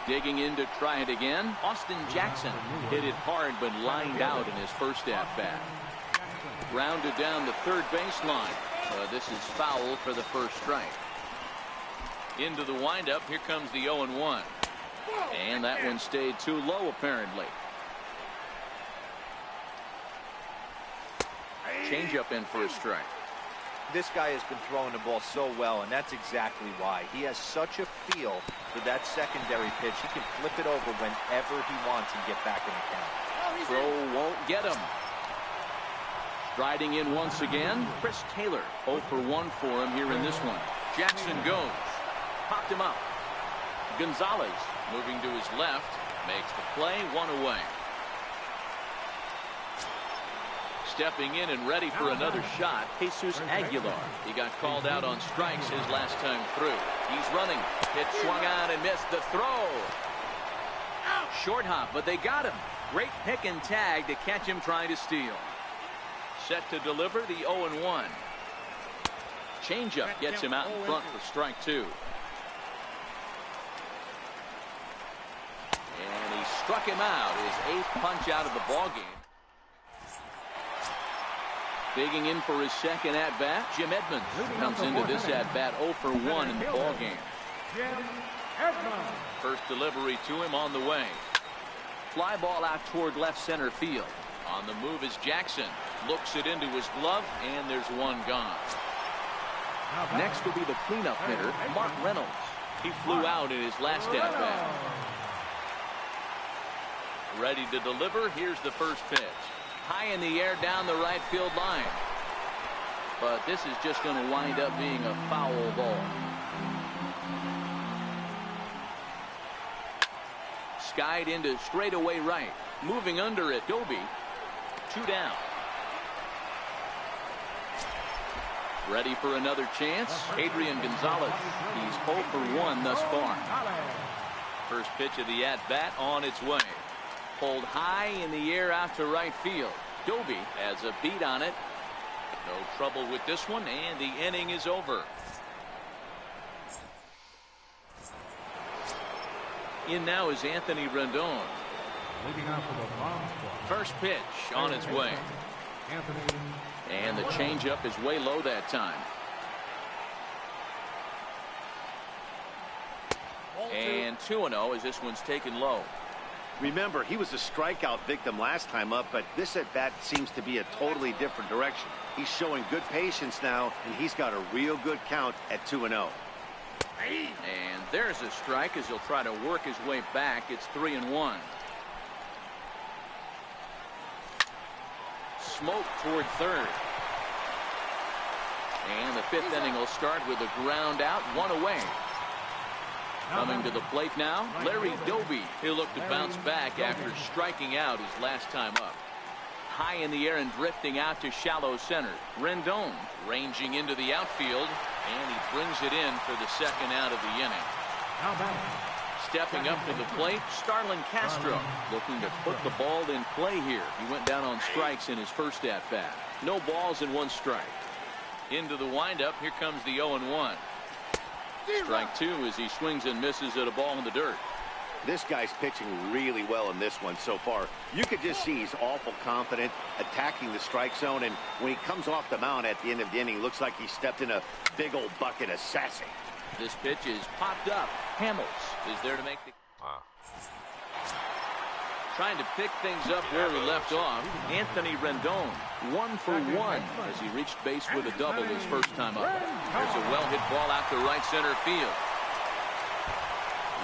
Digging in to try it again, Austin Jackson hit it hard but lined out in his first at-bat. Grounded down the third baseline. This is foul for the first strike. Into the windup. Here comes the 0-1. And that one stayed too low apparently. Changeup in for a strike. This guy has been throwing the ball so well, and that's exactly why. He has such a feel for that secondary pitch. He can flip it over whenever he wants and get back in the count. Throw won't get him. Striding in once again, Chris Taylor. 0 for 1 for him here in this one. Jackson goes. Popped him up. Gonzalez moving to his left. Makes the play. 1 away. Stepping in and ready for another shot, Jesus Aguilar. He got called out on strikes his last time through. He's running. Hit swung on and missed the throw. Short hop, but they got him. Great pick and tag to catch him trying to steal. Set to deliver the 0-1. Changeup gets him out in front for strike 2. And he struck him out, his 8th punch out of the ballgame. Digging in for his second at-bat, Jim Edmonds comes into this at-bat 0 for 1 in the ballgame. First delivery to him on the way. Fly ball out toward left center field. On the move is Jackson. Looks it into his glove, and there's 1 gone. Next will be the cleanup hitter, Mark Reynolds. He flew out in his last at-bat. Ready to deliver. Here's the first pitch. High in the air down the right field line. But this is just going to wind up being a foul ball. Skied into straightaway right. Moving under it, Doby. 2 down. Ready for another chance. Adrian Gonzalez. He's 0 for 1 thus far. First pitch of the at-bat on its way. Pulled high in the air out to right field. Doby has a beat on it. No trouble with this one, and the inning is over. In now is Anthony Rendon. Leading off for the Bomb Squad. First pitch on its way. And the changeup is way low that time. And 2-0 as this one's taken low. Remember, he was a strikeout victim last time up, but this at-bat seems to be a totally different direction. He's showing good patience now, and he's got a real good count at 2-0. And there's a strike as he'll try to work his way back. It's 3-1. Smoke toward third. And the fifth inning will start with a ground out, one away. Coming to the plate now, Larry Doby. He'll look to bounce back after striking out his last time up. High in the air and drifting out to shallow center. Rendon ranging into the outfield, and he brings it in for the second out of the inning. Stepping up to the plate, Starlin Castro looking to put the ball in play here. He went down on strikes in his first at-bat. No balls and one strike. Into the windup, here comes the 0-1. Strike two as he swings and misses at a ball in the dirt. This guy's pitching really well in this one so far. You could just see he's awful confident attacking the strike zone, and when he comes off the mound at the end of the inning, looks like he stepped in a big old bucket of sassy. This pitch is popped up. Hamels is there to make the... Trying to pick things up where he left off. Anthony Rendon, 1 for 1 as he reached base with a double his first time up. There's a well-hit ball out to right center field.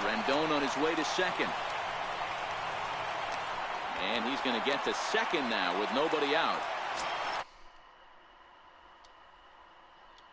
Rendon on his way to second. And he's going to get to second now with nobody out.